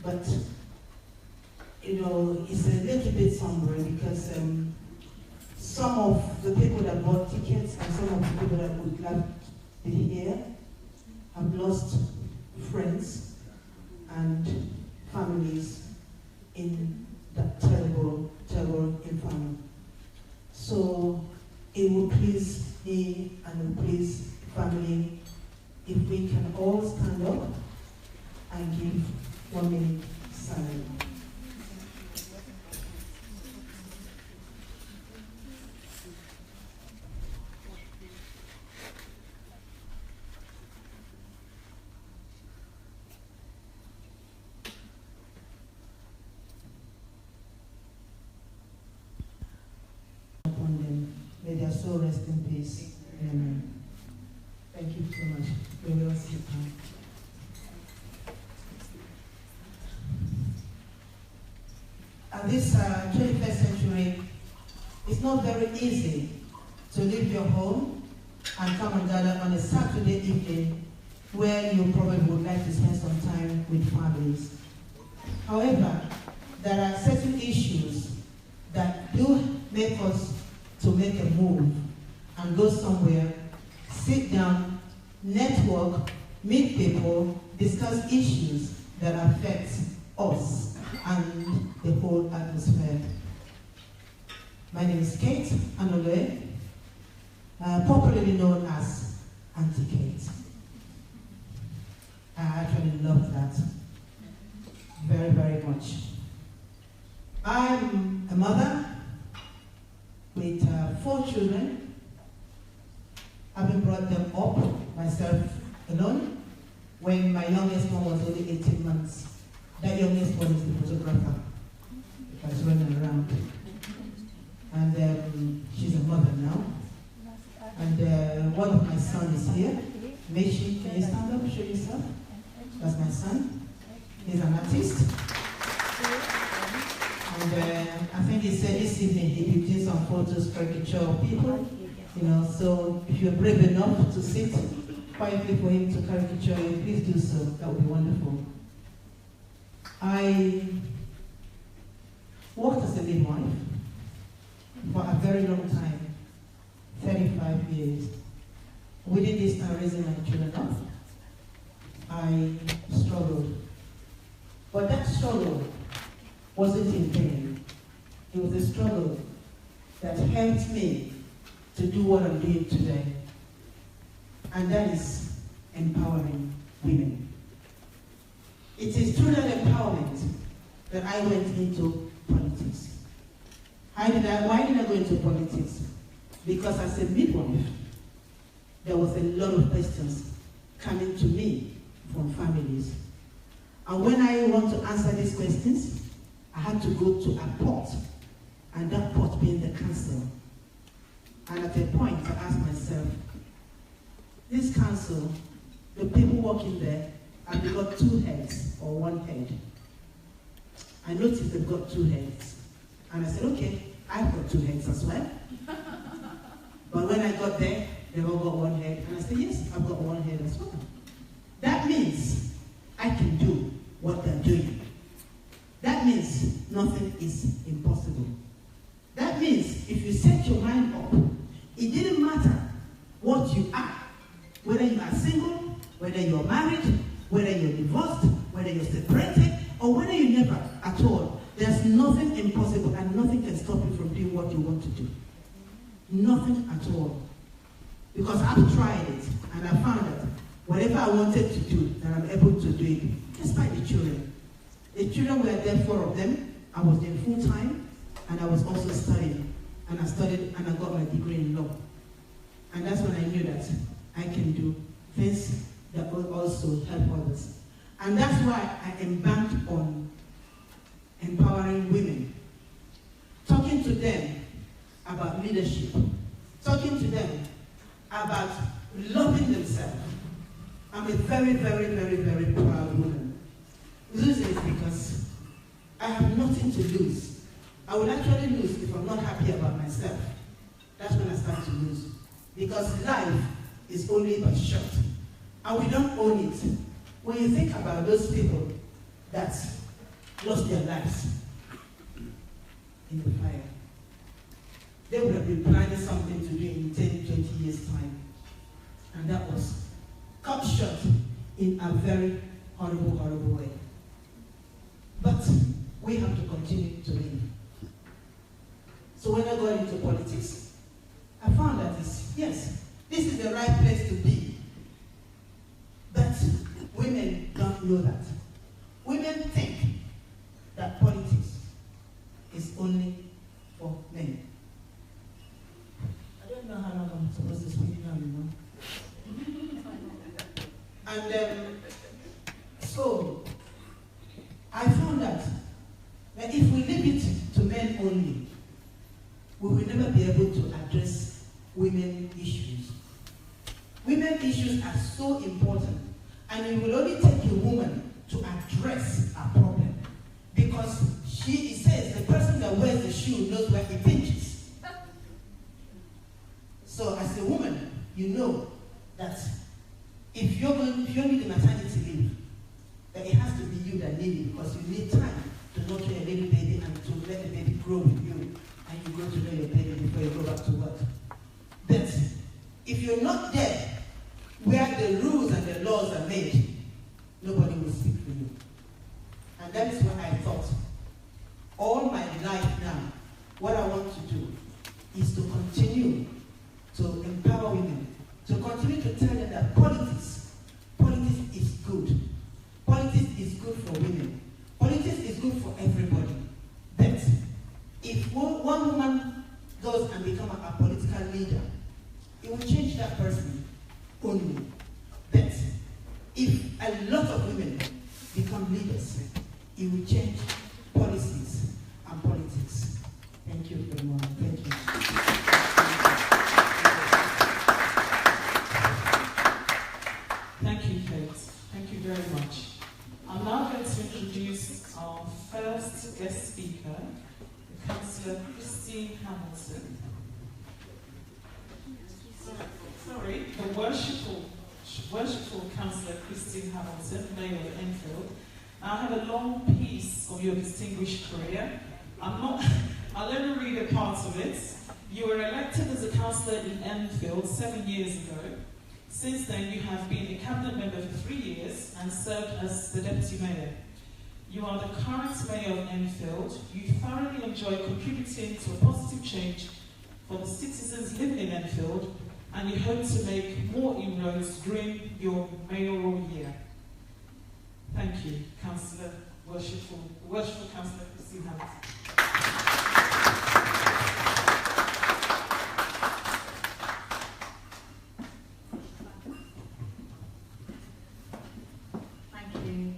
but you know, it's a little bit somber because some of the people that bought tickets and some of the people that would like to be here have lost friends and families in that terrible, terrible inferno. So it will please me and it will please family if we can all stand up and give 1 minute silence. Upon them, may their soul rest in peace. Amen. Thank you so much. We will sit down. At this 21st century, it's not very easy to leave your home and come and gather on a Saturday evening where you probably would like to spend some time with families. However, there are certain issues that do make us to make a move and go somewhere, sit down, network, meet people, discuss issues that affect us and the whole atmosphere. My name is Kate Anolue, popularly known as Aunty Kate. I actually love that very, very much. I'm a mother with 4 children. Having brought them up myself alone when my youngest one was only 18 months. That youngest one is the photographer. I was running around. And she's a mother now. And one of my sons is here. Meshi, can you stand up, show yourself? That's my son. He's an artist. And I think he said this evening he'll be doing some photos, caricature of people. You know, so if you're brave enough to sit quietly for him to caricature you, please do so. That would be wonderful. I worked as a midwife for a very long time, 35 years. Within this time, raising my children up, I struggled. But that struggle wasn't in vain. It was a struggle that helped me to do what I'm doing today. And that is empowering women. It is through that empowerment that I went into politics. Why did I go into politics? Because as a midwife, there was a lot of questions coming to me from families. And when I want to answer these questions, I had to go to a pot, and that pot being the council. And at a point, I asked myself, this council, the people working there, have they got 2 heads or 1 head? I noticed they've got 2 heads. And I said, okay, I've got 2 heads as well. But when I got there, they all got 1 head. And I said, yes, I've got 1 head as well. That means I can do what they're doing. That means nothing is impossible. That means if you set your mind up, it didn't matter what you are, whether you are single, whether you're married, whether you're divorced, whether you're separated, or whether you never at all. There's nothing impossible and nothing can stop you from doing what you want to do. Nothing at all. Because I've tried it and I found that whatever I wanted to do, that I'm able to do it, despite the children. The children were there, 4 of them. I was there full time and I was also studying. And I studied and I got my degree in law. And that's when I knew that I can do things that will also help others. And that's why I embarked on empowering women. Talking to them about leadership. Talking to them about loving themselves. I'm a very, very, very, very proud woman. Losing is because I have nothing to lose. I will actually lose if I'm not happy about myself. That's when I start to lose. Because life is only but short. And we don't own it. When you think about those people that lost their lives in the fire. They would have been planning something to do in 10, 20 years' time. And that was cut short in a very horrible, horrible way. But we have to continue to live. So when I got into politics, I found that yes, this is the right place to be. But women don't know that. Women think that politics is only for men. I don't know how long I'm supposed to speak now, you know. And so I found that if we leave it to men only, we will never be able to address women issues. Women issues are so important, and it will only take a woman to address a problem, because it says the person that wears the shoe knows where it pinches. So as a woman, you know that if you're need a maternity leave, then it has to be you that need it, because you need time to nurture a little baby and to let the baby grow with you, and you go to know your baby before you go back to work. But if you're not there where the rules and the laws are made, nobody will speak for you. And that is what I thought. All my life now, what I want to do is to continue to empower women, to continue to tell them that politics is good. Politics is good for women. Politics is good for everybody. But if one woman goes and becomes a political leader, it will change that person only. But if a lot of women become leaders, it will change policies and politics. Thank you very much. Thank you. Thank you, Kate. Thank you very much. I'm now going to introduce our first guest speaker, Councillor Christine Hamilton. Sorry, the worshipful Councillor Christine Hamilton, Mayor of Enfield. I have a long piece of your distinguished career. I'll only read a part of it. You were elected as a councillor in Enfield 7 years ago. Since then, you have been a cabinet member for 3 years and served as the deputy mayor. You are the current mayor of Enfield. You thoroughly enjoy contributing to a positive change for the citizens living in Enfield, and you hope to make more inroads during your mayoral year. Thank you, Councillor, worshipful Councillor Christine Hamilton.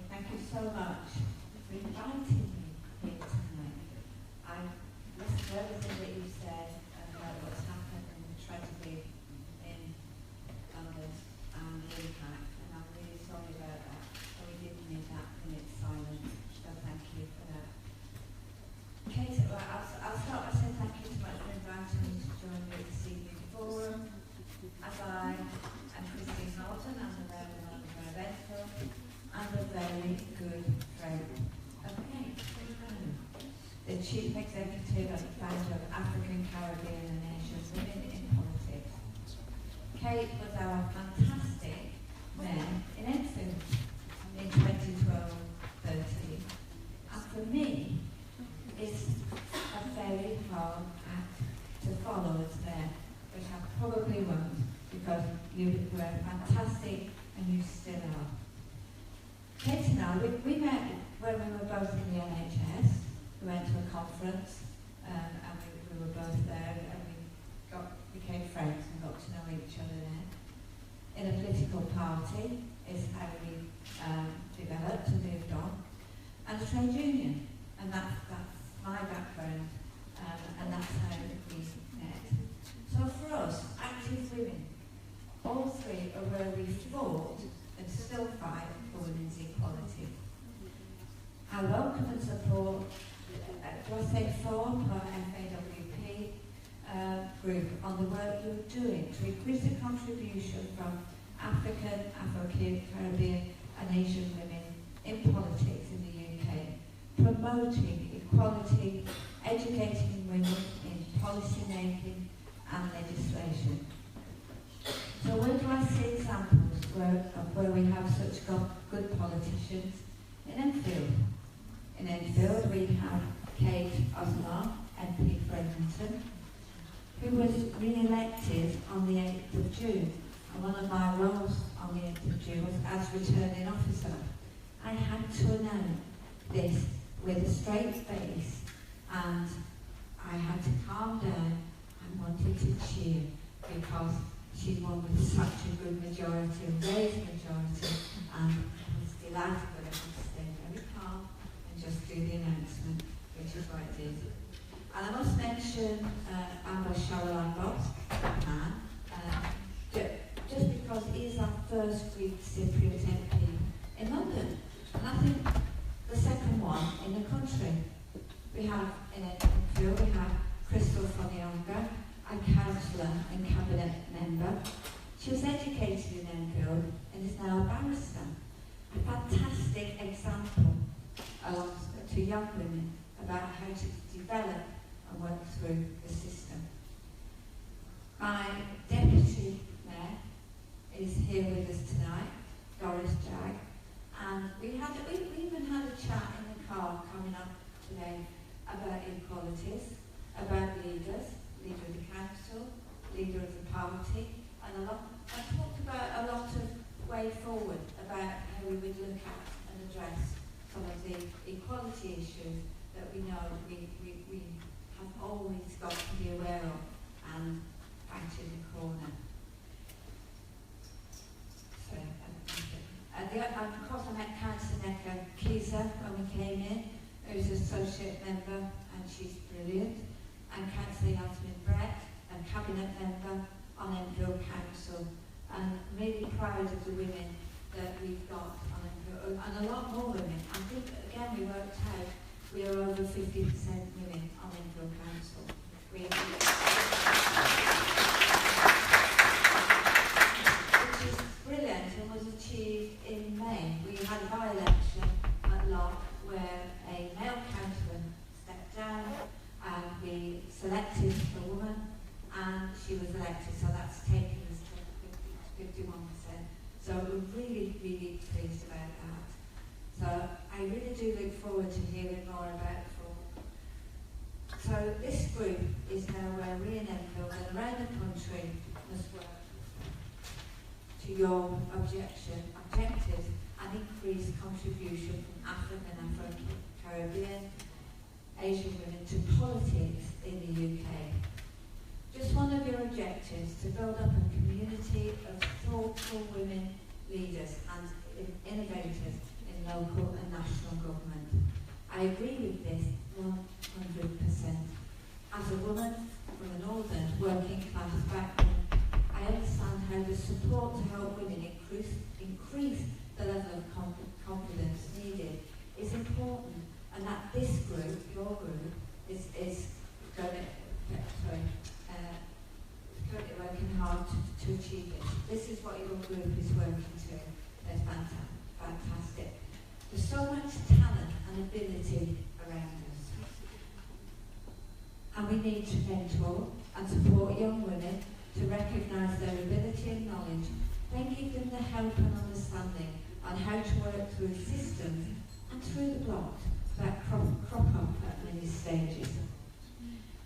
Thank you so much for inviting me here tonight. I've listened to everything that you said about what's happened and the tragedy in London and the impact, and I'm really sorry about that. So we did need that minute silence, so thank you for that. Kate, I'll start by saying thank you so much for inviting me to join you at this evening forum. As I am Christine Hamilton, I'm the mayor of Enfield, and a very good friend of Kate, the Chief Executive and founder of AFRO-CARIBBEAN and Asian Women in Politics. Kate was our fantastic mayor in Enfield in 2012-13, and for me, it's a very hard act to follow as mayor, which I probably won't, because you were fantastic and you still are. Kate and I, we met when we were both in the NHS. We went to a conference and we were both there, and we became friends and got to know each other there. In a political party is how we developed and moved on. And a trade union, and that's my background, and that's how we met. So for us, active women, all three are where we fought and still fight for women's equality. I welcome and support forum or FAWP group on the work you're doing to increase the contribution from African, Afro-Caribbean and Asian women in politics in the UK, promoting equality, educating women in policy making and legislation. So where do I see examples where we have such good politicians? In Enfield. In Enfield we have Kate Osamor, MP for Edmonton, who was re-elected on the 8th of June. And one of my roles on the 8th of June was as returning officer. I had to announce this with a straight face, and I had to calm down and wanted to cheer because she won with such a good majority, a raised majority, and I was delighted that I could stay very calm and just do the announcement, which is what I did. And I must mention Bimbo just because he is our first Greek Cypriot MP in London. And I think the second one in the country. We have in Enfield, we have Folayan, a councillor and cabinet member. She was educated in Enfield and is now a barrister. A fantastic example to young women about how to develop and work through the system. My deputy mayor is here with us tonight, Doris Jag, and we even had a chat in the car coming up today about equalities, about leaders, leader of the council, leader of the party, and I talked about a lot of way forward about how we would look at and address some of the equality issues that we know we have always got to be aware of and fight in the corner. So, and of course I met Councillor Cllr when we came in, who's associate member, and she's brilliant, and Councillor Brett, a cabinet member on Enfield Council, and really proud of the women that we've got on Enfield, and a lot more women. I think again we worked out we are over 50% women on Enfield Council. Which is brilliant and was achieved in May. We had a by-election at Lock where a male councillor stepped down and we selected a woman and she was elected, so that's taken us to 51%. So we're really, really pleased about that. So I really do look forward to hearing more about FRO. So this group is now where we in Enfield and around the country must work to your objectives and increase contribution from African and Afro-Caribbean Asian women to politics in the UK. Just one of your objectives to build up a community of thoughtful women leaders and innovators in local and national government. I agree with this 100%. As a woman from a northern working class background, I understand how the support to help women increase the level of confidence needed is important, and that this group, your group, is currently working hard to achieve this. This is what your group is working to. It's fantastic. There's so much talent and ability around us. And we need to mentor and support young women to recognise their ability and knowledge, then give them the help and understanding on how to work through systems and through the blocks that crop up at many stages.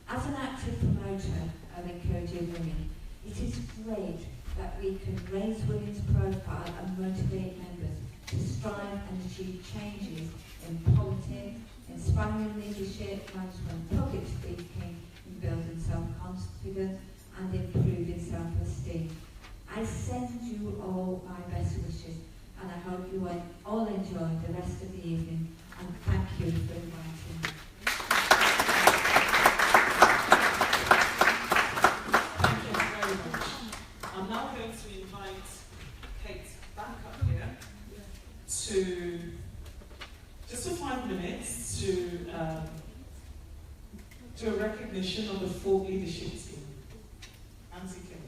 As an active promoter of encouraging women, it is great that we can raise women's profile and motivate members to strive and achieve changes in politics, inspiring leadership, management, public speaking, in building self-confidence and improving self-esteem. I send you all my best wishes, and I hope you all enjoy the rest of the evening, and thank you for inviting me. Thank you very much. I'm now going to invite Kate back up here to just for 5 minutes to do a recognition of the full leadership team. Aunty Kate.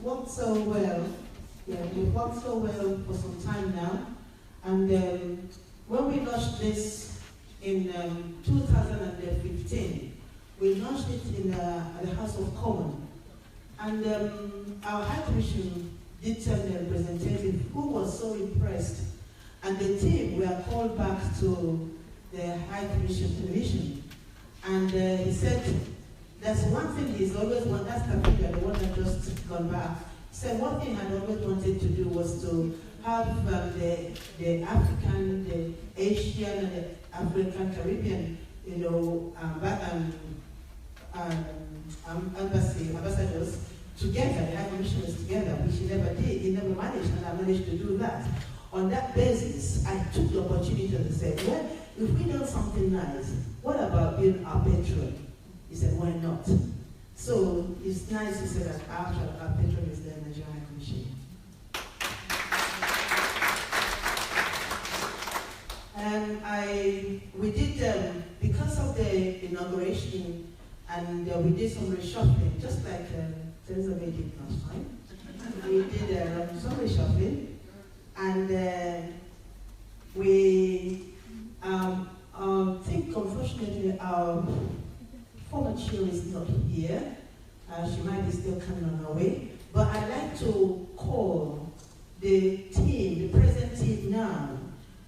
worked so well. Yeah, we've worked so well for some time now. And when we launched this in 2015, we launched it in at the House of Commons. And our High Commission did tell the representative who was so impressed. And the team were called back to the High Commission television. And he said, there's one thing he's always wanted, that's Kapita, the one that just gone back. He said one thing I'd always wanted to do was to have the African, the Asian, and the African Caribbean, you know, ambassadors together, the High Commissioners together, which he never did. He never managed, and I managed to do that. On that basis, I took the opportunity to say, well, if we do something nice, what about being our patron? He said, why not? So it's nice to say that our patron is the Nigerian High Commission. And we did, because of the inauguration, and we did some reshuffling, just like Theresa May did last time. We did some reshuffling, and we think, unfortunately, our former chair is not here. She might be still coming on her way. But I'd like to call the team, the present team now,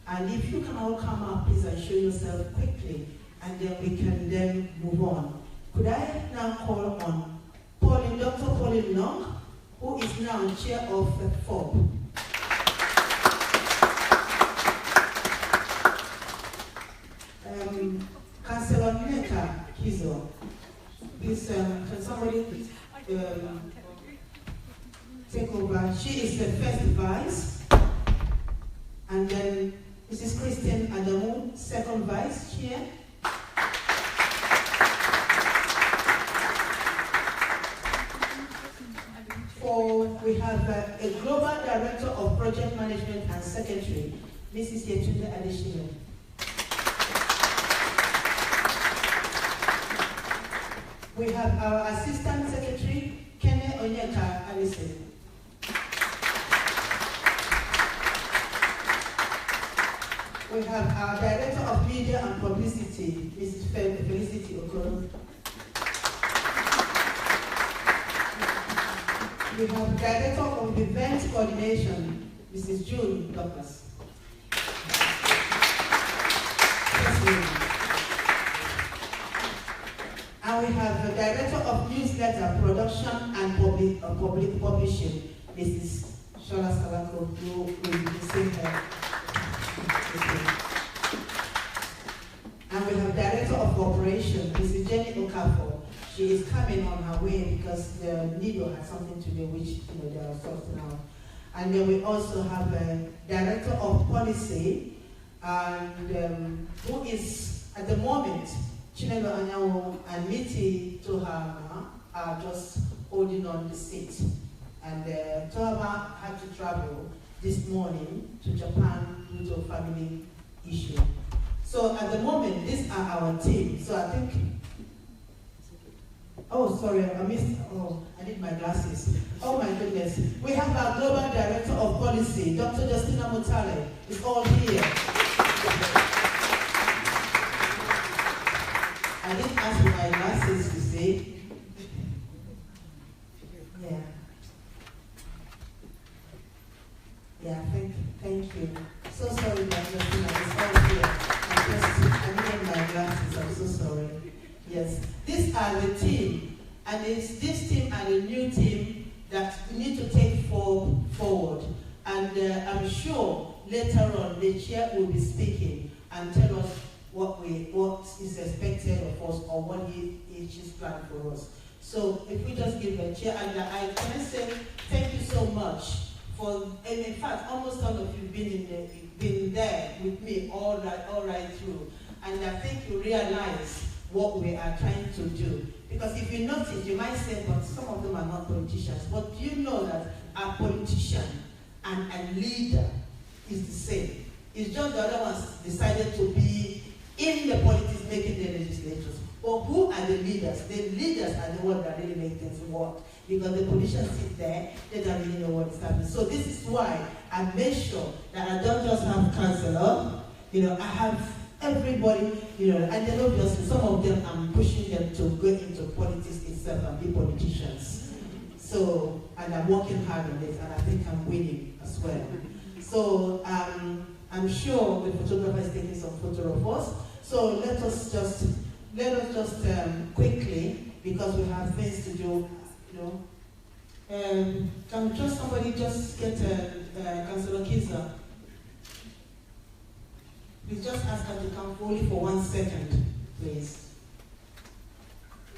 and if you can all come up, please, and show yourself quickly, and then we can then move on. Could I now call on Dr. Pauline Long, who is now chair of FOB. Councillor Neka Kizo, please, can somebody take over? She is the first vice, and then Mrs. Christine Adamu, second vice chair. We have a global director of project management and secretary, Mrs. Yetunde Adeshina. We have our assistant secretary, Kene Onyeka Alison. We have our director of media and publicity, Mrs. Felicity Okoro. We have Director of Event Coordination, Mrs. June Douglas. And we have the Director of Newsletter Production and Public Publishing, Mrs. Shola Salako, who will be seeing her. And we have Director of Operations, Mrs. Jenny Okafor. She is coming on her way because the NIDO has something to do, which they are sorting out. And then we also have a Director of Policy, and who is at the moment, Chinelo Anyanwu and Miti Tohama are just holding on the seat. And Tohama had to travel this morning to Japan due to a family issue. So at the moment, these are our team. So I think. Oh, sorry, I missed. Oh, I need my glasses. Oh my goodness. We have our Global Director of Policy, Dr. Justina Mutale, is all here. I didn't ask for my glasses to see. Yeah. Yeah, thank you. So sorry, Dr. Justina, it's all here. I needed my glasses, I'm so sorry. Yes, these are the team, and it's this team and the new team that we need to take forward. And I'm sure later on the chair will be speaking and tell us what is expected of us or what she's planned for us. So if we just give the chair, and I can say thank you so much for, and in fact, almost all of you been there with me all right through, and I think you realize what we are trying to do. Because if you notice, you might say, but some of them are not politicians. But do you know that a politician and a leader is the same? It's just the other ones decided to be in the politics, making the legislatures. But who are the leaders? The leaders are the ones that really make things work. Because the politicians sit there, they don't really know what's happening. So this is why I make sure that I don't just have Cllr, I have everybody, and then obviously some of them I'm pushing them to go into politics itself and be politicians. So, and I'm working hard on it, and I think I'm winning as well. So I'm sure the photographer is taking some photo of us. So let us just quickly, because we have things to do, can just somebody just get Councillor Kllr? Please just ask her to come only for 1 second, please.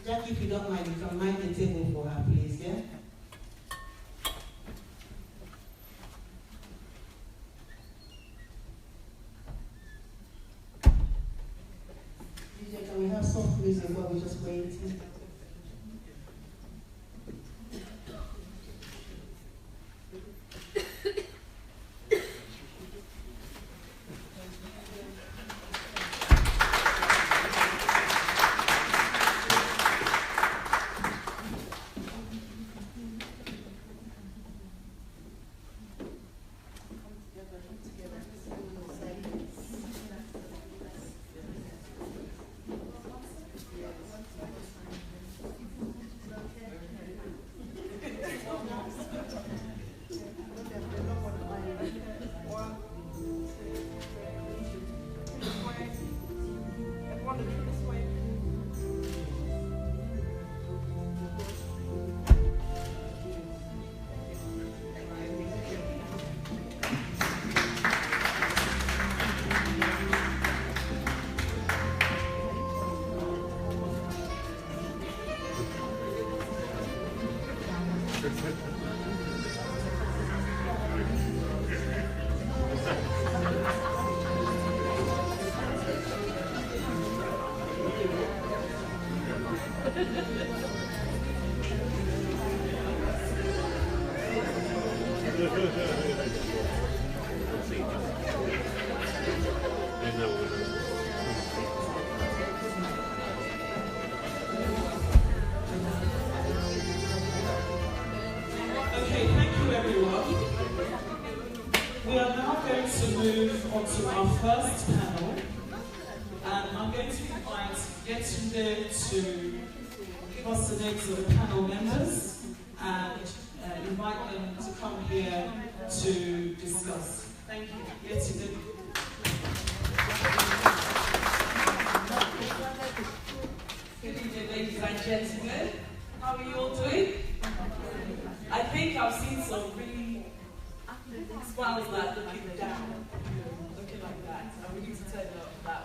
Jackie, if you don't mind, you can mind the table for her, please, yeah? DJ, can we have soft music while we're just waiting? To our first panel, and I'm going to invite Yetunde to give us the names of the panel members and invite them to come here to discuss. Thank you. Yetunde. Good evening, ladies and gentlemen. How are you all doing? I think I've seen some really smiles like looking down. Like that. I really need to turn up that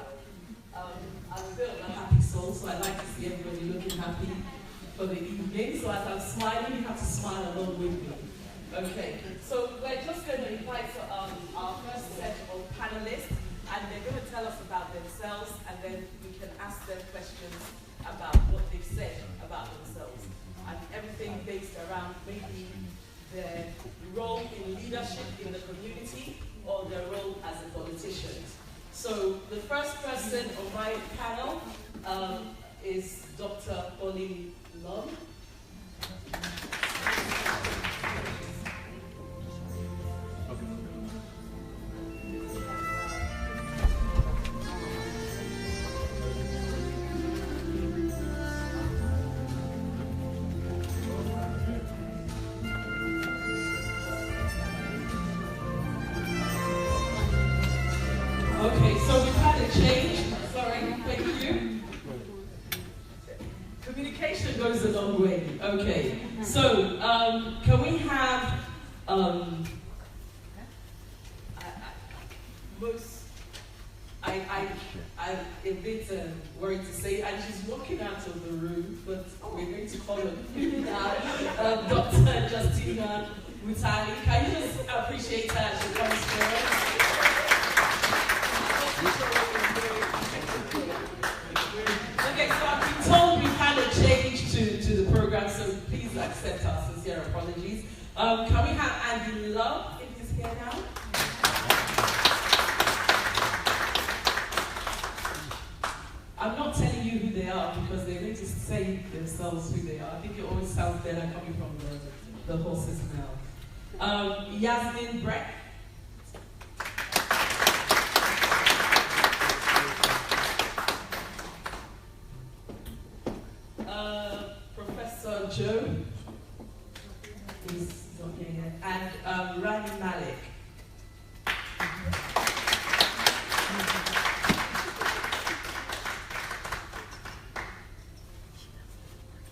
one. I'm a bit of a happy soul, so I like to see everybody looking happy for the evening. So as I'm smiling, you have to smile along with me. Okay, so we're just going to invite our first set of panelists, and they're going to tell us about themselves, and then we can ask them questions about what they've said about themselves, and everything based around maybe their role in leadership in the community, or their role as a politician. So the first person on my panel is Dr. AndyLove. Okay, so we've had a change. Sorry, thank you. Communication goes a long way. Okay, so can we have I'm a bit worried to say, and she's walking out of the room, but we're going to call her Dr. Justina Mutali. Can you just appreciate her as she comes forward? Okay, so I've been told we've had a change to the program, so please accept our sincere apologies. Can we have AndyLove, if he's here now? I'm not telling you who they are because they need to say themselves who they are. I think it always sounds better coming from the horse's mouth. Yasmin Breck. Professor Joe is okay, and Rani Malik.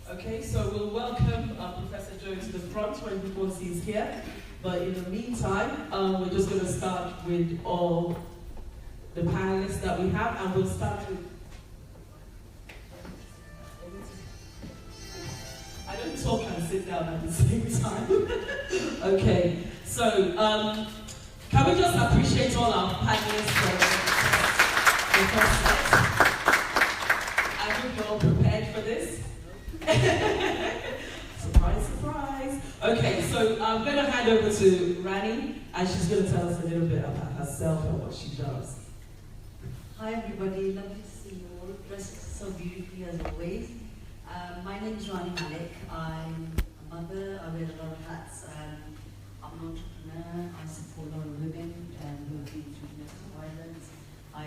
Okay, so we'll welcome Professor Joe to the front once he's here. But in the meantime, we're just going to start with all the panelists that we have, and we'll start with. I don't talk and sit down at the same time. Okay, so can we just appreciate all our panelists for the first set? I hope you're all prepared for this. Surprise, surprise. Okay, so I'm going to hand over to Rani, and she's going to tell us a little bit about herself and what she does. Hi everybody, lovely to see you all, dressed so beautifully as always. My name is Rani Malik. I'm a mother, I wear a lot of hats. I'm an entrepreneur, I support a lot of women who have been through domestic violence. I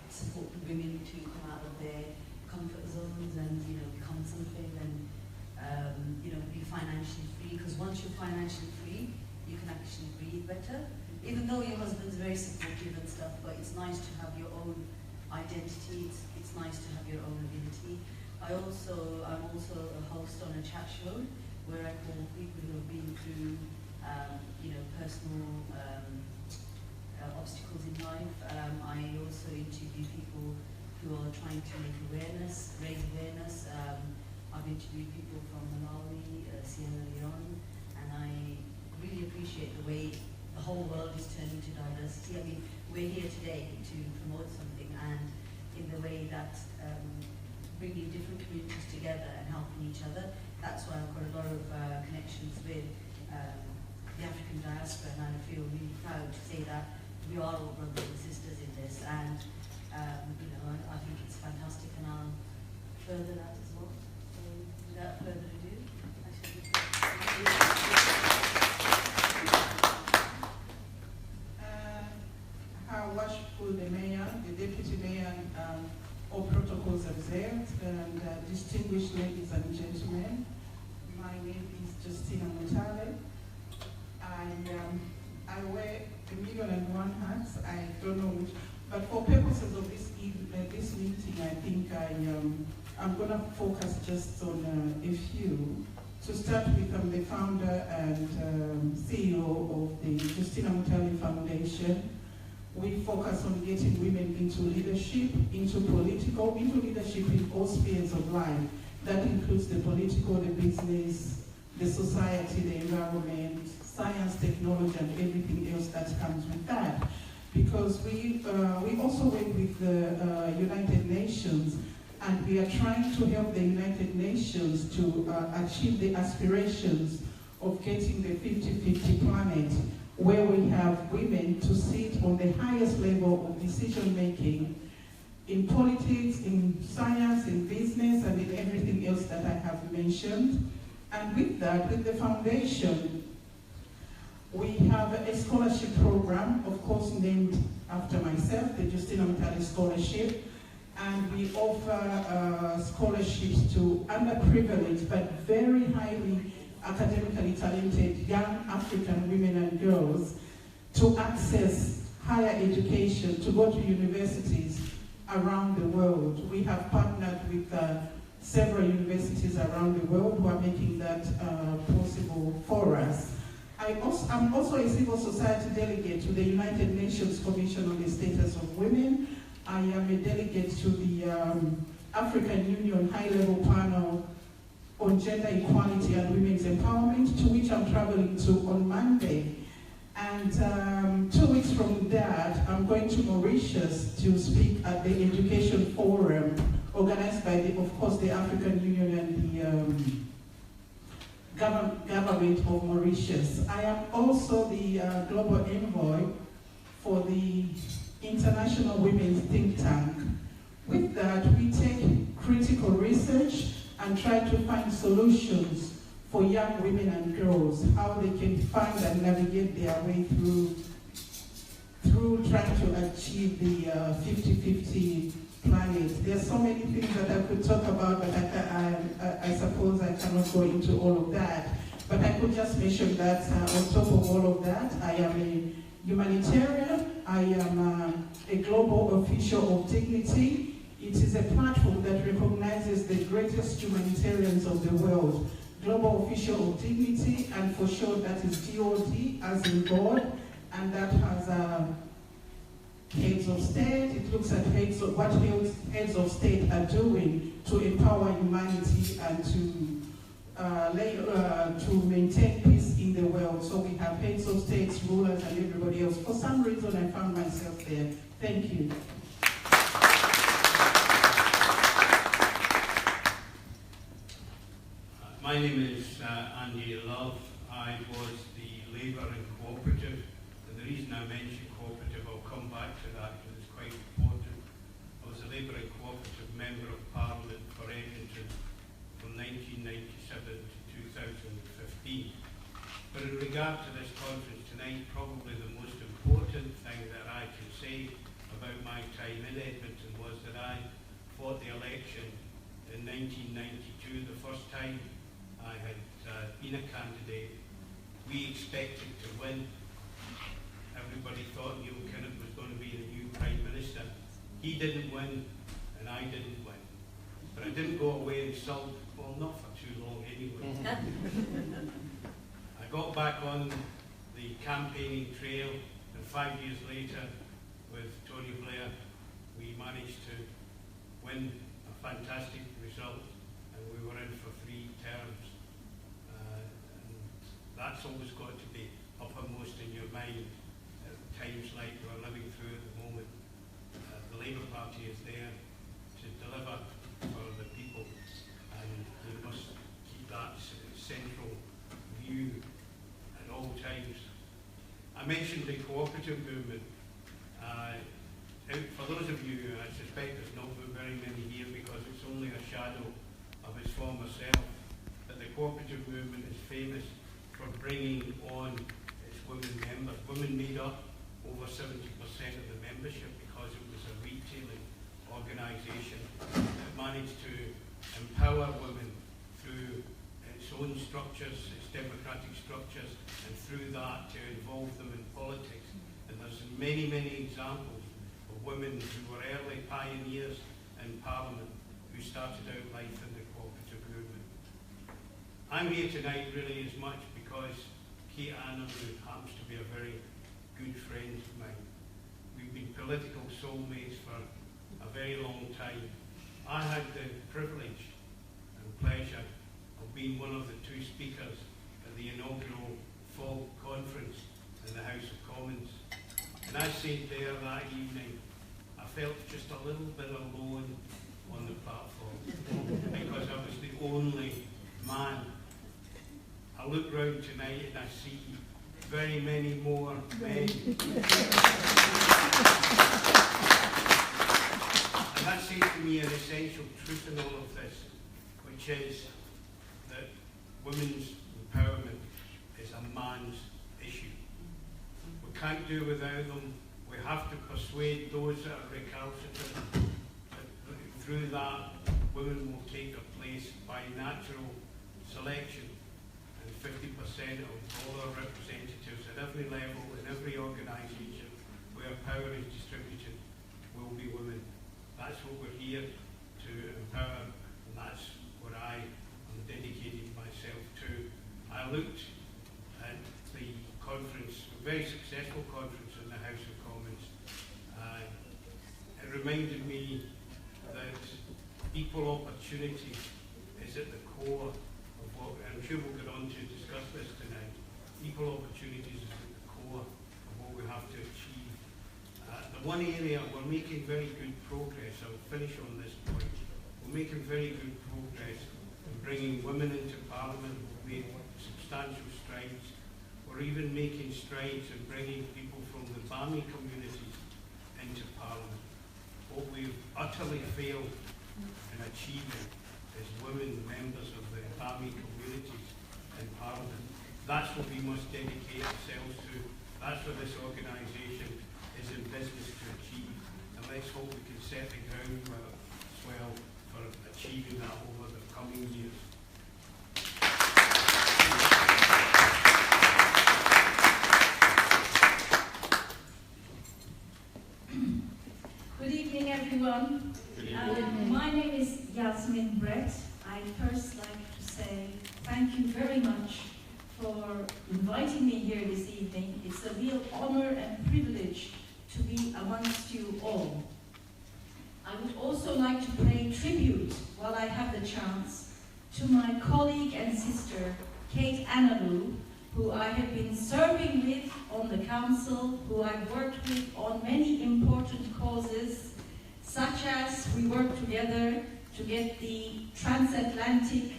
support women to come out of their comfort zones and become something and be financially free, because once you're financially free, you can actually breathe better. Even though your husband's very supportive and stuff, but it's nice to have your own identity, it's nice to have your own ability. I'm also a host on a chat show where I call people who have been through, personal obstacles in life. I also interview people who are trying to raise awareness. I've interviewed people from Malawi, Sierra Leone, and I really appreciate the way the whole world is turning to diversity. I mean, we're here today to promote something, and in the way that bringing different communities together and helping each other. That's why I've got a lot of connections with the African diaspora, and I feel really proud to say that we are all brothers and sisters in this, and I think it's fantastic, and I'll further that as well. So without further ado, I should How worshipful the mayor, the deputy mayor, all protocols observed, and distinguished ladies and gentlemen. My name is Justina Mutale. I wear 1,000,001 hats. I don't know which, but for purposes of this meeting, I think I'm going to focus just on a few. To start with, I'm the founder and CEO of the Justina Mutale Foundation. We focus on getting women into leadership, into leadership in all spheres of life. That includes the political, the business, the society, the environment, science, technology, and everything else that comes with that. Because we also work with the United Nations, and we are trying to help the United Nations to achieve the aspirations of getting the 50-50 planet, where we have women to sit on the highest level of decision making in politics, in science, in business, and in everything else that I have mentioned. And with that, with the foundation, we have a scholarship program, of course named after myself, the Justina Mutale Scholarship, and we offer scholarships to underprivileged but very highly academically talented young African women and girls to access higher education, to go to universities around the world. We have partnered with several universities around the world who are making that possible for us. I'm also a civil society delegate to the United Nations Commission on the Status of Women. I am a delegate to the African Union High-Level Panel on Gender Equality and Women's Empowerment, to which I'm traveling to on Monday. And 2 weeks from that, I'm going to Mauritius to speak at the Education Forum, organized by, of course, the African Union and the government of Mauritius. I am also the global envoy for the International Women's Think Tank. With that, we take and try to find solutions for young women and girls, how they can find and navigate their way through trying to achieve the 50-50 planet. There are so many things that I could talk about, but I suppose I cannot go into all of that. But I could just mention that on top of all of that, I am a humanitarian, I am a global official of dignity. It is a platform that recognizes the greatest humanitarians of the world. Global official of dignity, and for sure that is GOD as in God, and that has heads of state. It looks at what heads of state are doing to empower humanity and to maintain peace in the world. So we have heads of states, rulers, and everybody else. For some reason, I found myself there. Thank you. My name is AndyLove. I was the Labour and Cooperative, and the reason I mention cooperative, I'll come back to that because it's quite important. I was a Labour and Cooperative Member of Parliament for Edmonton from 1997 to 2015. But in regard to this conference tonight, probably the most important thing that I can say about my time in Edmonton was that I fought the election in 1992, the first time I had been a candidate. We expected to win. Everybody thought Neil Kinnock was going to be the new Prime Minister. He didn't win, and I didn't win. But I didn't go away and sulk, well, not for too long anyway. I got back on the campaigning trail, and 5 years later, with Tony Blair, we managed to win a fantastic result, and we were in for 3 terms. That's always got to be uppermost in your mind at times like we're living through at the moment. The Labour Party is there to deliver for the people, and we must keep that central view at all times. I mentioned the cooperative movement. For those of you, I suspect there's not very many here because it's only a shadow of its former self, but the cooperative movement is famous for bringing on its women members. Women made up over 70% of the membership because it was a retailing organisation that managed to empower women through its own structures, its democratic structures, and through that to involve them in politics. And there's many, many examples of women who were early pioneers in Parliament who started out life in the cooperative movement. I'm here tonight really as much because Kate Anolue happens to be a very good friend of mine. We've been political soulmates for a very long time. I had the privilege and pleasure of being one of the 2 speakers at the inaugural fall conference in the House of Commons. And I sat there that evening, I felt just a little bit alone on the platform because I was the only man. I look round tonight and I see very many more men. And that says to me an essential truth in all of this, which is that women's empowerment is a man's issue. We can't do without them. We have to persuade those that are recalcitrant. Through that, women will take their place by natural selection. 50% of all our representatives at every level, in every organisation where power is distributed, will be women. That's what we're here to empower, and that's what I am dedicating myself to. I looked at the conference, a very successful conference in the House of Commons. It reminded me that equal opportunity is at the core of what, and I'm sure we'll get on to discuss this tonight. Equal opportunities is at the core of what we have to achieve. The one area we're making very good progress, I'll finish on this point, we're making very good progress in bringing women into Parliament. We've made substantial strides. We're even making strides in bringing people from the BOMA communities into Parliament. What we've utterly failed in achieving as women members of the farming communities in Parliament. That's what we must dedicate ourselves to. That's what this organisation is in business to achieve. And let's hope we can set the ground well for achieving that over the coming years. Good evening, everyone. My name is Yasmin Brett. I'd first like to say thank you very much for inviting me here this evening. It's a real honor and privilege to be amongst you all. I would also like to pay tribute, while I have the chance, to my colleague and sister, Kate Anolue, who I have been serving with on the council, who I've worked with on many important causes, such as we worked together to get the transatlantic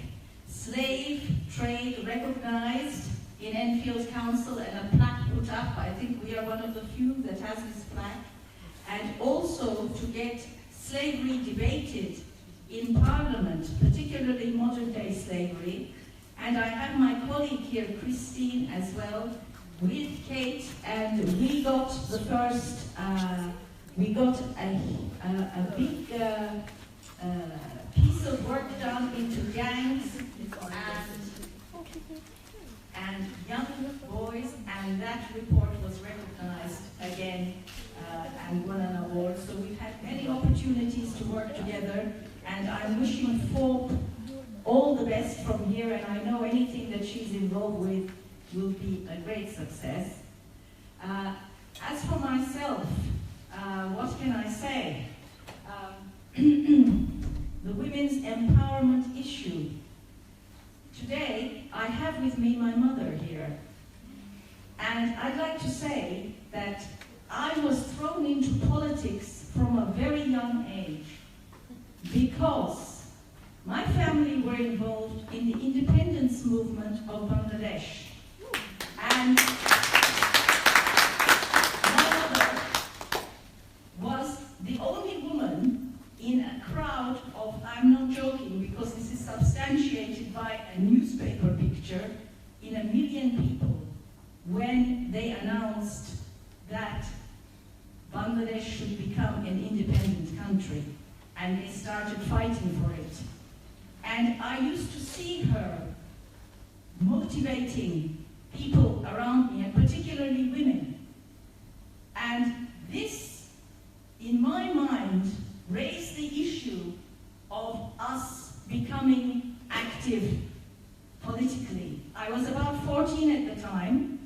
slave trade recognized in Enfield Council and a plaque put up. I think we are one of the few that has this plaque. And also to get slavery debated in Parliament, particularly modern-day slavery. And I have my colleague here, Christine, as well, with Kate, and we got the first, we got a big piece of work done into gangs and young boys, and that report was recognized again and won an award. So we've had many opportunities to work together, and I'm wishing for all the best from here, and I know anything that she's involved with will be a great success. As for myself, what can I say? The women's empowerment issue. Today, I have with me my mother here. And I'd like to say that I was thrown into politics from a very young age because my family were involved in the independence movement of Bangladesh. And my mother was the only woman in a crowd of, I'm not joking because this is substantiated by a newspaper picture, in 1 million people when they announced that Bangladesh should become an independent country, and they started fighting for it. And I used to see her motivating people around me, and particularly women. And this, in my mind, raised the issue of us becoming active politically. I was about 14 at the time,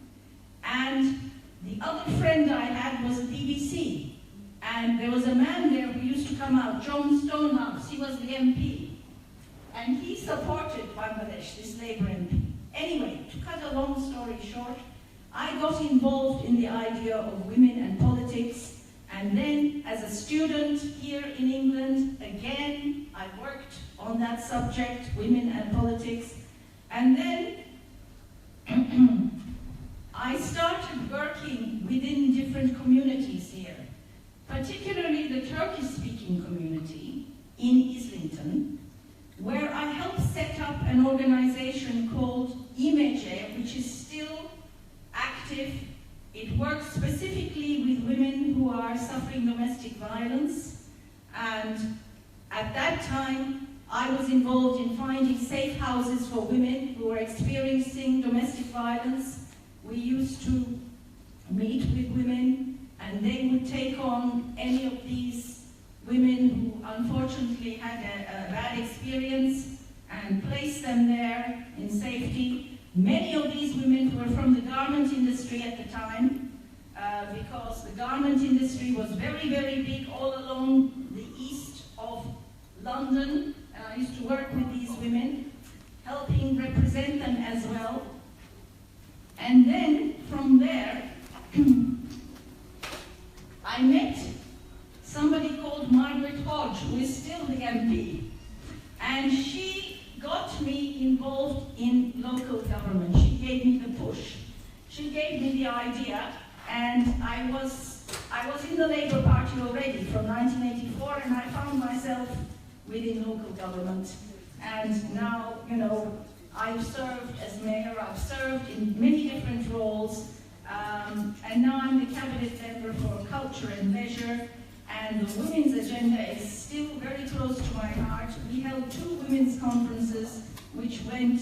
and the other friend I had was the BBC. And there was a man there who used to come out, John Stonehouse, he was the MP. And he supported Bangladesh, this Labour MP. Anyway, to cut a long story short, I got involved in the idea of women and politics, and then as a student here in England, again, I worked on that subject, women and politics, and then I started working within different communities here, particularly the Turkish-speaking community in Islington, where I helped set up an organization called IMECE, which is still active. It works specifically with women who are suffering domestic violence, and at that time I was involved in finding safe houses for women who were experiencing domestic violence. We used to meet with women, and they would take on any of these women who unfortunately had a bad experience and place them there in safety. Many of these women were from the garment industry at the time, because the garment industry was very, very big all along the east of London. And I used to work with these women, helping represent them as well. And then from there, I met somebody called Margaret Hodge, who is still the MP. And she got me involved in local government. She gave me the push. She gave me the idea, and I was in the Labour Party already from 1984, and I found myself within local government. and now, you know, I've served as mayor, I've served in many different roles, and now I'm the cabinet member for culture and leisure, and the women's agenda is still very close to my heart. We held 2 women's conferences which went,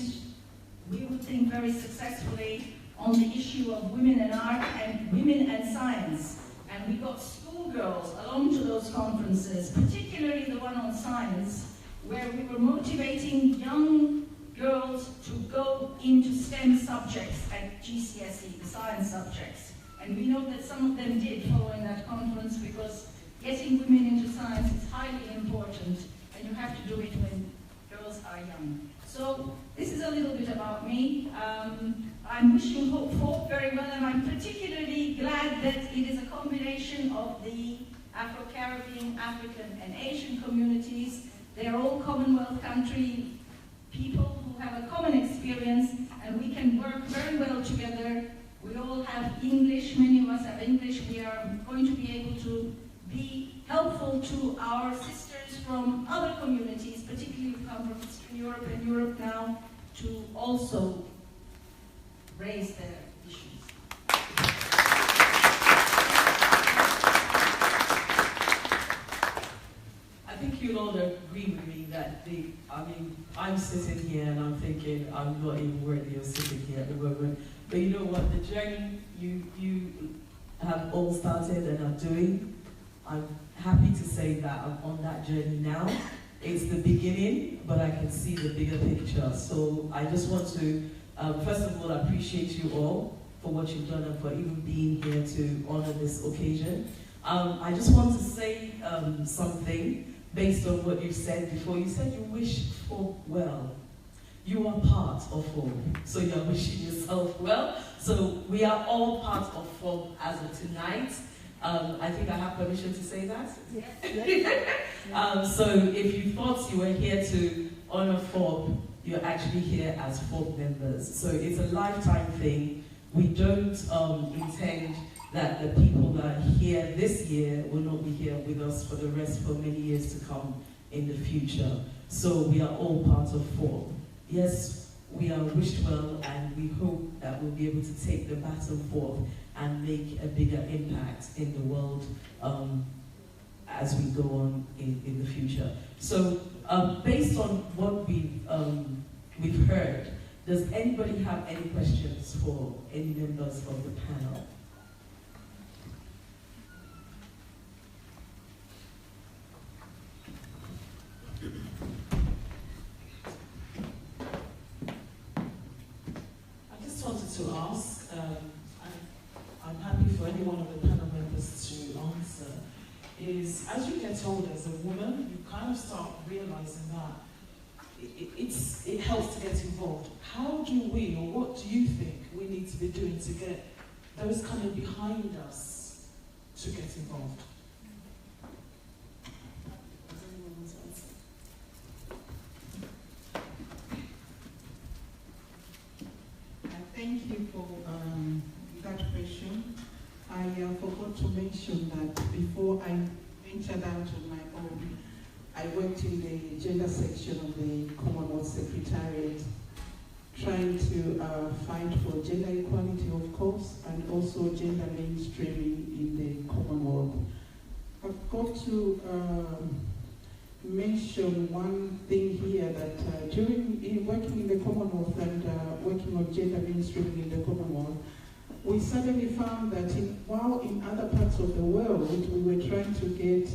we would think, very successfully on the issue of women and art and women and science. And we got schoolgirls along to those conferences, particularly the one on science, where we were motivating young girls to go into STEM subjects at GCSE, the science subjects. And we know that some of them did following that conference, because getting women into science is highly important, and you have to do it when girls are young. So this is a little bit about me. I'm wishing Hope very well, and I'm particularly glad that it is a combination of the Afro-Caribbean, African, and Asian communities. They are all Commonwealth country people who have a common experience, and we can work very well together. We all have English, many of us have English. We are going to be able to be helpful to our sisters from other communities, particularly who come from Eastern Europe and Europe now, to also raise their issues. I think you'll all agree with me that I'm sitting here and I'm thinking I'm not even worthy of sitting here at the moment. But you know what? The journey you have all started and are doing, I'm happy to say that I'm on that journey now. It's the beginning, but I can see the bigger picture. So I just want to, first of all, appreciate you all for what you've done and for even being here to honor this occasion. I just want to say something based on what you said before. You said you wish for well. You are part of FOB, so you're wishing yourself well. So we are all part of FOB as of tonight. I think I have permission to say that? Yes. So if you thought you were here to honor FOB, you're actually here as FOB members. So it's a lifetime thing. We don't intend that the people that are here this year will not be here with us for the rest for many years to come in the future. So we are all part of FOB. Yes, we are wished well, and we hope that we'll be able to take the baton forth and make a bigger impact in the world as we go on in the future. So based on what we've heard, does anybody have any questions for any members of the panel? I just wanted to ask, I'm happy for any one of the panel members to answer, is as you get older as a woman, you kind of start realizing that it helps to get involved. How do we, or what do you think we need to be doing to get those coming behind us to get involved? Thank you for that question. I forgot to mention that before I ventured out on my own, I worked in the gender section of the Commonwealth Secretariat, trying to fight for gender equality, of course, and also gender mainstreaming in the Commonwealth. I've got to mention one thing here, that during working in the Commonwealth and working on gender mainstreaming in the Commonwealth, we suddenly found that while in other parts of the world we were trying to get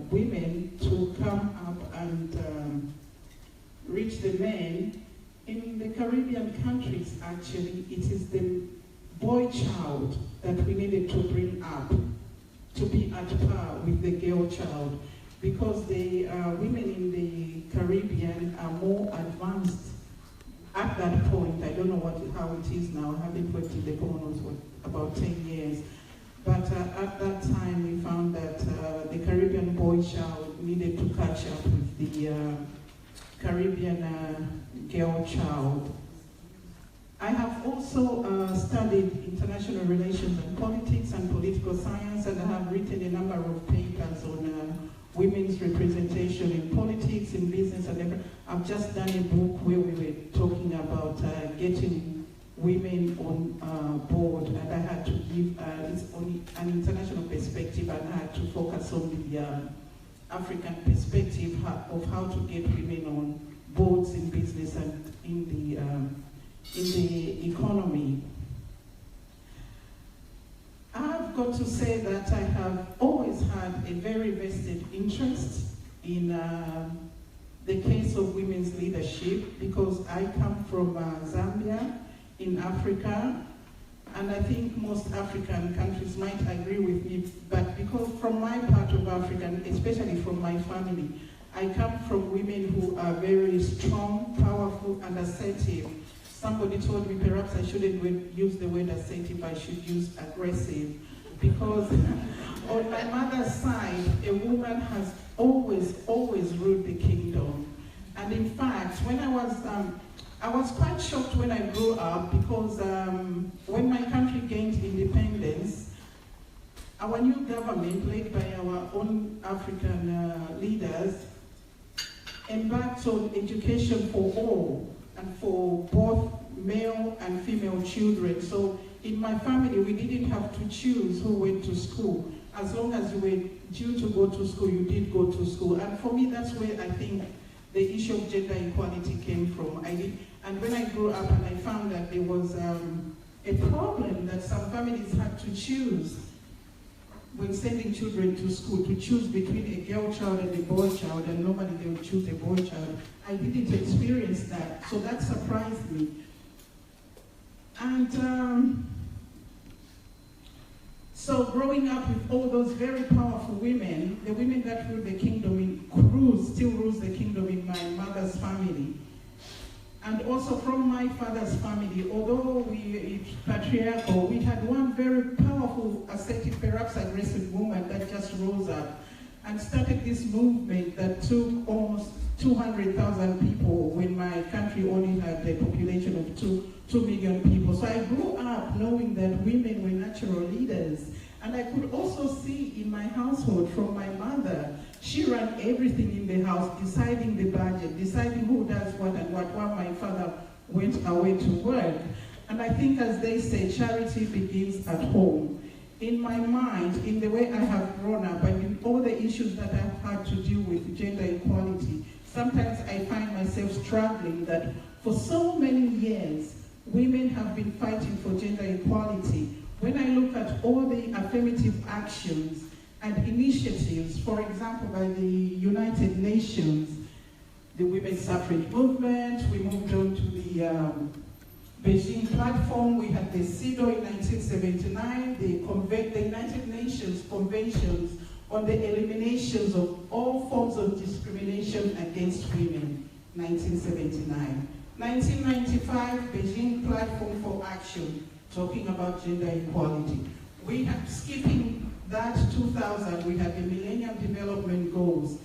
women to come up and reach the men, in the Caribbean countries actually it is the boy child that we needed to bring up to be at par with the girl child, because the women in the Caribbean are more advanced at that point. I don't know how it is now. I haven't worked in the Commonwealth for about 10 years. But at that time, we found that the Caribbean boy child needed to catch up with the Caribbean girl child. I have also studied international relations and politics and political science, and I have written a number of papers on women's representation in politics, in business, and everything. I've just done a book where we were talking about getting women on board, and I had to give it's only an international perspective, and I had to focus on the African perspective of how to get women on boards in business and in the economy. I've got to say that I have always had a very vested interest in the case of women's leadership, because I come from Zambia in Africa, and I think most African countries might agree with me, but because from my part of Africa, and especially from my family, I come from women who are very strong, powerful, and assertive. Somebody told me perhaps I shouldn't use the word assertive, I should use aggressive, because on my mother's side, a woman has always ruled the kingdom. And in fact, when I was quite shocked when I grew up, because when my country gained independence, our new government, led by our own African leaders, embarked on education for all, and for both male and female children. So in my family, we didn't have to choose who went to school. As long as you were due to go to school, you did go to school. And for me, that's where I think the issue of gender equality came from. And when I grew up and I found that there was a problem that some families had to choose when sending children to school, to choose between a girl child and a boy child, and normally they would choose a boy child. I didn't experience that, so that surprised me. And so growing up with all those very powerful women, the women that ruled the kingdom still rules the kingdom in my mother's family. And also from my father's family, although it's patriarchal, we had one very powerful, assertive, perhaps aggressive woman that just rose up and started this movement that took almost 200,000 people when my country only had a population of 2 million people. So I grew up knowing that women were natural leaders. And I could also see in my household from my mother, she ran everything in the house, deciding the budget, deciding who does what and what, while my father went away to work. And I think, as they say, charity begins at home. In my mind, in the way I have grown up, and in all the issues that I've had to deal with gender equality, sometimes I find myself struggling that for so many years, women have been fighting for gender equality. When I look at all the affirmative actions and initiatives, for example, by the United Nations, the women's suffrage movement, we moved on to the Beijing platform, we had the CEDAW in 1979, the United Nations conventions on the eliminations of all forms of discrimination against women, 1979. 1995, Beijing Platform for Action, talking about gender equality. We had, skipping that 2000, we had the Millennium Development Goals,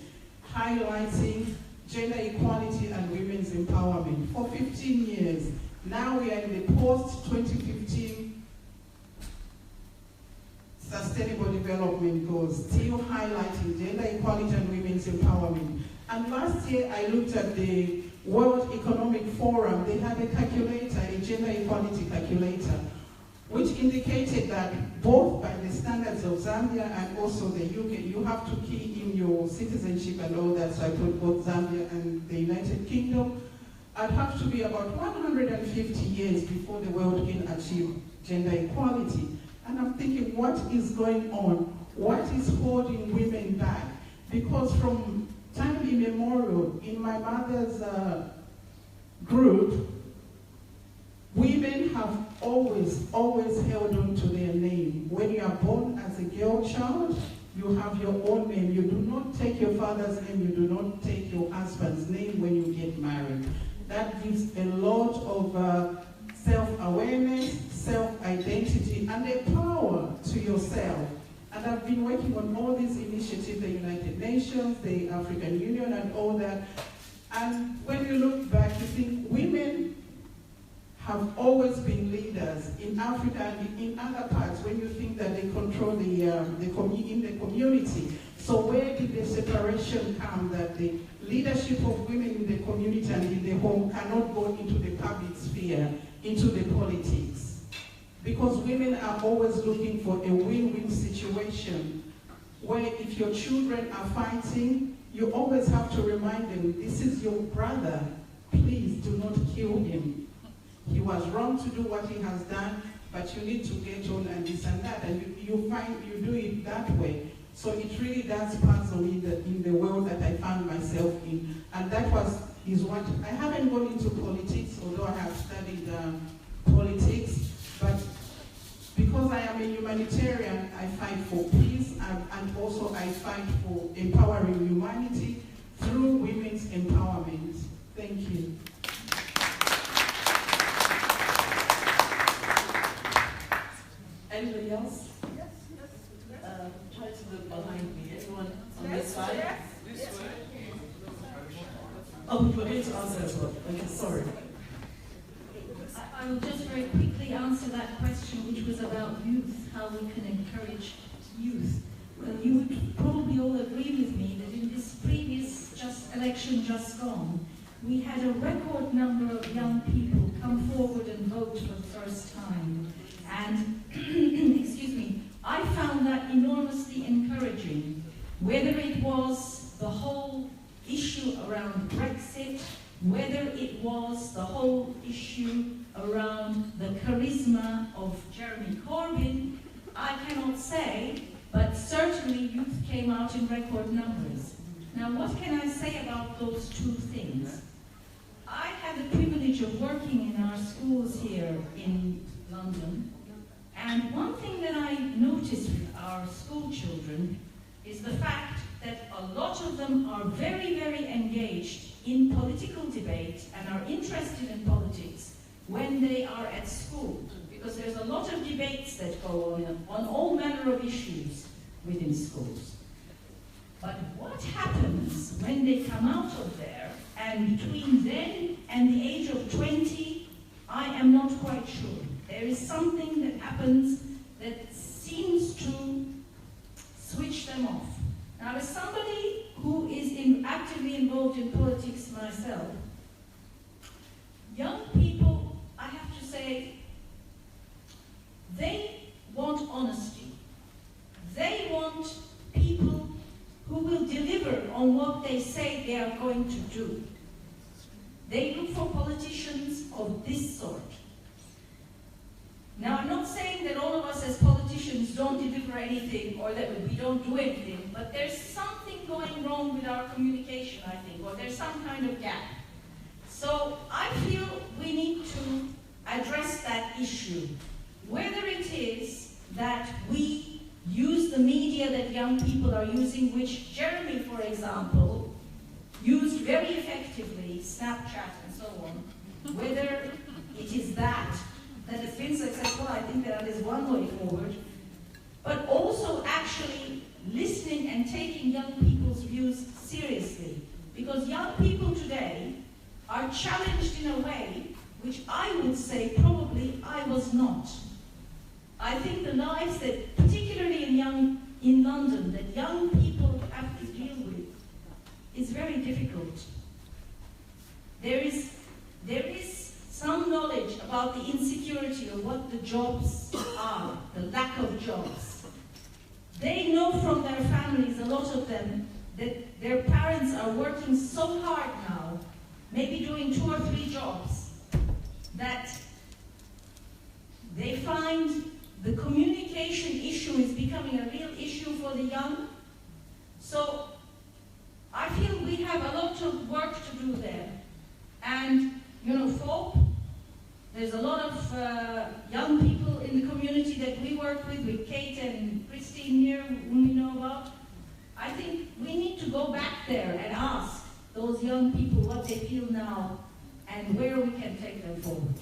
highlighting gender equality and women's empowerment for 15 years. Now we are in the post-2015 Sustainable Development Goals, still highlighting gender equality and women's empowerment. And last year I looked at the World Economic Forum. They had a calculator, a gender equality calculator, which indicated that both by the standards of Zambia and also the UK, you have to key in your citizenship and all that, so I put both Zambia and the United Kingdom. I'd have to be about 150 years before the world can achieve gender equality. And I'm thinking, what is going on? What is holding women back? Because from time immemorial, in my mother's group, women have always held on to their name. When you are born as a girl child, you have your own name. You do not take your father's name, you do not take your husband's name when you get married. That gives a lot of self-awareness, self-identity, and a power to yourself. And I've been working on all these initiatives, the United Nations, the African Union, and all that. And when you look back, you think women have always been leaders in Africa and in other parts when you think that they control in the community. So where did the separation come that the leadership of women in the community and in the home cannot go into the public sphere, into the politics? Because women are always looking for a win-win situation where if your children are fighting, you always have to remind them, this is your brother, please do not kill him. He was wrong to do what he has done, but you need to get on and this and that, and you find you do it that way. So it really does puzzle me in the world that I found myself in, and that is what I haven't gone into politics, although I have studied politics, but because I am a humanitarian, I fight for peace, and also I fight for empowering humanity through women's empowerment. Thank you. Anybody else? Yes. Try to look behind me. Anyone on this side? This way. Oh, we're going to answer as well. Okay, sorry. I will just very quickly answer that question, which was about youth, how we can encourage youth. Well, you would probably all agree with me that in this previous election just gone, we had a record number of young people come forward and vote for the first time. And, excuse me, I found that enormously encouraging, whether it was the whole issue around Brexit, whether it was the whole issue around the charisma of Jeremy Corbyn, I cannot say, but certainly youth came out in record numbers. Now, what can I say about those two things? I had the privilege of working in our schools here in London, and one thing that I noticed with our school children is the fact that a lot of them are very, very engaged in political debate and are interested in politics when they are at school, because there's a lot of debates that go on all manner of issues within schools. But what happens when they come out of there, and between then and the age of 20, I am not quite sure. There is something that happens that seems to switch them off. Now, as somebody who is actively involved in politics myself, young people, I have to say, they want honesty. They want people who will deliver on what they say they are going to do. They look for politicians of this sort. Now, I'm not saying that all of us as politicians don't deliver anything or that we don't do anything, but there's something going wrong with our communication, I think, or there's some kind of gap. So I feel we need to address that issue. Whether it is that we use the media that young people are using, which Jeremy, for example, used very effectively, Snapchat and so on, whether it is that has been successful, I think that is one way forward, but also actually listening and taking young people's views seriously. Because young people today are challenged in a way which I would say probably I was not. I think the lives that, particularly in London, that young people have to deal with is very difficult. There is some knowledge about the insecurity of what the jobs are, the lack of jobs. They know from their families, a lot of them, that their parents are working so hard now, maybe doing 2 or 3 jobs, that they find the communication issue is becoming a real issue for the young. So I feel we have a lot of work to do there. And, you know, folk, there's a lot of young people in the community that we work with Kate and Christine here, whom we know about. I think we need to go back there and ask those young people what they feel now and where we can take them forward.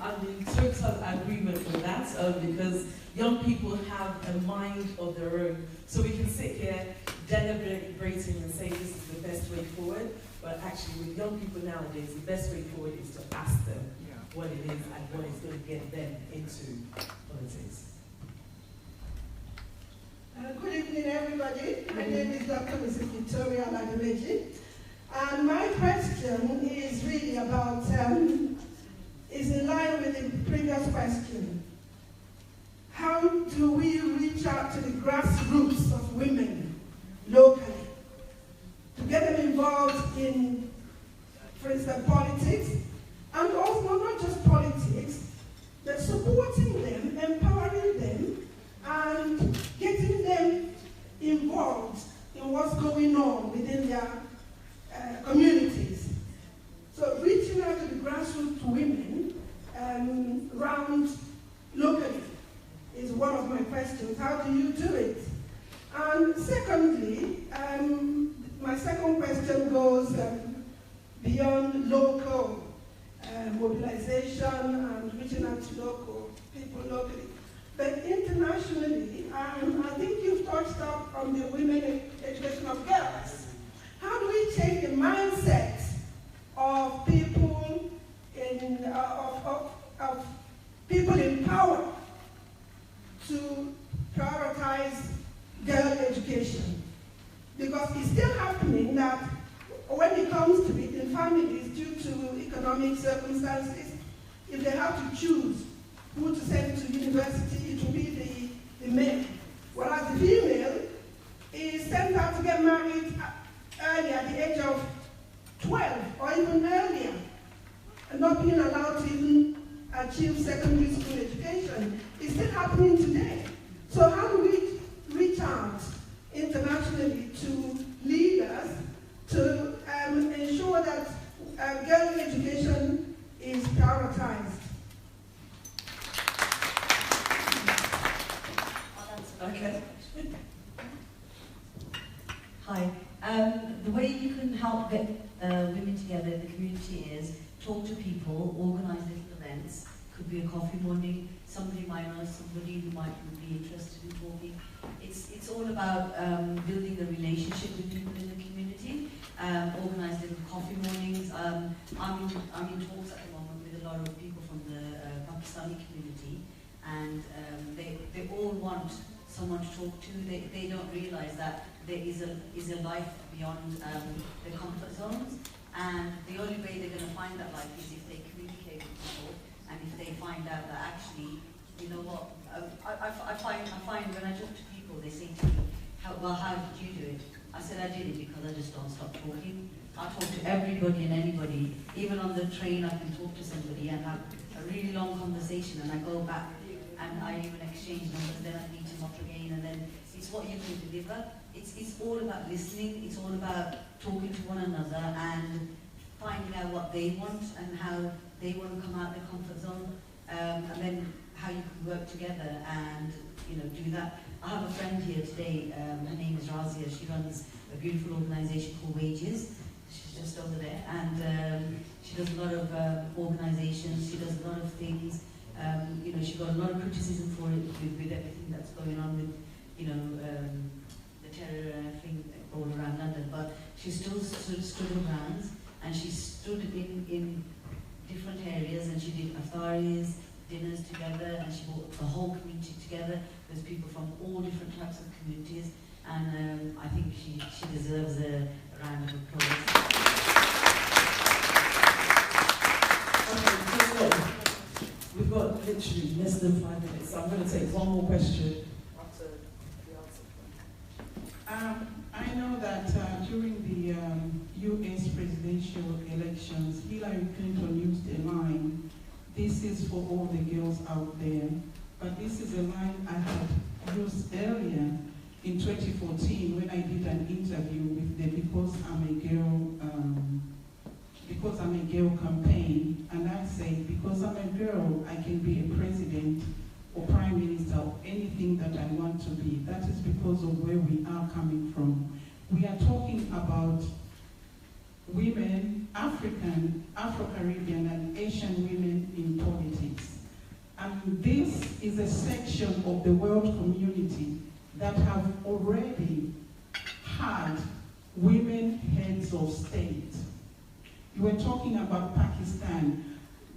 I'm in total agreement with that, because young people have a mind of their own. So we can sit here deliberating and say this is the best way forward, but actually with young people nowadays, the best way forward is to ask them what it is and what is going to get them into politics. Good evening, everybody. My name is Dr. Mrs. Victoria Ladimeji. And my question is really about, is in line with the previous question. How do we reach out to the grassroots of women locally to get them involved in, for instance, politics, and also not just politics, but supporting them, empowering them, and getting them involved in what's going on within their communities. So reaching out to the grassroots women around locally is one of my questions. How do you do it? And secondly, my second question goes beyond local mobilization and reaching out to local people locally. But internationally, I think you've touched up on the women education of girls. How do we change the mindset of people of people in power to prioritize girl education? Because it's still happening that when it comes to it in families, due to economic circumstances, if they have to choose who to send to university, it will be the male. Whereas the female is sent out to get married early at the age of 12 or even earlier, and not being allowed to even achieve secondary school education. It's still happening today. So how do we reach out internationally to leaders to ensure that girl education is prioritized? Okay. Hi. The way you can help get women together in the community is talk to people, organize little events. Could be a coffee morning. Somebody might know somebody who might be interested in talking. It's all about building a relationship with people in the community. Organize little coffee mornings. I'm in talks at the moment with a lot of people from the Pakistani community, and they all want someone to talk to. They don't realize that there is a life beyond their comfort zones, and the only way they're going to find that life is if they communicate with people, and if they find out that actually, you know what, I find when I talk to people, they say to me, how did you do it? I said I did it because I just don't stop talking. I talk to everybody and anybody. Even on the train, I can talk to somebody and have a really long conversation, and I go back and I even exchange numbers, then I meet them up again, and then it's what you can deliver. It's all about listening, it's all about talking to one another and finding out what they want and how they want to come out of their comfort zone, and then how you can work together and do that. I have a friend here today, her name is Razia. She runs a beautiful organisation called Wages. She's just over there, and she does a lot of organisations, she does a lot of things. She got a lot of criticism for it with everything that's going on with, the terror and everything all around London. But she still stood her ground, and she stood in different areas, and she did aftaris, dinners together, and she brought the whole community together. There's people from all different types of communities, and I think she deserves a round of applause. Okay, we've got literally less than 5 minutes, so I'm going to take one more question. I know that during the US presidential elections, Hillary Clinton used a line, "This is for all the girls out there." But this is a line I had used earlier in 2014 when I did an interview with the Because I'm a Girl campaign, and I say, because I'm a girl, I can be a president or prime minister or anything that I want to be. That is because of where we are coming from. We are talking about women, African, Afro-Caribbean, and Asian women in politics. And this is a section of the world community that have already had women heads of state. You were talking about Pakistan.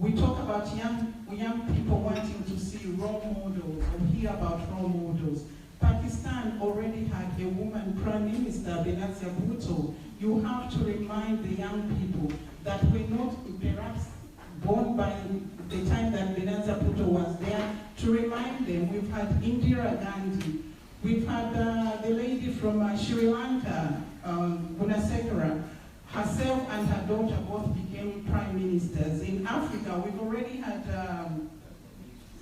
We talk about young people wanting to see role models or hear about role models. Pakistan already had a woman prime minister, Benazir Bhutto. You have to remind the young people that we're not perhaps born by the time that Benazir Bhutto was there, to remind them. We've had Indira Gandhi. We've had the lady from Sri Lanka, Gunasekara. Herself and her daughter both became prime ministers. In Africa, we've already had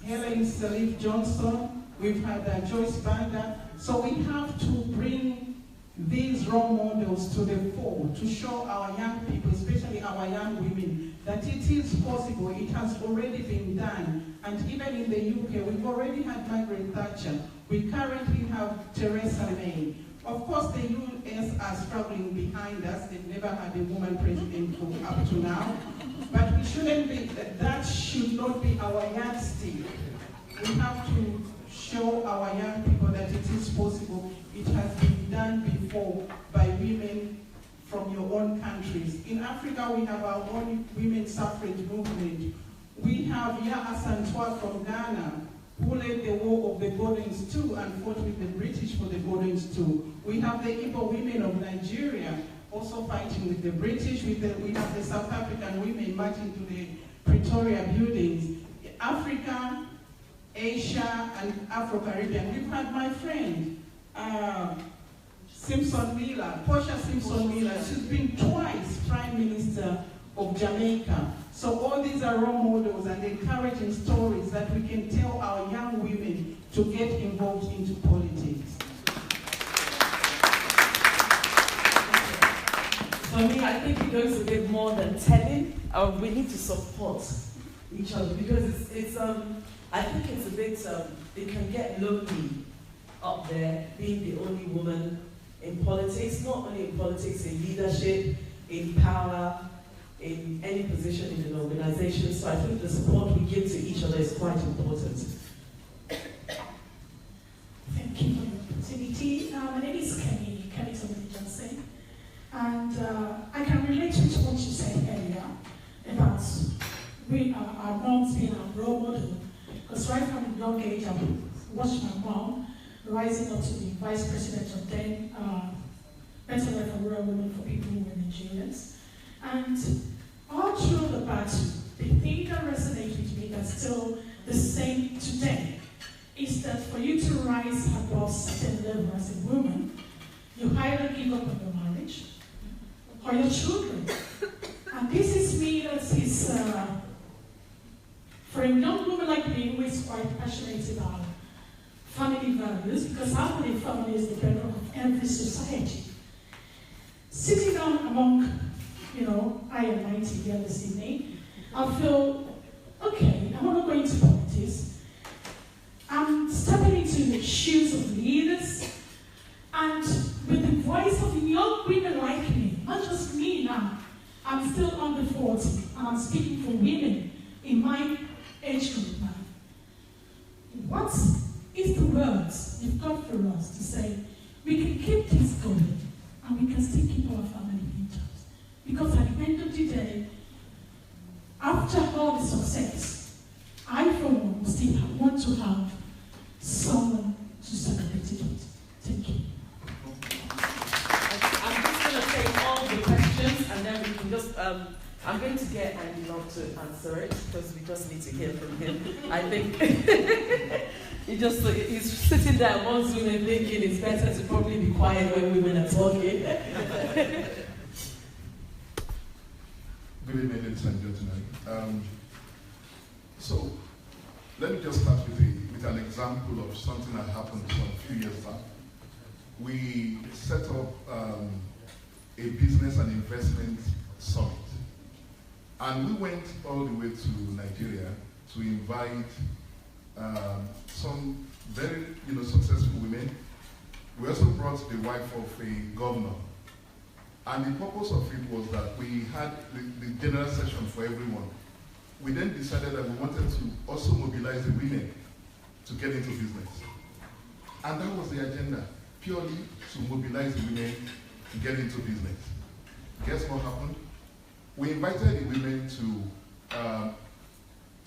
Helen Sirleaf Johnson. We've had Joyce Banda. So we have to bring these role models to the fore to show our young people, especially our young women, that it is possible. It has already been done. And even in the UK, we've already had Margaret Thatcher. We currently have Theresa May. Of course, the US are struggling behind us. They've never had a woman president up to now. But we shouldn't be, that should not be our yardstick. We have to show our young people that it is possible. It has been done before by women from your own countries. In Africa, we have our own women's suffrage movement. We have Ya Asantewaa from Ghana, who led the war of the Gordons too and fought with the British for the Gordons too. We have the Igbo women of Nigeria also fighting with the British. We have the South African women marching to the Pretoria buildings. Africa, Asia, and Afro-Caribbean. We've had my friend, Simpson Miller, Portia Simpson Miller. She's been twice Prime Minister of Jamaica. So all these are role models and encouraging stories that we can tell our young women to get involved into politics. For me, I think it goes a bit more than telling. We need to support each other because it's I think it's a bit, it can get lonely up there being the only woman in politics, not only in politics, in leadership, in power, in any position in an organization. So I think the support we give to each other is quite important. Thank you for the opportunity. My name is Kenny Johnson, and I can relate to what you said earlier about our moms being our role model. Because right from a young age, I watched my mom rising up to the vice president of then Better Life for Rural Women for People who were Nigerians. And all through the battle, the thing that resonates with me that's still the same today is that for you to rise above a certain level as a woman, you either give up on your marriage or your children. And this is me that is, for a young woman like me who is quite passionate about family values, because I believe family is the bedrock of every society. Sitting down among, I am 90 here this evening, I feel, okay, I'm not going into politics. I'm stepping into the shoes of leaders, and with the voice of young women like me, not just me now, I'm still under 40, and I'm speaking for women in my age group now. What is the words you've got for us to say, we can keep this going, and we can still keep our family intact? Because at the end of the day, after all the success, I for one still want to have someone to celebrate it with. Thank you. I'm just going to take all the questions and then we can just, I'm going to get AndyLove to answer it because we just need to hear from him. I think he's sitting there amongst women thinking it's better to probably be quiet when women are talking. Good evening, ladies and gentlemen. So, let me just start with an example of something that happened a few years back. We set up a business and investment summit. And we went all the way to Nigeria to invite some very successful women. We also brought the wife of a governor. And the purpose of it was that we had the general session for everyone. We then decided that we wanted to also mobilize the women to get into business. And that was the agenda, purely to mobilize the women to get into business. Guess what happened? We invited the women to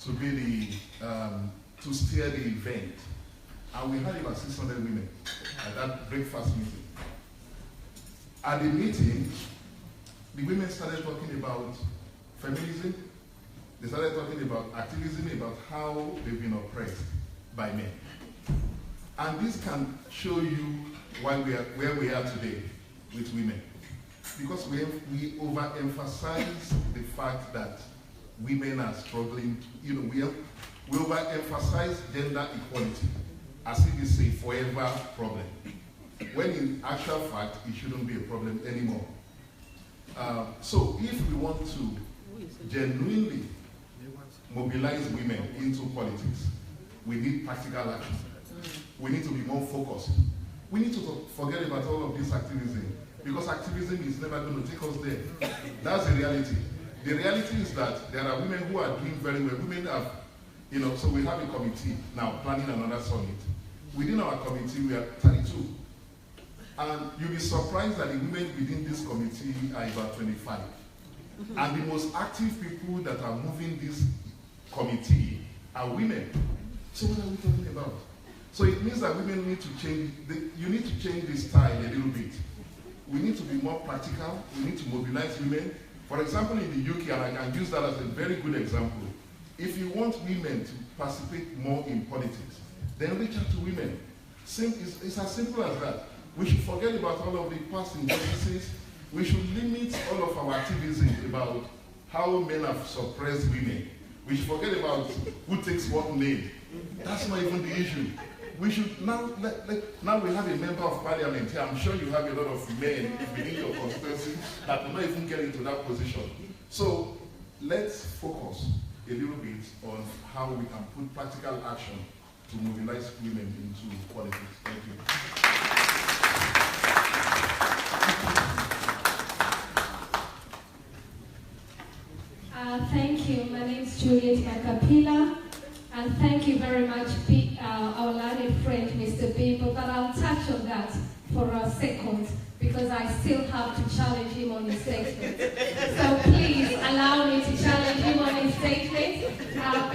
to be to steer the event. And we had about 600 women at that breakfast meeting. At the meeting, the women started talking about feminism. They started talking about activism, about how they've been oppressed by men. And this can show you why we are where we are today with women. Because we overemphasize the fact that women are struggling. You know, we overemphasize gender equality as if it's a forever problem, when in actual fact it shouldn't be a problem anymore. So if we want to genuinely mobilize women into politics, we need practical action. We need to be more focused. We need to forget about all of this activism, because activism is never going to take us there. That's the reality. The reality is that there are women who are doing very well. Women have, you know, so we have a committee now planning another summit. Within our committee, we are 32. And you'll be surprised that the women within this committee are about 25. And the most active people that are moving this committee are women. So what are we talking about? So it means that women need to change, you need to change the style a little bit. We need to be more practical. We need to mobilize women. For example, in the UK, and I can use that as a very good example, if you want women to participate more in politics, then reach out to women. It's as simple as that. We should forget about all of the past injustices. We should limit all of our activism about how men have suppressed women. We should forget about who takes what name. That's not even the issue. We should now, now we have a member of parliament here. I'm sure you have a lot of men within your constituency that will not even get into that position. So let's focus a little bit on how we can put practical action to mobilize women into politics. Thank you. Thank you. My name is Juliet Makapila, and thank you very much, our learned friend, Mr. Bimbo, but I'll touch on that for a second because I still have to challenge him on his statement. So please allow me to challenge him on his statement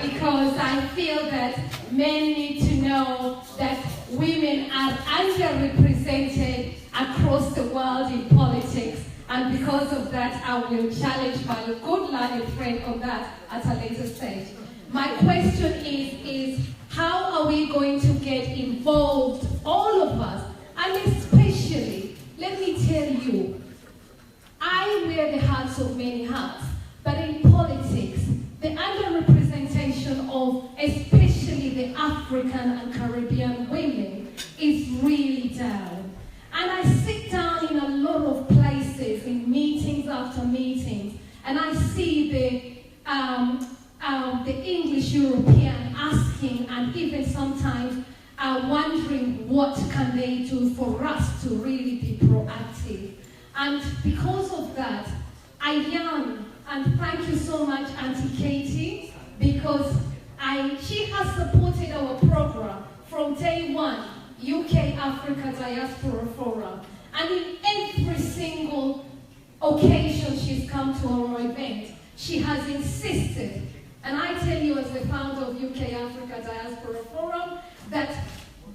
because I feel that men need to know that women are underrepresented across the world in politics. And because of that, I will challenge my good learned friend on that at a later stage. My question is how are we going to get involved, all of us, and especially, let me tell you, I wear the hats of many hats, but in politics, the underrepresentation of especially the African and Caribbean women is really down. And I sit down in a lot of places, in meetings after meetings, and I see the English European asking and even sometimes wondering what can they do for us to really be proactive. And because of that, I yearn, and thank you so much, Aunty Katie, because she has supported our program from day one, UK Africa Diaspora Forum. And in every single occasion she's come to our event, she has insisted, and I tell you as the founder of UK Africa Diaspora Forum, that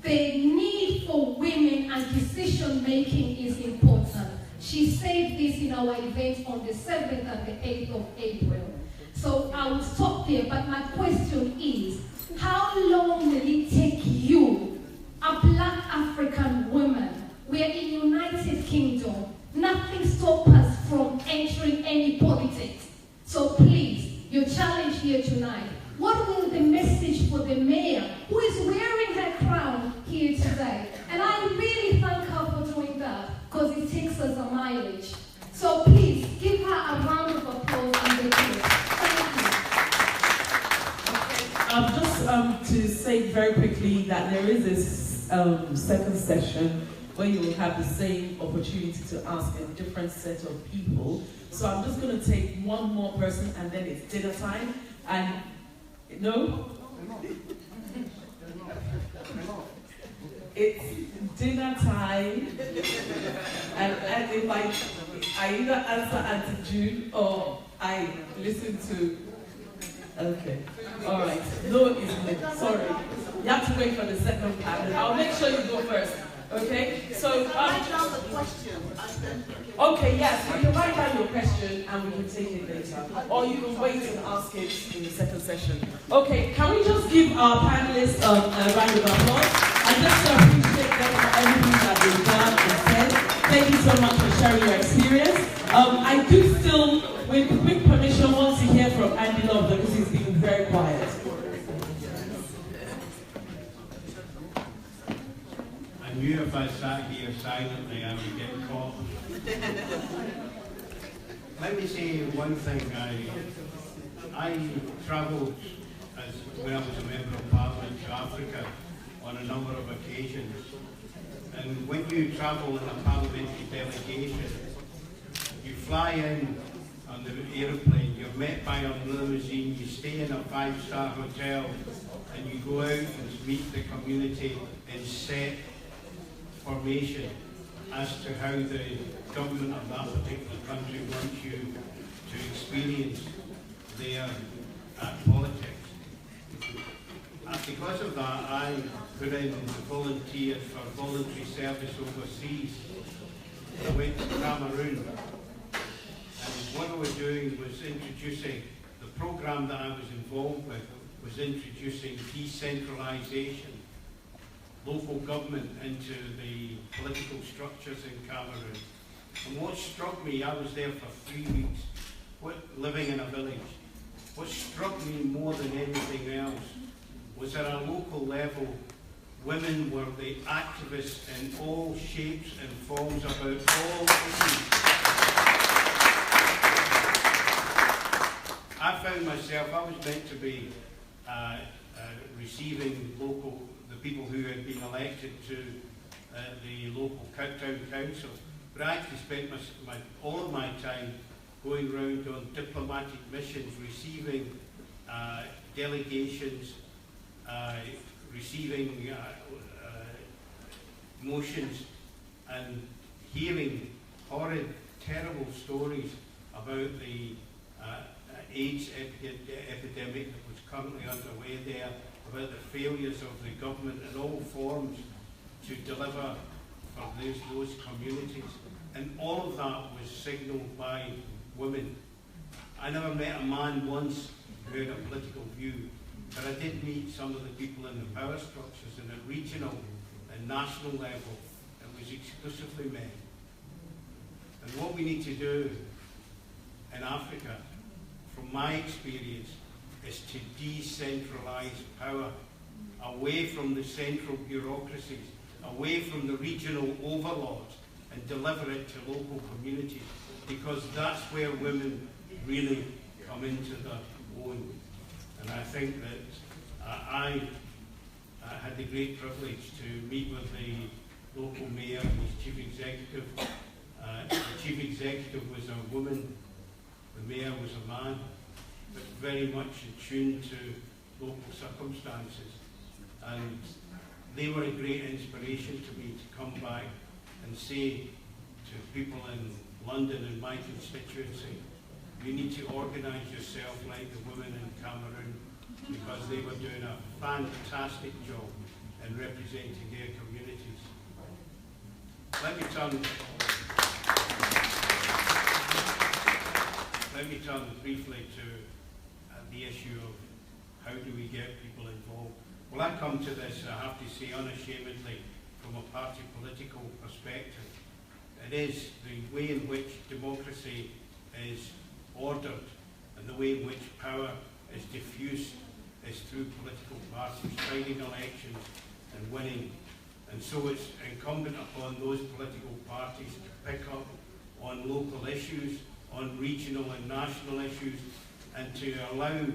the need for women and decision making is important. She said this in our event on the 7th and the 8th of April. So I will stop there, but my question is, how long will it take you, a black African woman? We are in the United Kingdom. Nothing stops us from entering any politics. So please, your challenge here tonight, what will the message for the mayor who is wearing her crown here today? And I really thank her for doing that because it takes us a mileage. So please, give her a round of applause and thank you. Just to say very quickly that there is this second session where you will have the same opportunity to ask a different set of people. So I'm just going to take one more person and then it's dinner time. And no? It's dinner time. And if I either answer Aunty June or I listen to... Okay. All right. No is no. Sorry. You have to wait for the second panel. I'll make sure you go first. Okay? So, write down the question. okay, yes. You can write down your question and we can take it later. Or you can wait and ask it in the second session. Okay, can we just give our panelists a round of applause? I just appreciate them for everything that they've done and said. Thank you so much for sharing your experience. I do still, with quick permission, want to hear from AndyLove because he's been very quiet. I knew if I sat here silently, I would get caught. Let me say one thing. I travelled when I was a member of Parliament to Africa on a number of occasions. And when you travel in a parliamentary delegation, you fly in on the aeroplane, you're met by a limousine, you stay in a 5-star hotel, and you go out and meet the community in set formation as to how the government of that particular country wants you to experience their politics. Because of that, I put in volunteers for voluntary service overseas. I went to Cameroon, and what I was doing was introducing, the program that I was involved with was introducing decentralization, local government into the political structures in Cameroon. And what struck me, I was there for 3 weeks, living in a village. What struck me more than anything else was at a local level, women were the activists in all shapes and forms about all issues. I found myself, I was meant to be receiving the people who had been elected to the local town council, but I actually spent all of my time going around on diplomatic missions, receiving delegations, receiving motions, and hearing horrid, terrible stories about the AIDS epidemic that was currently underway there, about the failures of the government in all forms to deliver for those communities. And all of that was signalled by women. I never met a man once who had a political view, but I did meet some of the people in the power structures in a regional and national level. It was exclusively men. And what we need to do in Africa, from my experience, is to decentralize power away from the central bureaucracies, away from the regional overlords, and deliver it to local communities, because that's where women really come into their own. And I think that I had the great privilege to meet with the local mayor and his chief executive. The chief executive was a woman, the mayor was a man, but very much in tune to local circumstances. And they were a great inspiration to me to come back and say to people in London and my constituency, you need to organise yourself like the women in Cameroon, because they were doing a fantastic job in representing their communities. Let me turn briefly to the issue of how do we get people involved. Well, I come to this, I have to say unashamedly, from a party political perspective. It is the way in which democracy is ordered and the way in which power is diffused is through political parties fighting elections and winning. And so it's incumbent upon those political parties to pick up on local issues, on regional and national issues, and to allow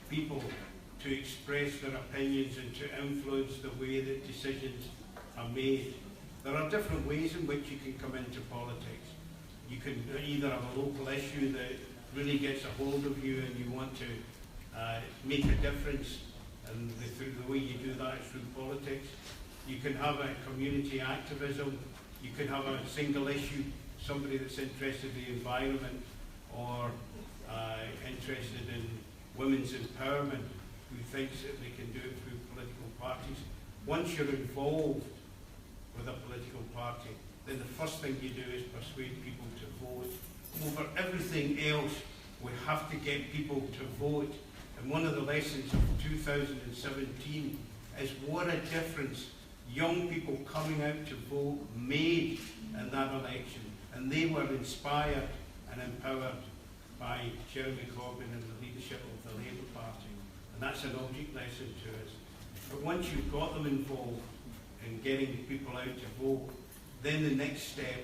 people to express their opinions and to influence the way that decisions are made. There are different ways in which you can come into politics. You can either have a local issue that really gets a hold of you and you want to make a difference, and the way you do that is through politics. You can have a community activism. You can have a single issue, somebody that's interested in the environment or interested in women's empowerment. who thinks that they can do it through political parties. Once you're involved with a political party, then the first thing you do is persuade people to vote. Over everything else, we have to get people to vote. And one of the lessons of 2017 is what a difference young people coming out to vote made in that election. And they were inspired and empowered by Jeremy Corbyn and the leadership of the Labour Party. And that's an object lesson to us. But once you've got them involved in getting people out to vote, then the next step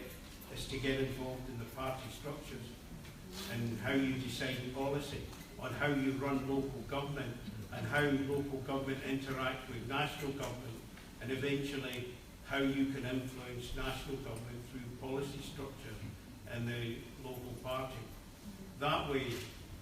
is to get involved in the party structures and how you decide policy, on how you run local government and how local government interact with national government, and eventually how you can influence national government through policy structure and the local party. That way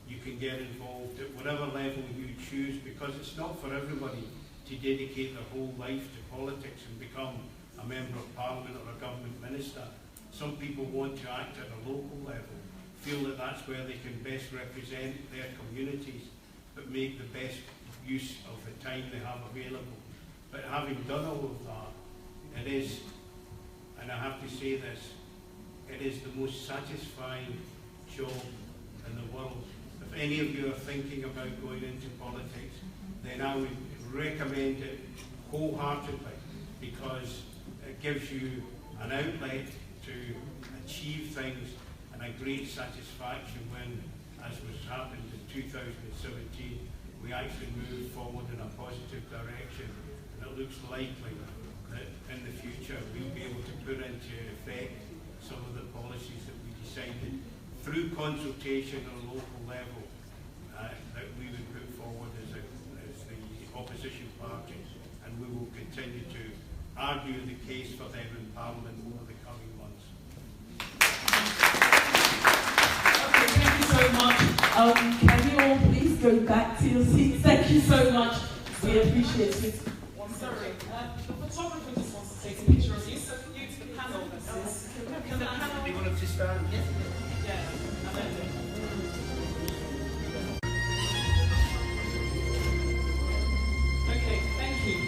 you can get involved at whatever level you choose, because it's not for everybody to dedicate their whole life to politics and become a member of parliament or a government minister. Some people want to act at a local level, feel that that's where they can best represent their communities, but make the best use of the time they have available. But having done all of that, it is, and I have to say this, it is the most satisfying job in the world. If any of you are thinking about going into politics, then I would recommend it wholeheartedly, because it gives you an outlet to achieve things and a great satisfaction when, as was happened in 2017, we actually moved forward in a positive direction. And it looks likely that in the future we'll be able to put into effect some of the policies that we decided through consultation on a local level that we would put forward as the opposition parties, and we will continue to argue the case for them in Parliament over the coming months. Okay, thank you so much. Can you all please go back to your seats? Thank you so much. We appreciate it. Sorry, the photographer just wants to take a picture of you, so can you to the panel, please? Can the panel... Do you want to stand? Yes. Yeah, amazing. Okay, thank you.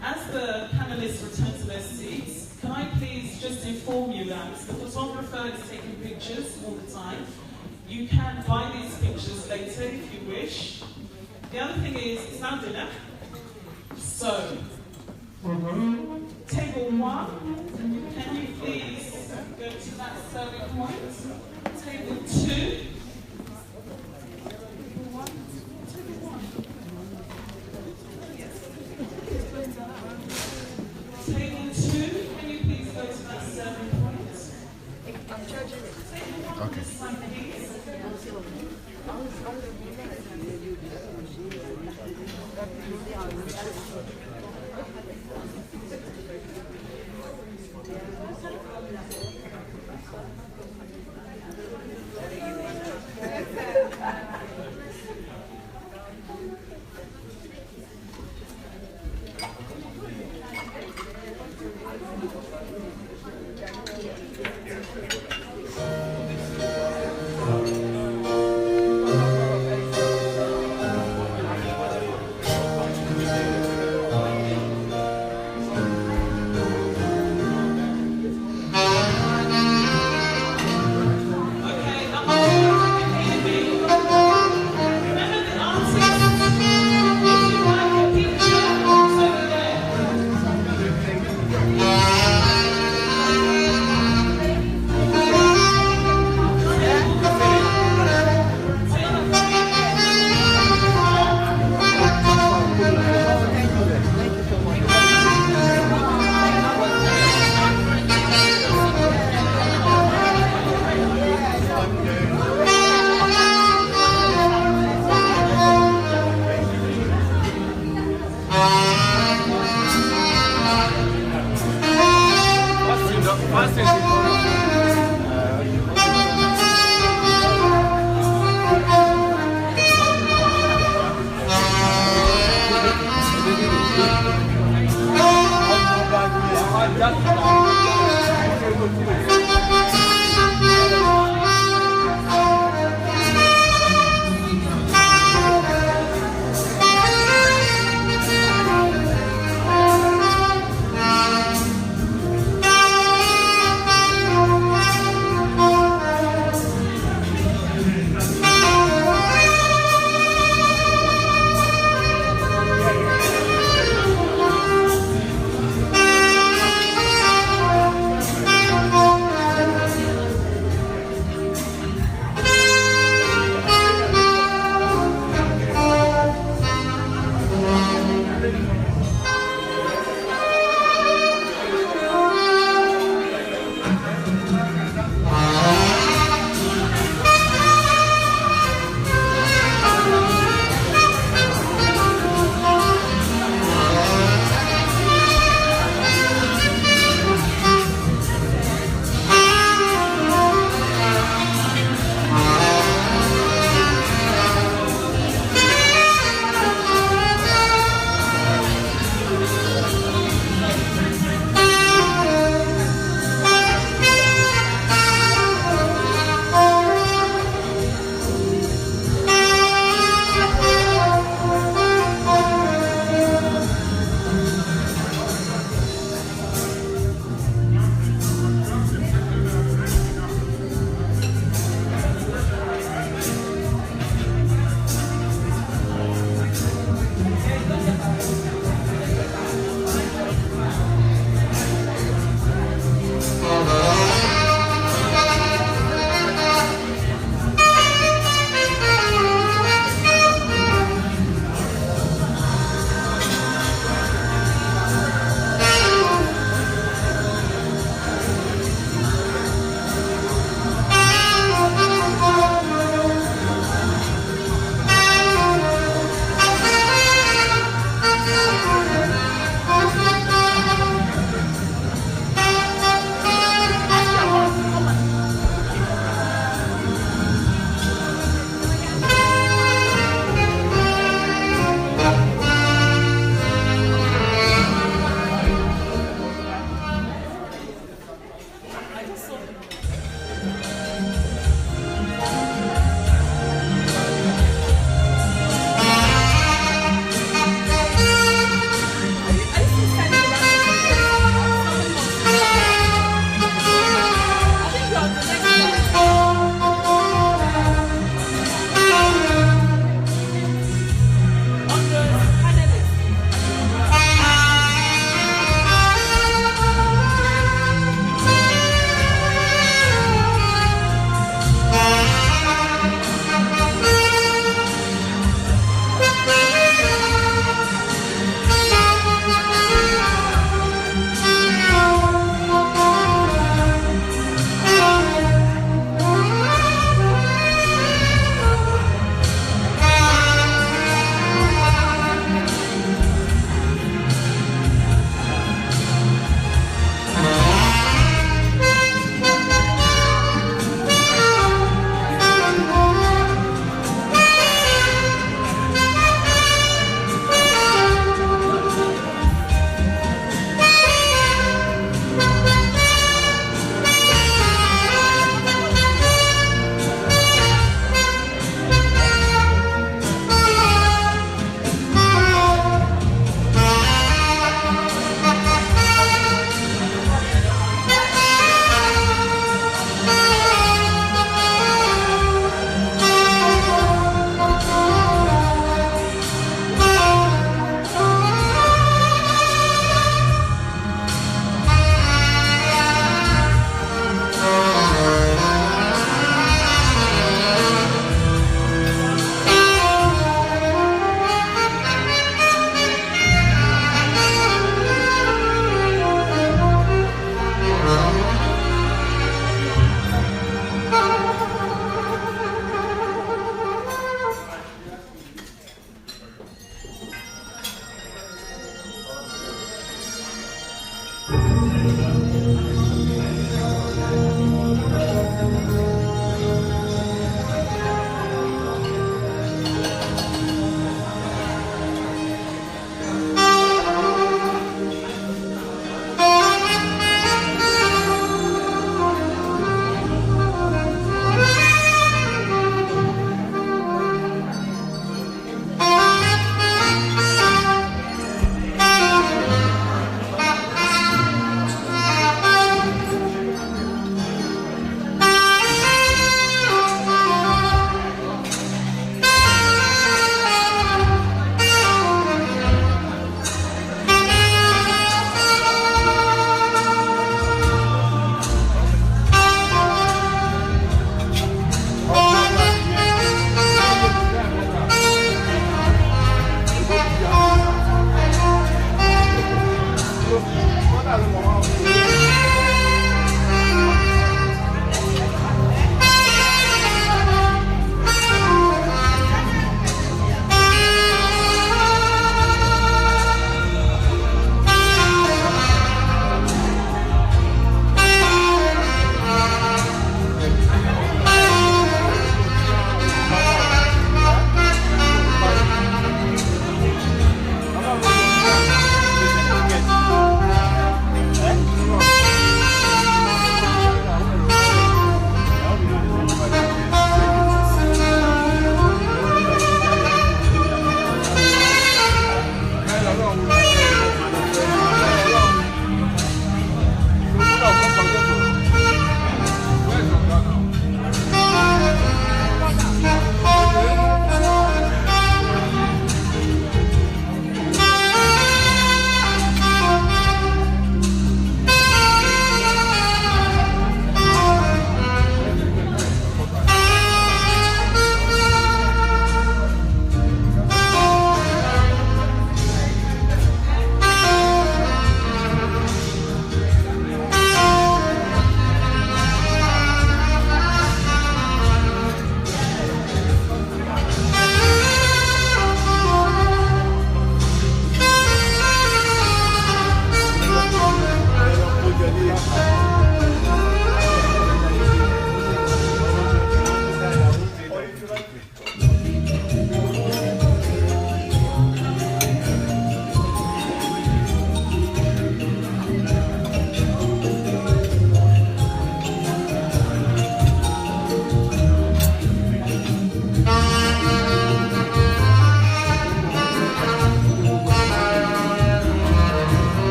As the panelists return to their seats, can I please just inform you that the photographer is taking pictures all the time. You can buy these pictures later if you wish. The other thing is, it's now dinner. So, table 1, can you please go to that serving point? Table 2. Table 2, can you please go to that serving point? Table 1, okay. this one, please.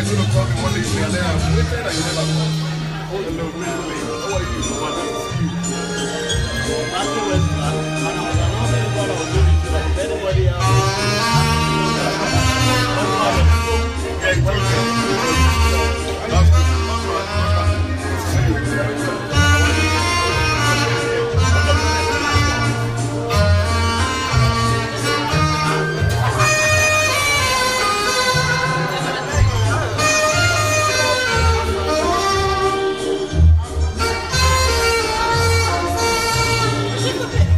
were going to call me one day, and then I waited and you never called. Oh, hello, really? How are you? How are you? Afterwards, and I was announcing what I was doing so that if anybody else That's good. a bit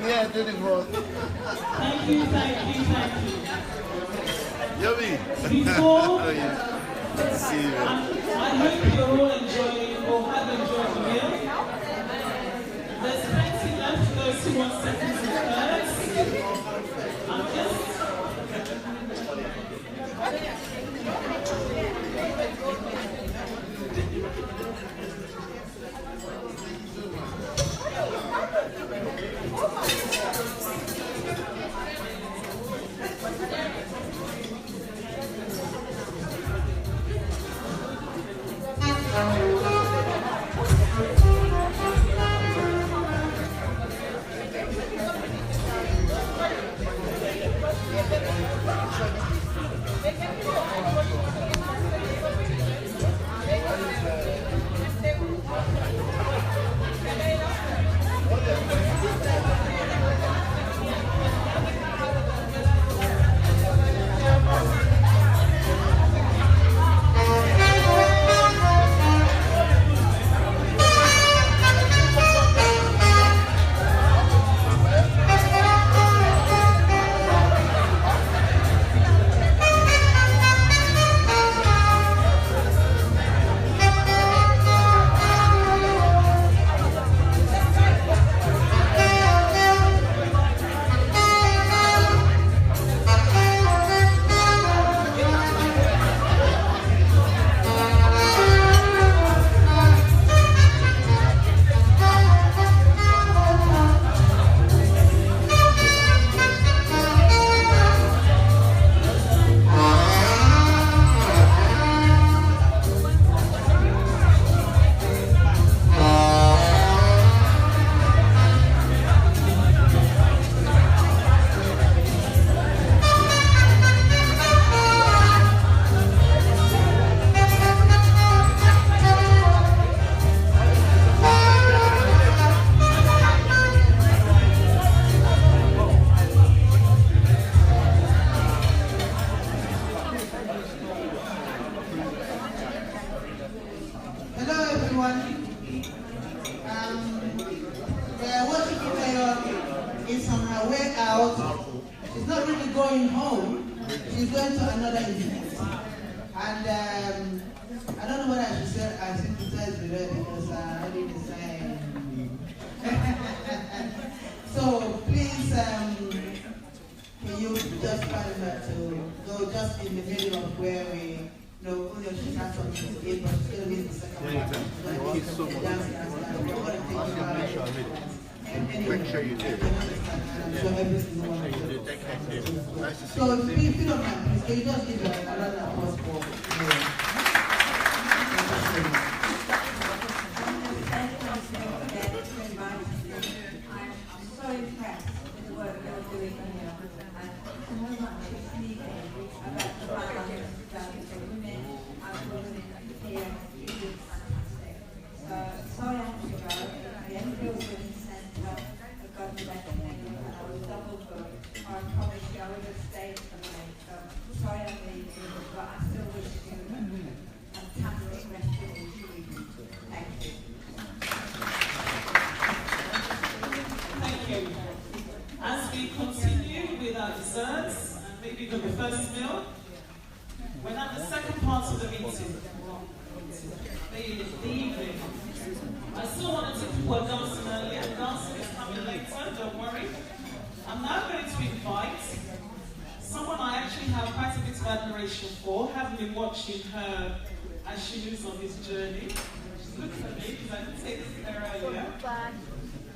Yeah, did it wrong. Thank you, thank you, thank you. Yummy. Before, Oh, yeah. Good to see you, man. I hope you're all enjoying or have enjoyed the meal. There's plenty left for those who want seconds and thirds. I'm just...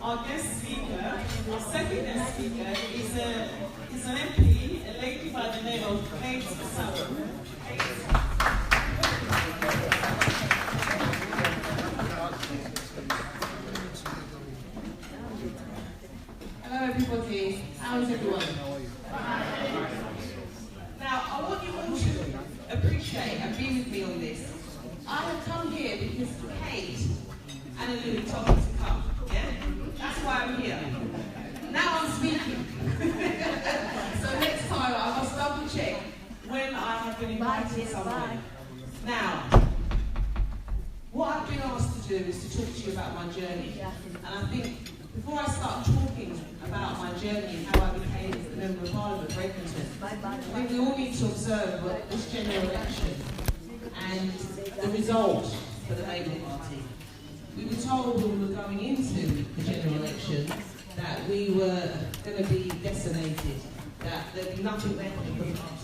Our guest speaker, our second guest speaker, is an MP, a lady by the name of Kate Anolue. Hello everybody, how's everyone? Now, I want you all to appreciate and be with me on this. I have come here because Kate Anolue told me to come, yeah? That's why I'm here. Now I'm speaking. So next time I must double check when I have been invited somewhere. Now, is to talk to you about my journey. And I think before I start talking about my journey and how I became a Member of Parliament for Edmonton, I think we all need to observe what this general election and the result for the Labour Party. We were told when we were going into the general election that we were going to be decimated, that there'd be nothing left of the party.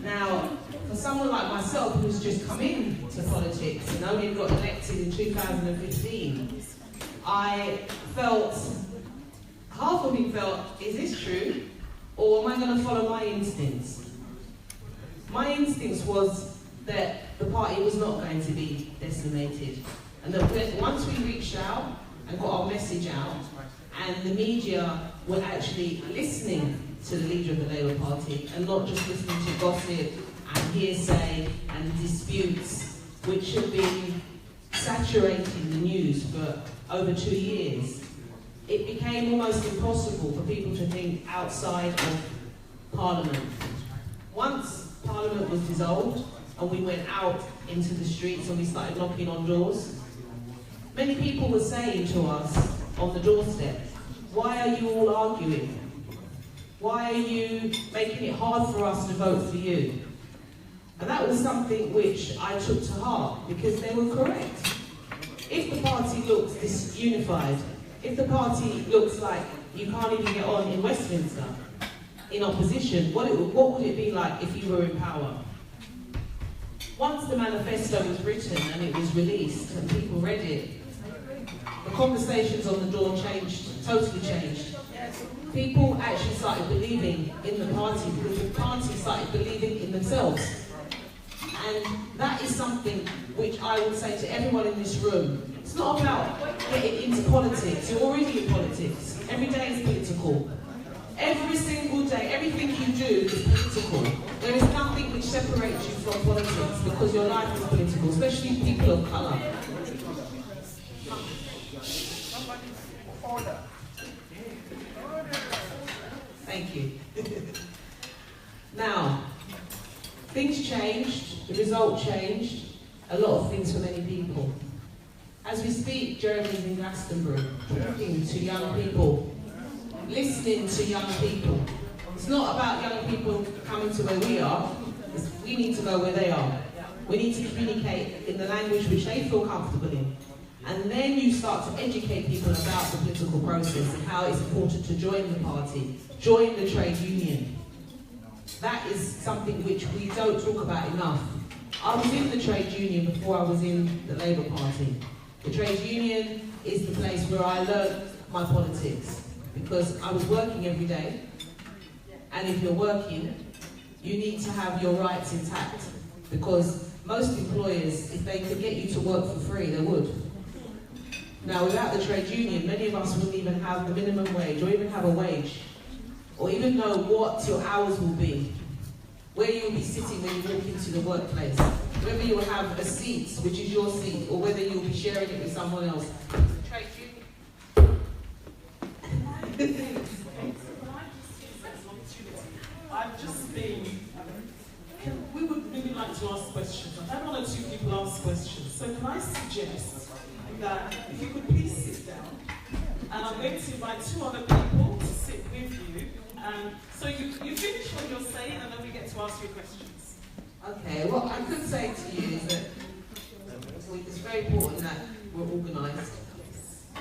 Now, for someone like myself who's just come into politics and only got elected in 2015, I felt, half of me felt, is this true? Or am I going to follow my instincts? My instincts was that the party was not going to be decimated. And that once we reached out and got our message out, and the media were actually listening to the leader of the Labour Party and not just listening to gossip and hearsay and disputes which have been saturating the news for over 2 years, it became almost impossible for people to think outside of Parliament. Once Parliament was dissolved and we went out into the streets and we started knocking on doors, many people were saying to us on the doorstep, why are you all arguing? Why are you making it hard for us to vote for you? And that was something which I took to heart, because they were correct. If the party looks disunified, if the party looks like you can't even get on in Westminster, in opposition, what would it be like if you were in power? Once the manifesto was written and it was released and people read it, the conversations on the door changed, totally changed. People actually started believing in the party because the party started believing in themselves. And that is something which I would say to everyone in this room. It's not about getting into politics. You're already in politics. Every day is political. Every single day, everything you do is political. There is nothing which separates you from politics because your life is political, especially people of colour. Thank you. Now, things changed, the result changed, a lot of things for many people. As we speak, Jeremy's in Glastonbury, talking to young people, listening to young people. It's not about young people coming to where we are, we need to go where they are. We need to communicate in the language which they feel comfortable in. And then you start to educate people about the political process and how it's important to join the party, join the trade union. That is something which we don't talk about enough. I was in the trade union before I was in the Labour Party. The trade union is the place where I learned my politics, because I was working every day, and if you're working, you need to have your rights intact, because most employers, if they could get you to work for free, they would. Now, without the trade union, many of us wouldn't even have the minimum wage, or even have a wage, or even know what your hours will be, where you'll be sitting when you walk into the workplace, whether you'll have a seat, which is your seat, or whether you'll be sharing it with someone else. Trade union. I've just been, we would really like to ask questions. I've had 1 or 2 people ask questions. So can I suggest that if you could please sit down, and I'm going to invite 2 other people to sit with you. So you finish what you're saying, and then we get to ask you questions. Okay, what I could say to you is that it's very important that we're organised,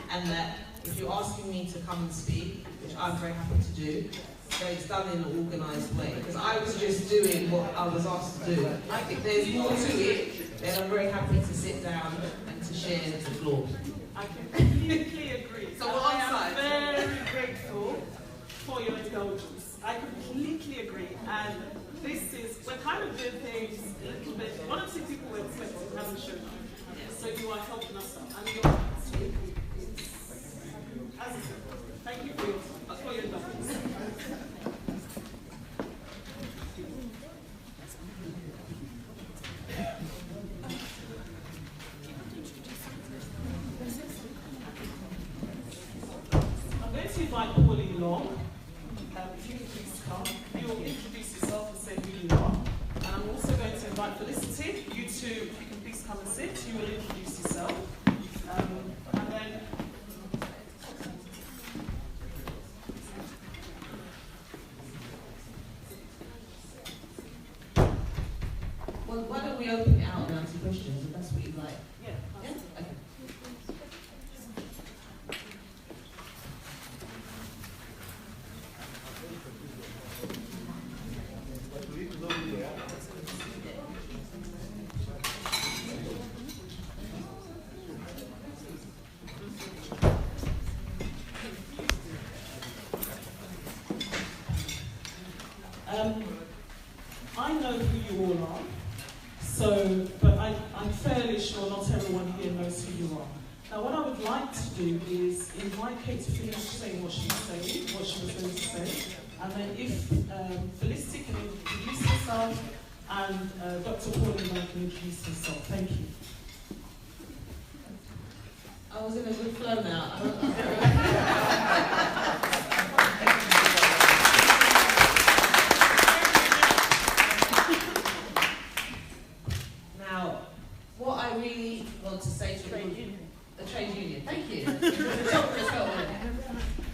and that if you're asking me to come and speak, which I'm very happy to do, so it's done in an organised way, because I was just doing what I was asked to do. If there's more to it, then I'm very happy to sit down and to share the floor. I completely agree. So I am very grateful for your indulgence. I completely agree. And this is, we're kind of doing things a little bit, 1 or 2 people were expecting haven't shown up. So you are helping us out. And you're as I said, thank you for your indulgence. I'm going to invite Pauline Long. If you can please come, you'll introduce yourself and say who you are. And I'm also going to invite Felicity. You two, if you can please come and sit, you will introduce yourself. why don't we open it out and answer questions, if that's what you'd like? Yeah. Yeah? Okay. I know who you all are, so, but I'm fairly sure not everyone here knows who you are. Now, what I would like to do is invite Kate to finish saying what she was going to say, and then if Felicity can introduce herself, and Dr. Folayan can introduce herself. Thank you. I was in a good flow now. Now, what I really want to say to the trade union, thank you.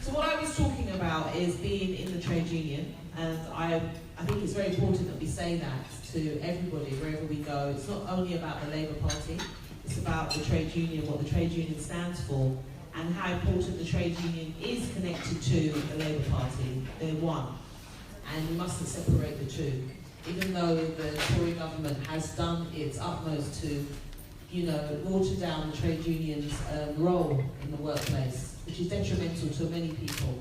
So what I was talking about is being in the trade union, and I think it's very important that we say that to everybody wherever we go. It's not only about the Labour Party, it's about the trade union, what the trade union stands for, and how important the trade union is connected to the Labour Party. They're one, and we mustn't separate the two. Even though the Tory government has done its utmost to, water down the trade union's role in the workplace, which is detrimental to many people.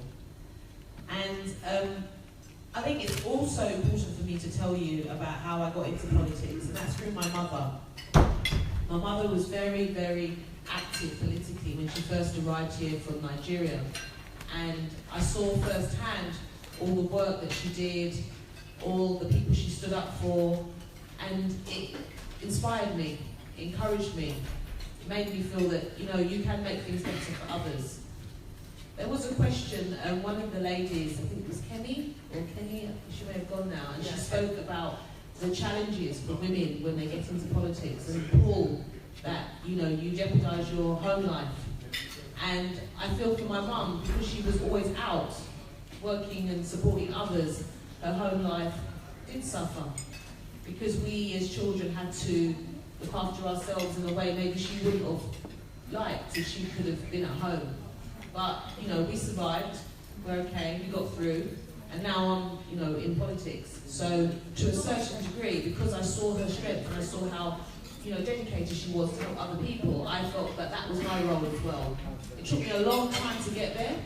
And I think it's also important for me to tell you about how I got into politics, and that's through my mother. My mother was very, very active politically when she first arrived here from Nigeria, and I saw firsthand all the work that she did, all the people she stood up for, and it inspired me, encouraged me, it made me feel that, you can make things better for others. There was a question, one of the ladies, I think it was Kenny, she may have gone now, and she spoke about the challenges for women when they get into politics, and pull that, you jeopardise your home life. And I feel for my mum, because she was always out, working and supporting others, her home life did suffer, because we as children had to look after ourselves in a way maybe she wouldn't have liked if she could have been at home. But, we survived, we're okay, we got through, and now I'm, in politics. So, to a certain degree, because I saw her strength and I saw how, dedicated she was to help other people, I felt that that was my role as well. It took me a long time to get there,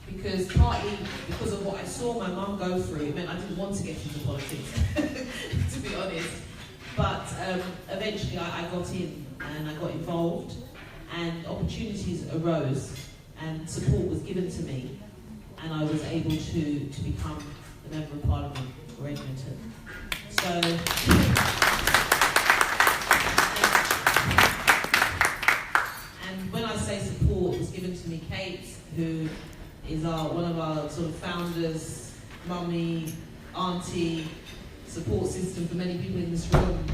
because partly because of what I saw my mum go through, it meant I didn't want to get into politics, to be honest. But eventually I got in, and I got involved, and opportunities arose, and support was given to me, and I was able to become the Member of Parliament for Edmonton. So, and when I say support was given to me, Kate, who is one of our sort of founders, mummy, auntie, support system for many people in this room,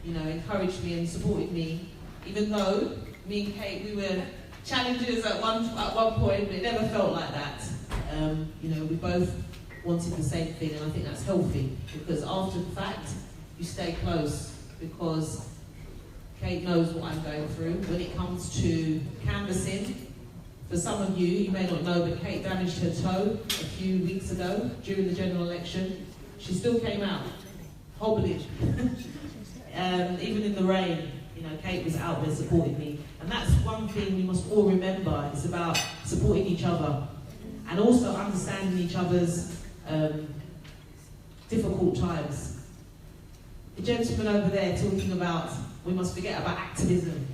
encouraged me and supported me, even though me and Kate, we were challengers at one point, but it never felt like that. We both wanted the same thing, and I think that's healthy, because after the fact, you stay close, because Kate knows what I'm going through. When it comes to canvassing, for some of you may not know, but Kate damaged her toe a few weeks ago during the general election. She still came out, hobbling. Even in the rain, Kate was out there supporting me. And that's one thing we must all remember. It's about supporting each other, and also understanding each other's difficult times. The gentleman over there talking about we must forget about activism.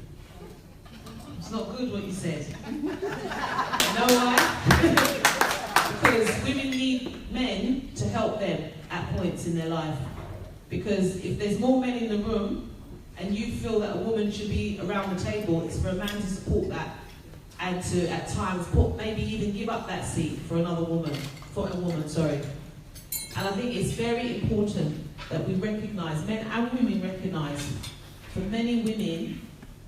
It's not good what you said. You know why? Because women need men to help them at points in their life. Because if there's more men in the room and you feel that a woman should be around the table, it's for a man to support that and to, at times, maybe even give up that seat for a woman. And I think it's very important that we recognise, men and women recognise, for many women,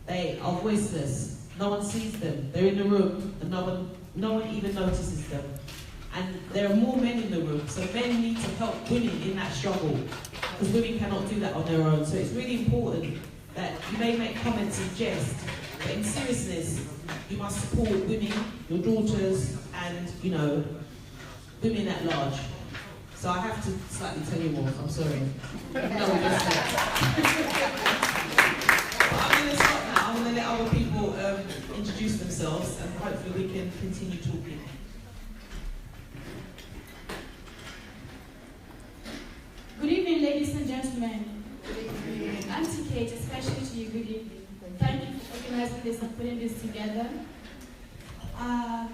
they are voiceless. No one sees them. They're in the room, and no one even notices them. And there are more men in the room, so men need to help women in that struggle. because women cannot do that on their own. So it's really important that you may make comments in jest, but in seriousness, you must support women, your daughters, and, you know, women at large. So I have to slightly tell you more, I'm sorry. Even though we just said. But I'm going to stop now. I'm going to let other people introduce themselves, and hopefully we can continue talking. Good evening, ladies and gentlemen. Aunty Kate, especially to you, good evening. Thank you for organizing this and putting this together. My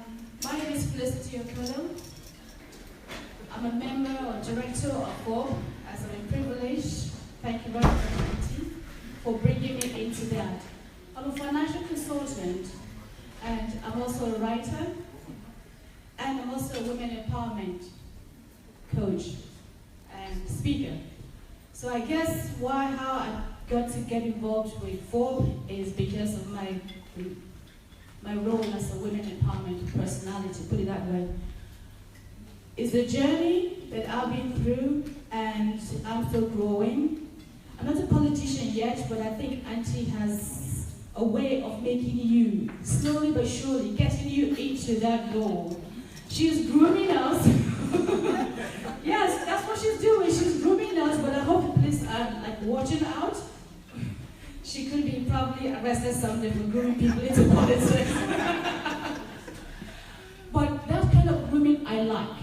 name is Felicity Okolo. I'm a member or director of AFRO, as I'm privileged. Thank you very much, Aunty, for bringing me into that. I'm a financial consultant, and I'm also a writer, and I'm also a women empowerment coach and speaker. So I guess how I got to get involved with FOB is because of my role as a women empowerment personality, put it that way. It's a journey that I've been through, and I'm still growing. I'm not a politician yet, but I think Aunty has a way of making you, slowly but surely, getting you into that role. She's grooming us. Yes, that's what she's doing. She's grooming us, but I hope the police are like watching out. She could be probably arrested someday for grooming people into politics. But that kind of women I like.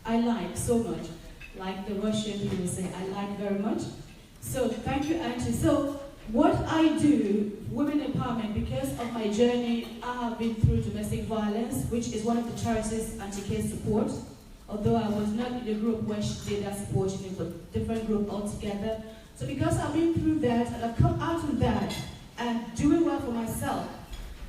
I like so much. Like the Russian people say, I like very much. So thank you, Aunty. So what I do, women empowerment, because of my journey, I have been through domestic violence, which is one of the charities Aunty Kate supports. Although I was not in the group when she did that supporting, it was a different group altogether. So because I've been through that, and I've come out of that, and doing well for myself,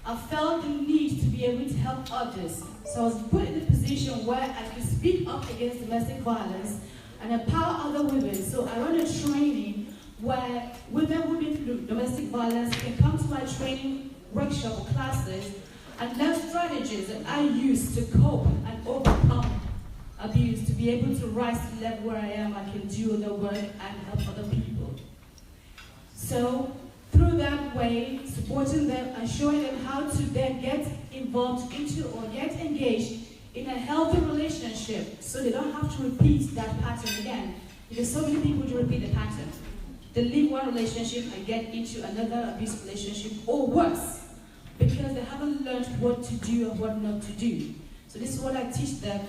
I felt the need to be able to help others. So I was put in a position where I could speak up against domestic violence and empower other women. So I run a training where women through domestic violence can come to my training workshop or classes and learn strategies that I use to cope and overcome abuse, to be able to rise to the level where I am. I can do the work and help other people. So through that way, supporting them and showing them how to then get involved into or get engaged in a healthy relationship so they don't have to repeat that pattern again. Because so many people do repeat the pattern. They leave one relationship and get into another abusive relationship, or worse, because they haven't learned what to do and what not to do. So this is what I teach them.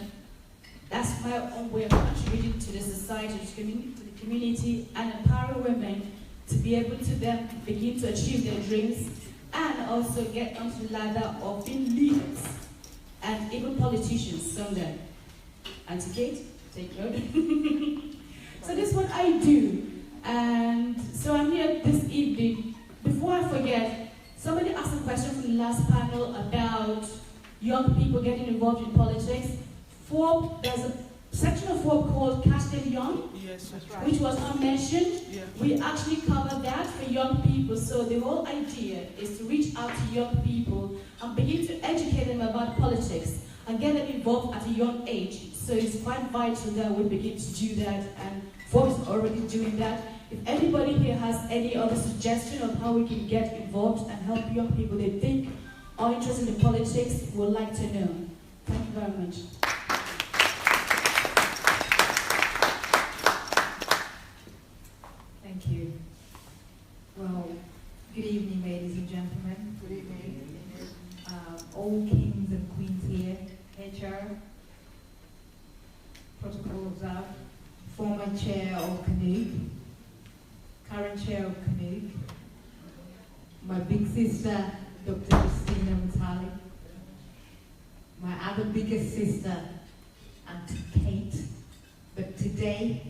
That's my own way of contributing to the society, to the community, and empowering women to be able to then begin to achieve their dreams and also get onto the ladder of being leaders and even politicians someday. Aunty Kate, take note. So this is what I do. And so I'm here this evening. Before I forget, somebody asked a question from the last panel about young people getting involved in politics. There's a section of FOB called Catch Them Young, yes, that's right, which was not mentioned. Yeah. We actually covered that for young people. So the whole idea is to reach out to young people and begin to educate them about politics and get them involved at a young age. So it's quite vital that we begin to do that, and FOB is already doing that. If anybody here has any other suggestion of how we can get involved and help young people they think are interested in politics, we'd like to know. Thank you very much. Thank you. Well, good evening, ladies and gentlemen. Good evening. All kings and queens here, HR, protocol observed, former chair of CANUK, current chair of CANUK, my big sister, Dr. Christina Matali, my other biggest sister, Aunty Kate. But today,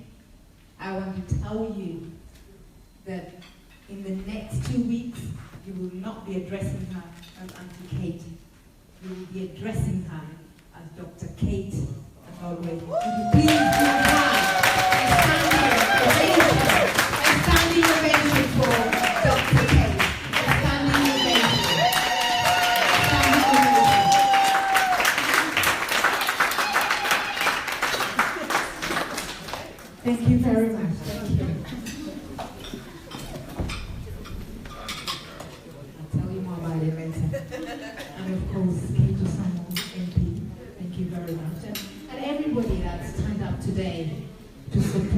I want to tell you that in the next 2 weeks, you will not be addressing her as Aunty Kate. You will be addressing her as Dr. Kate Anolue. Would you please give her a standing ovation for Dr. Kate? A standing ovation. Thank you very much.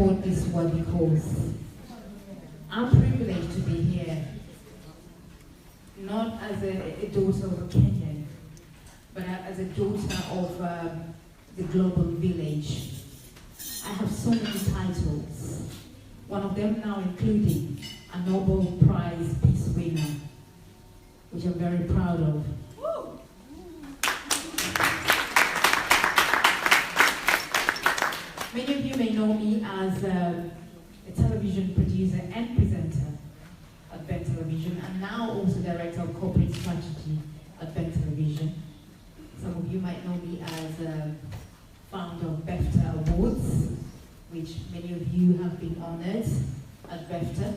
support this worthy cause. I'm privileged to be here, not as a daughter of a Kenyan, but as a daughter of the global village. I have so many titles, one of them now including a Nobel Prize Peace winner, which I'm very proud of. Many of you may know me as a television producer and presenter at Ben Television, and now also director of corporate strategy at Ben Television. Some of you might know me as a founder of BEFTA Awards, which many of you have been honored at BEFTA.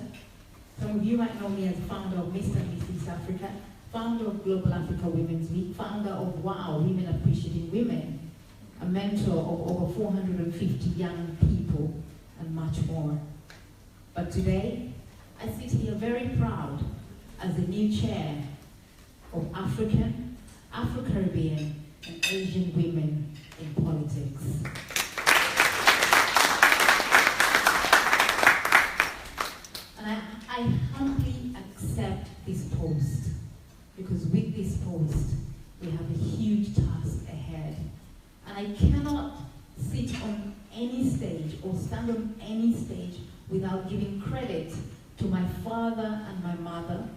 Some of you might know me as founder of Mr. and Mrs. Africa, founder of Global Africa Women's Week, founder of WOW, Women Appreciating Women, a mentor of over 450 young people, and much more. But today, I sit here very proud as the new chair of African, Afro-Caribbean, and Asian women in politics. And I humbly accept this post, because with this post, we have a huge task ahead. And I cannot sit on any stage or stand on any stage without giving credit to my father and my mother,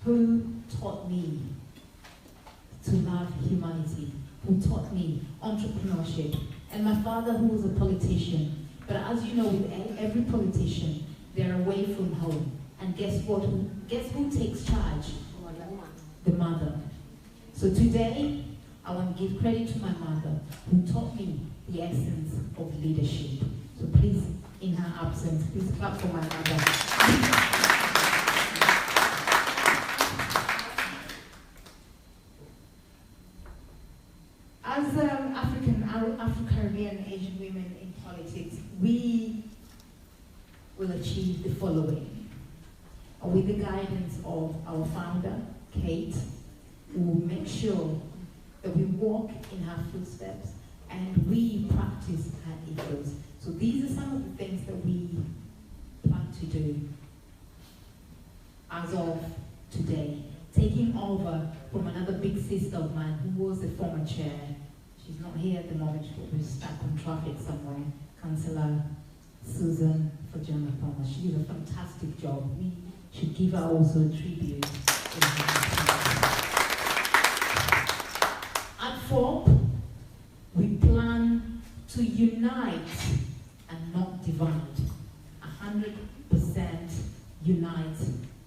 who taught me to love humanity, who taught me entrepreneurship, and my father, who was a politician. But as you know, with every politician, they're away from home. And guess what? Guess who takes charge? The mother. So today, I want to give credit to my mother, who taught me the essence of leadership. So please, in her absence, please clap for my mother. As Afro-Caribbean Asian women in politics, we will achieve the following. With the guidance of our founder, Kate, we will make sure that we walk in her footsteps and we practice her ethos. So these are some of the things that we plan to do as of today. Taking over from another big sister of mine who was the former chair. She's not here at the moment, she's stuck on traffic somewhere. Councillor Susan Fojana-Palmer. She did a fantastic job. We should give her also a tribute. At FOP, we plan to unite and not divide. 100% unite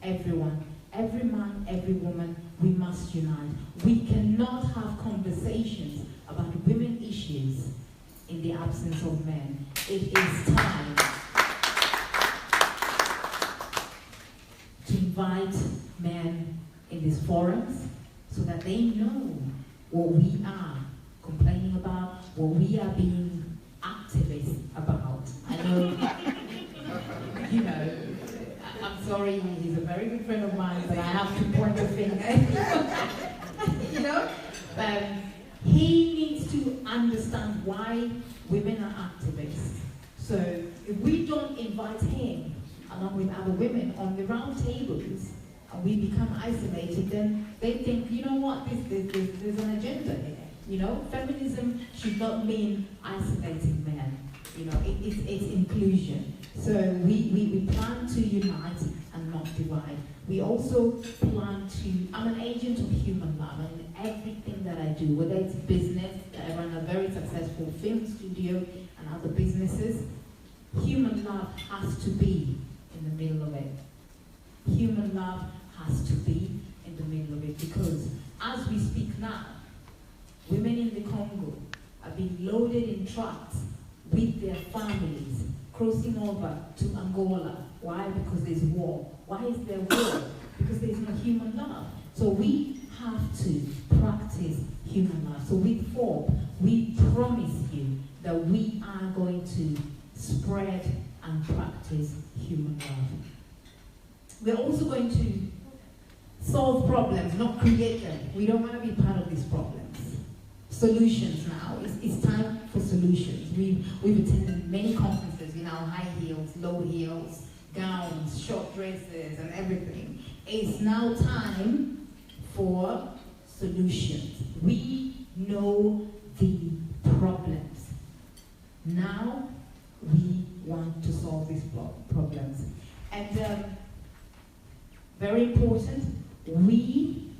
everyone. Every man, every woman, we must unite. We cannot have conversations about women issues in the absence of men. It is time to invite men in these forums so that they know what we are complaining about, what we are being activists about. I know, you know, I'm sorry, he's a very good friend of mine, but I have to point a finger. You know? He needs to understand why women are activists. So if we don't invite him, along with other women, on the round tables, and we become isolated, then they think, you know what, there's an agenda here. You know, feminism should not mean isolating men. You know, it's inclusion. So we plan to unite and not divide. We also plan to, I'm an agent of human love, and in everything that I do, whether it's business, I run a very successful film studio and other businesses, human love has to be in the middle of it. Human love has to be in the middle of it, because as we speak now, women in the Congo are being loaded in trucks with their families, crossing over to Angola. Why? Because there's war. Why is there war? Because there's no human love. So we have to practice human love. So with FOP, we promise you that we are going to spread and practice human love. We're also going to solve problems, not create them. We don't want to be part of these problems. Solutions now. It's time for solutions. We've attended many conferences now high heels, low heels, gowns, short dresses, and everything. It's now time for solutions. We know the problems. Now we want to solve these problems. And very important, we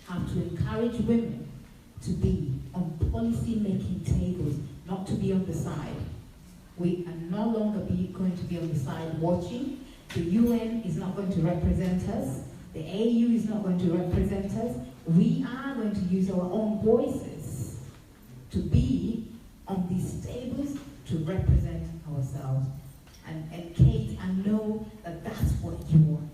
have to encourage women to be on policy-making tables, not to be on the side. We are no longer going to be on the side watching. The UN is not going to represent us. The AU is not going to represent us. We are going to use our own voices to be on these tables to represent ourselves. And Kate, I know that that's what you want.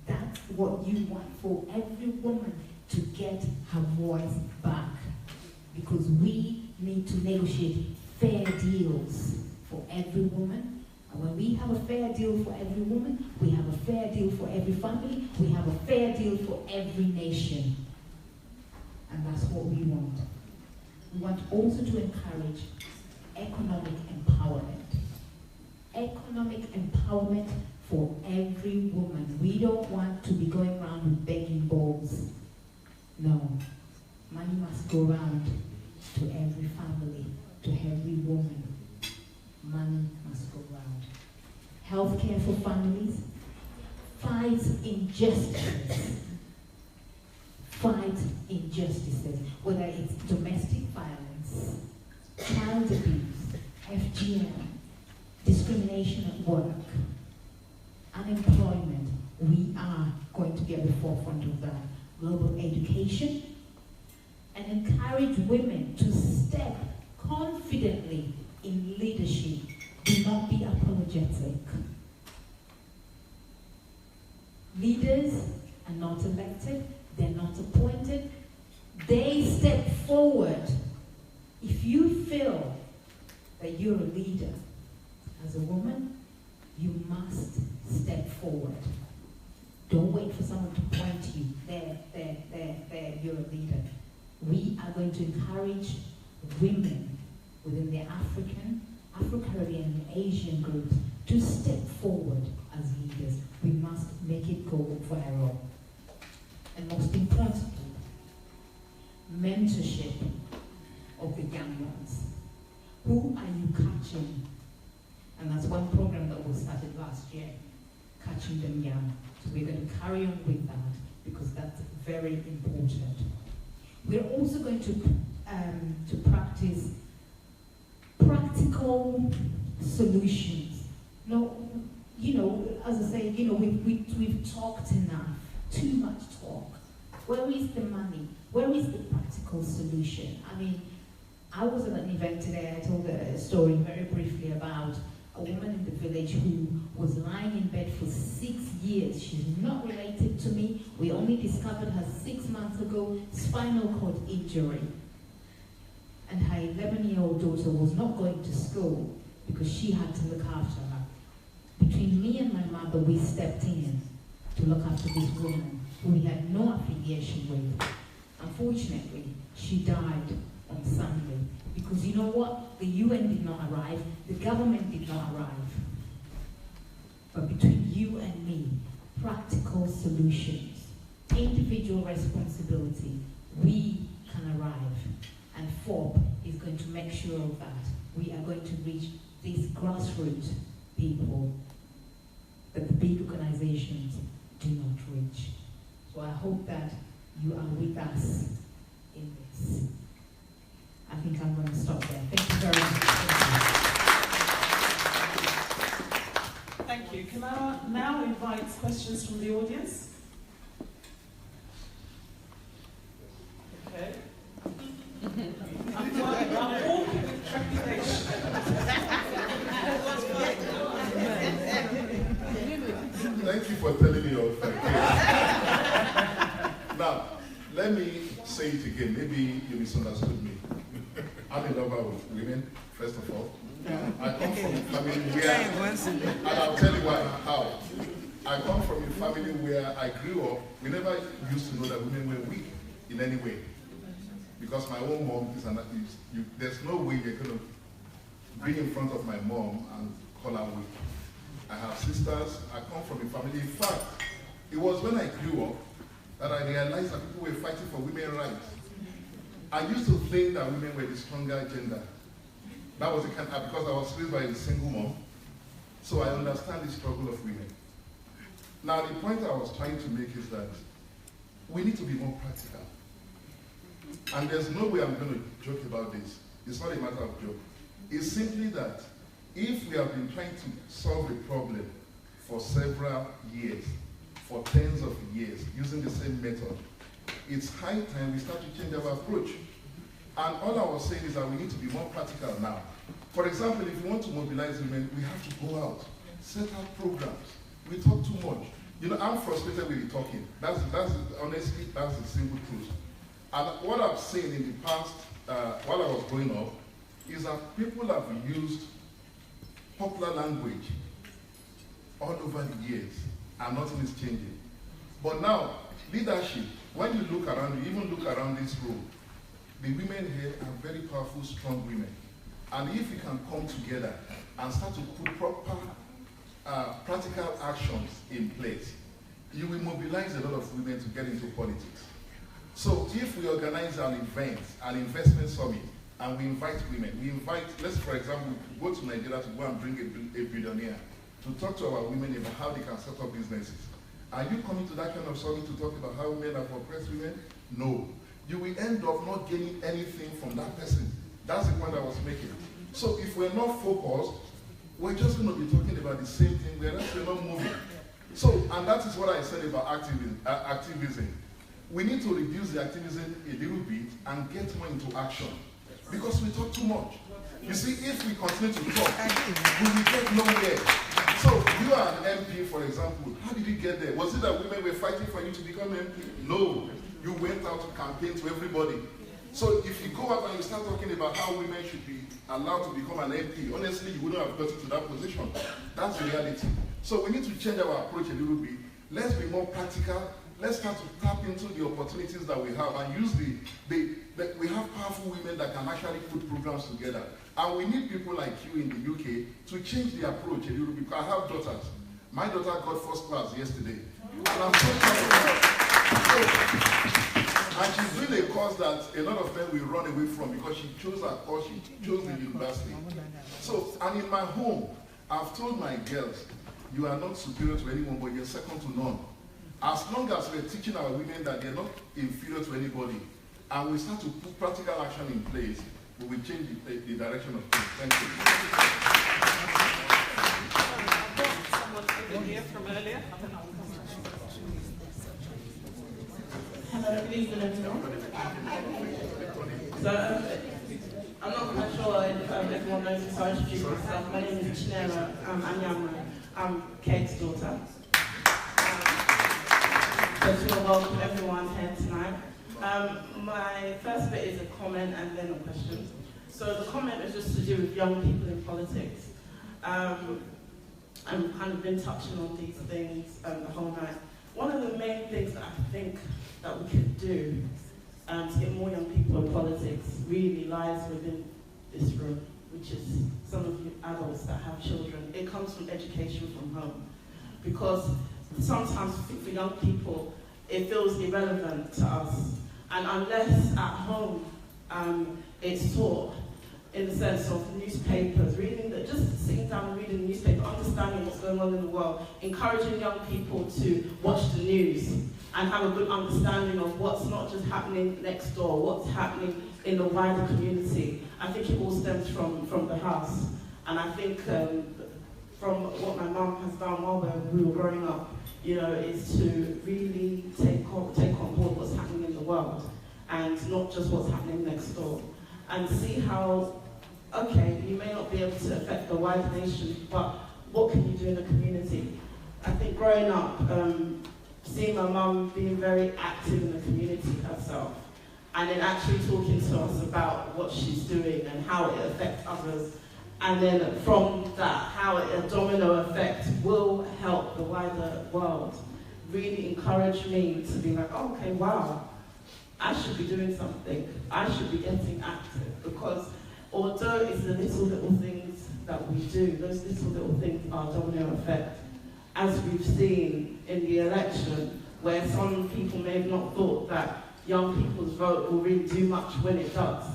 That's what you want for every woman to get her voice back. Because we need to negotiate fair deals for every woman. And when we have a fair deal for every woman, we have a fair deal for every family, we have a fair deal for every nation. And that's what we want. We want also to encourage economic empowerment. Economic empowerment for every woman. We don't want to be going around with begging bowls. No. Money must go around to every family, to every woman. Money must go around. Healthcare for families. Fight injustices. Fight injustices. Whether it's domestic violence, child abuse, FGM, discrimination at work, unemployment. We are going to be at the forefront of that. Global education, and encourage women to step confidently in leadership. Do not be apologetic. Leaders are not elected, they're not appointed. They step forward. If you feel that you're a leader as a woman, you must step forward. Don't wait for someone to point to you. There, you're a leader. We are going to encourage women within the African, Afro-Caribbean, and Asian groups to step forward as leaders. We must make it go viral. And most importantly, mentorship of the young ones. Who are you catching? And that's one program that was started last year, Catching Them Young. So we're going to carry on with that because that's very important. We're also going to practice practical solutions. No, you know, as I say, you know, we've talked enough, too much talk. Where is the money? Where is the practical solution? I mean, I was at an event today. I told a story very briefly about a woman in the village who was lying in bed for 6 years. She's not related to me. We only discovered her 6 months ago, spinal cord injury. And her 11-year-old daughter was not going to school because she had to look after her. Between me and my mother, we stepped in to look after this woman who we had no affiliation with. Unfortunately, she died on Sunday. Because you know what? The UN did not arrive, the government did not arrive. But between you and me, practical solutions, individual responsibility, we can arrive. And FOB is going to make sure of that. We are going to reach these grassroots people that the big organizations do not reach. So I hope that you are with us in this. I think I'm going to stop there. Thank you very much. Thank you. Can I now invite questions from the audience? Okay. I'm walking with trepidation. Thank you for telling me your fact. Now, let me say it again. Maybe you misunderstood me. I'm a lover of women, first of all. I come from a family where, and I'll tell you why, how. I come from a family where I grew up, we never used to know that women were weak in any way. Because my own mom there's no way you're going to be in front of my mom and Cllr Week. I have sisters, I come from a family. In fact, it was when I grew up that I realized that people were fighting for women's rights. I used to think that women were the stronger gender. That was because I was raised by a single mom. So I understand the struggle of women. Now the point I was trying to make is that we need to be more practical. And there's no way I'm going to joke about this. It's not a matter of joke. It's simply that if we have been trying to solve a problem for several years, for tens of years, using the same method, it's high time we start to change our approach. And all I was saying is that we need to be more practical now. For example, if we want to mobilize women, we have to go out, set up programs. We talk too much. You know, I'm frustrated with the talking. Honestly, that's the simple truth. And what I've seen in the past, while I was growing up, is that people have used popular language all over the years, and nothing is changing. But now, leadership, when you look around, you even look around this room, the women here are very powerful, strong women. And if we can come together and start to put proper practical actions in place, you will mobilize a lot of women to get into politics. So if we organize an event, an investment summit, and we invite women, let's for example, go to Nigeria to go and bring a billionaire to talk to our women about how they can set up businesses. Are you coming to that kind of summit to talk about how women have oppressed women? No. You will end up not gaining anything from that person. That's the point I was making. So if we're not focused, we're just going to be talking about the same thing, we're not moving. So, and that is what I said about activism. We need to reduce the activism a little bit and get more into action. Because we talk too much. You see, if we continue to talk, we will get nowhere. So, you are an MP, for example. How did you get there? Was it that women were fighting for you to become MP? No. You went out to campaign to everybody. So, if you go out and you start talking about how women should be allowed to become an MP, honestly, you wouldn't have gotten to that position. That's reality. So, we need to change our approach a little bit. Let's be more practical. Let's start to tap into the opportunities that we have and use we have powerful women that can actually put programs together. And we need people like you in the UK to change the approach a little bit. I have daughters. My daughter got first class yesterday. And I'm so proud of her. And she's doing a course that a lot of them will run away from because she chose her course, she chose the university. So, and in my home, I've told my girls, you are not superior to anyone, but you're second to none. As long as we're teaching our women that they're not inferior to anybody, and we start to put practical action in place, we will change the direction of things. Thank you. Someone over here from earlier. Hello, good evening, everyone. So, I'm not quite sure if everyone knows this, so I'll introduce myself. My name is Cllr Anyama. I'm Kate's daughter. So to welcome everyone here tonight. My first bit is a comment and then a question. So the comment is just to do with young people in politics. I've kind of been touching on these things the whole night. One of the main things that I think that we could do to get more young people in politics really lies within this room, which is some of you adults that have children. It comes from education from home. Because sometimes for young people, it feels irrelevant to us. And unless at home it's taught in the sense of newspapers, just sitting down and reading the newspaper, understanding what's going on in the world, encouraging young people to watch the news and have a good understanding of what's not just happening next door, what's happening in the wider community. I think it all stems from the house. And I think from what my mum has done while we were growing up, is to really take on board what's happening in the world and not just what's happening next door. And see how, okay, you may not be able to affect the wider nation, but what can you do in a community? I think growing up, seeing my mum being very active in the community herself, and then actually talking to us about what she's doing and how it affects others, and then from that, how a domino effect will help the wider world, really encouraged me to be like, oh, okay, wow, I should be doing something. I should be getting active, because although it's the little things that we do, those little things are domino effect. As we've seen in the election, where some people may have not thought that young people's vote will really do much when it does.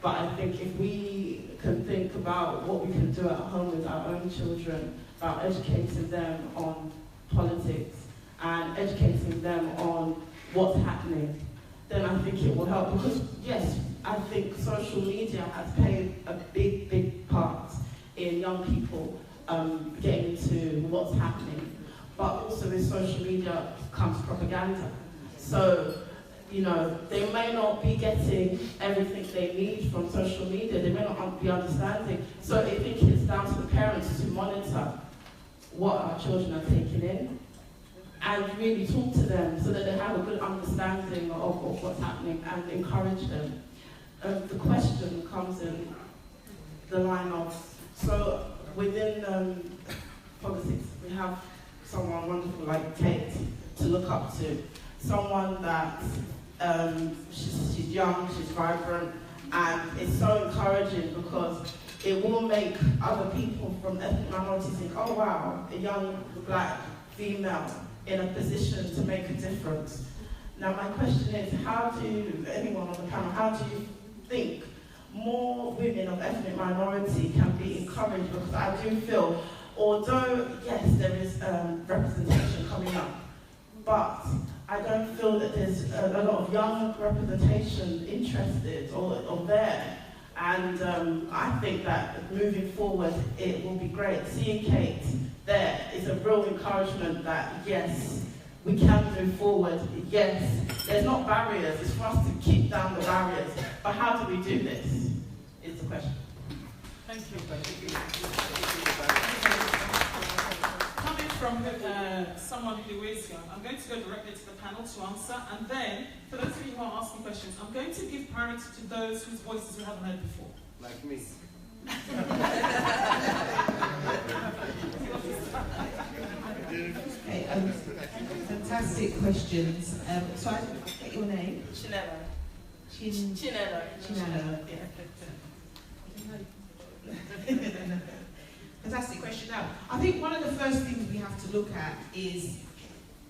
But I think if we can think about what we can do at home with our own children, about educating them on politics and educating them on what's happening, then I think it will help. Because yes, I think social media has played a big part in young people getting to what's happening. But also with social media comes propaganda. So, you know, they may not be getting everything they need from social media, they may not be understanding. So I think it's down to the parents to monitor what our children are taking in and really talk to them so that they have a good understanding of what's happening and encourage them. The question comes in the line of, so within politics, we have someone wonderful like Kate to look up to, someone that she's young, she's vibrant, and it's so encouraging because it will make other people from ethnic minorities think, oh wow, a young black female in a position to make a difference. Now my question is, how do, anyone on the panel, how do you think more women of ethnic minority can be encouraged? Because I do feel, although yes, there is representation coming up, but I don't feel that there's a lot of young representation interested or there. And I think that moving forward, it will be great. Seeing Kate there is a real encouragement that yes, we can move forward. Yes, there's not barriers. It's for us to kick down the barriers. But how do we do this? Is the question. Thank you. Coming from someone who is young, I'm going to go directly to the panel to answer, and then, for those of you who are asking questions, I'm going to give priority to those whose voices we haven't heard before. Like me. Okay, fantastic questions. So I didn't get your name. Chinelo. Chinelo. Fantastic question. Now, I think one of the first things we have to look at is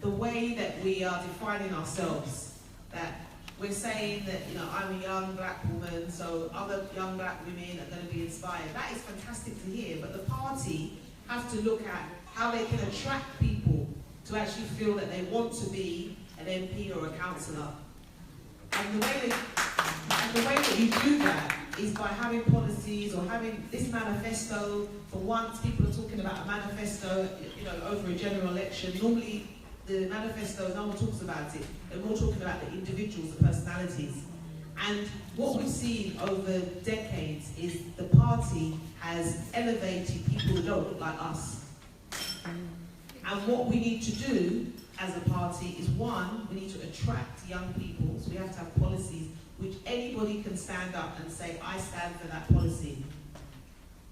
the way that we are defining ourselves. That we're saying that, you know, I'm a young black woman, so other young black women are going to be inspired. That is fantastic to hear, but the party have to look at how they can attract people to actually feel that they want to be an MP or a councillor. And the way that you do that is by having policies or having this manifesto. For once, people are talking about a manifesto, you know, over a general election. Normally, the manifesto, no one talks about it. They're more talking about the individuals, the personalities. And what we've seen over decades is the party has elevated people who don't look like us. And what we need to do as a party is, one, we need to attract young people. So we have to have policies which anybody can stand up and say, I stand for that policy.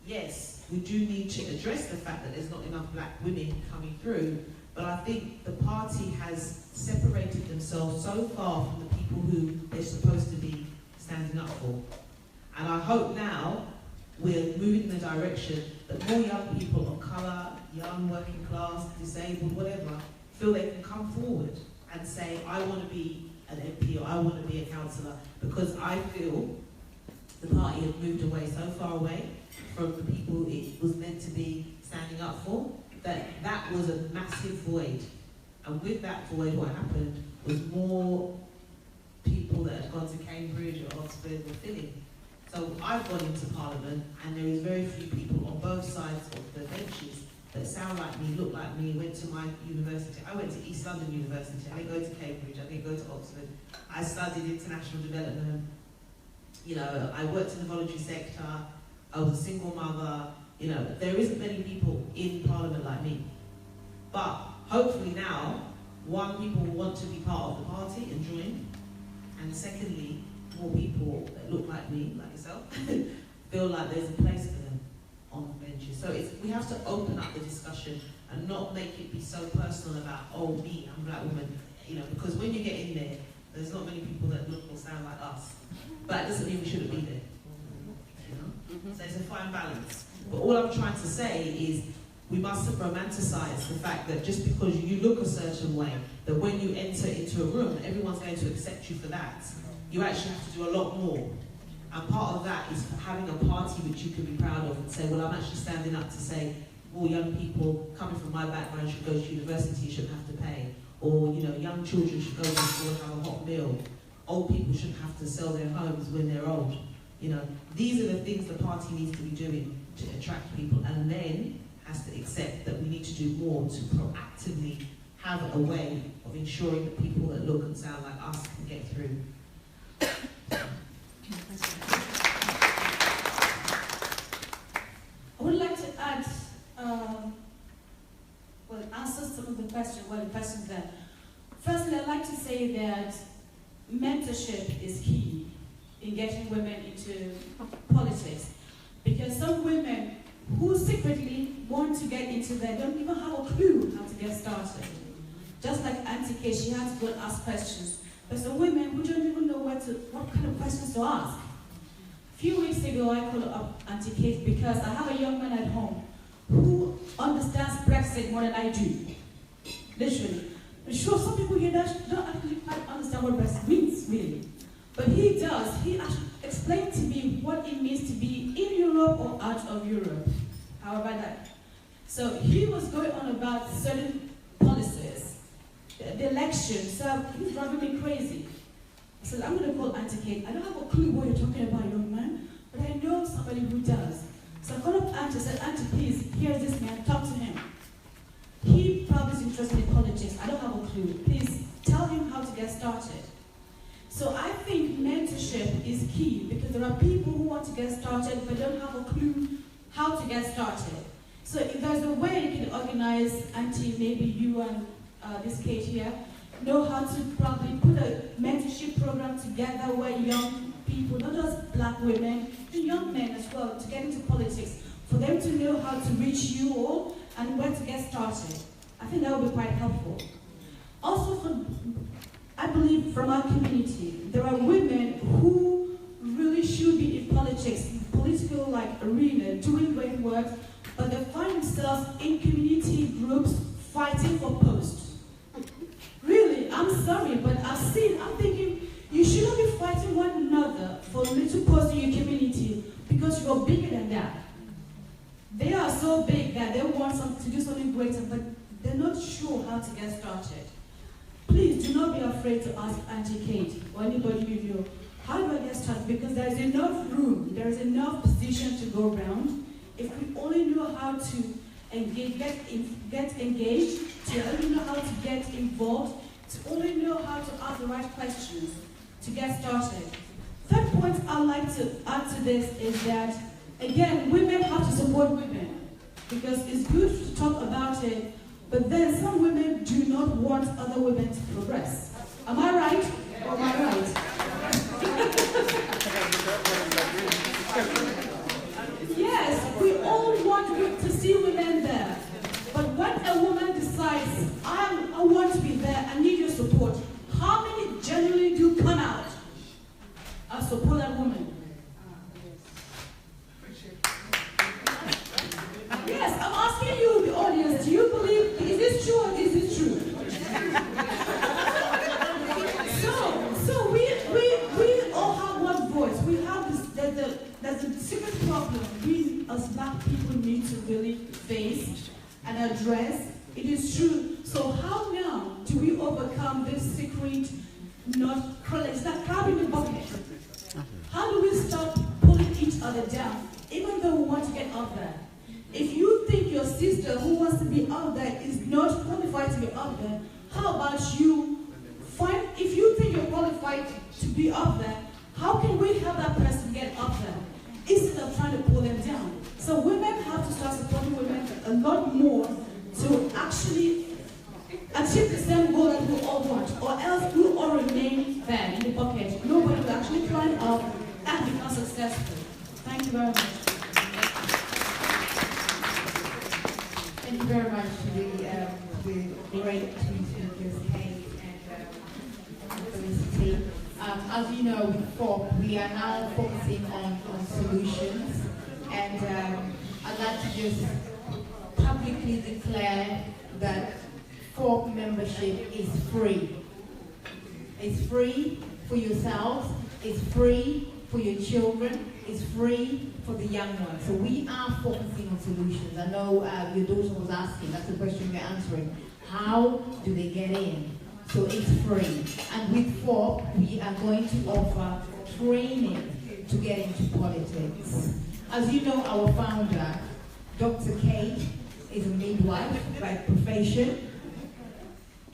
Yes, we do need to address the fact that there's not enough black women coming through, but I think the party has separated themselves so far from the people who they're supposed to be standing up for. And I hope now we're moving in the direction that more young people of colour, young, working class, disabled, whatever, feel they can come forward and say, I want to be an MP or I want to be a councillor, because I feel the party has moved away so far away from the people it was meant to be standing up for, that was a massive void. And with that void, what happened was more people that had gone to Cambridge or Oxford were filling. So I've gone into Parliament, and there is very few people on both sides of the benches that sound like me, look like me, went to my university. I went to East London University. I didn't go to Cambridge. I didn't go to Oxford. I studied international development. You know, I worked in the voluntary sector. I was a single mother. You know, there isn't many people in Parliament like me. But hopefully now, one, people want to be part of the party and join. And secondly, more people that look like me, like yourself, feel like there's a place for them on the benches. So we have to open up the discussion and not make it be so personal about, oh, me, I'm a black woman. You know, because when you get in there, there's not many people that look or sound like us. But that doesn't mean we shouldn't be there. You know? So it's a fine balance. But all I'm trying to say is we mustn't romanticize the fact that just because you look a certain way, that when you enter into a room, everyone's going to accept you for that. You actually have to do a lot more. And part of that is having a party which you can be proud of and say, well, I'm actually standing up to say, all young people coming from my background should go to university, shouldn't have to pay. Or, you know, young children should go to school and have a hot meal. Old people shouldn't have to sell their homes when they're old. You know, these are the things the party needs to be doing to attract people, and then has to accept that we need to do more to proactively have a way of ensuring that people that look and sound like us can get through. I would like to add, answer some of the questions, the questions there. Firstly, I'd like to say that mentorship is key in getting women into politics, because some women who secretly want to get into that don't even have a clue how to get started. Just like Aunty Kate, she had to go and ask questions. But some women who don't even know what kind of questions to ask. A few weeks ago, I called up Aunty Kate because I have a young man at home who understands Brexit more than I do. Literally. Sure, some people here don't actually understand what Brexit means, really. But he does. He actually explained to me what it means to be in Europe or out of Europe. How about that? So he was going on about certain policies, the election, so he's driving me crazy. I said, I'm going to call Aunty Kate. I don't have a clue what you're talking about, young man, but I know somebody who does. So I called up Aunty and said, Aunty, please, here's this man, talk to him. He probably is interested in politics. I don't have a clue. Please tell him how to get started. So I think mentorship is key, because there are people who want to get started but don't have a clue how to get started. So if there's a way you can organize, Aunty, maybe you and this Kate here, know how to probably put a mentorship program together where young people, not just black women, but young men as well, to get into politics, for them to know how to reach you all and where to get started. I think that would be quite helpful. Also, I believe from our community, there are women who really should be in politics, in political arena, doing great work, but they find themselves in community groups fighting for posts. Really, I'm sorry, but I'm thinking, you shouldn't be fighting one another for little posts in your community, because you're bigger than that. They are so big that they want to do something greater, but they're not sure how to get started. Please do not be afraid to ask Aunty Kate or anybody you know, how do I get started? Because there is enough room, there is enough position to go around. If we only know how to engage, get engaged, to only know how to get involved, to only know how to ask the right questions to get started. Third point I'd like to add to this is that, again, women have to support women, because it's good to talk about it, but then some women do not want other women to progress. Am I right? Or am I right? Yes, we all want to see women there. But when a woman decides, I want to be there, I need your support, how many genuinely do come out and support that woman? Yes, I'm asking you, the audience, do you believe, is this true or is this true? So we all have one voice. We have this, there's a secret problem we as black people need to really face and address. It is true. So how now do we overcome this secret, not crab in the bucket? How do we stop pulling each other down, even though we want to get up there? If you think your sister who wants to be up there is not qualified to be up there, how about you find, if you think you're qualified to be up there, how can we help that person get up there instead of trying to pull them down? So women have to start supporting women a lot more to actually achieve the same goal that we all want, or else we'll all remain there in the bucket. Nobody will actually climb up and become successful. Thank you very much. Thank you very much to the great two speakers, Kate and Felicity. As you know, we are now focusing on solutions, and I'd like to just publicly declare that FORP membership is free. It's free for yourselves, it's free for your children, it's free for the young ones. So we are focusing on solutions. I know your daughter was asking, that's the question we're answering. How do they get in? So it's free. And with FORP, we are going to offer training to get into politics. As you know, our founder, Dr. Kate, is a midwife by profession.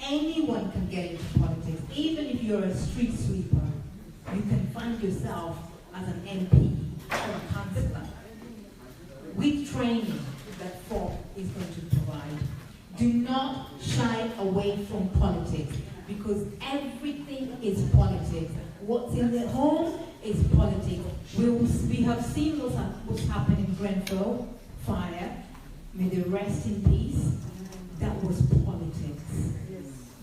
Anyone can get into politics. Even if you're a street sweeper, you can find yourself as an MP or a councillor. With training that FORP is going to provide. Do not shy away from politics, because everything is politics. What's in the home is politics. We have seen what's happened in Grenfell fire. May they rest in peace. That was politics.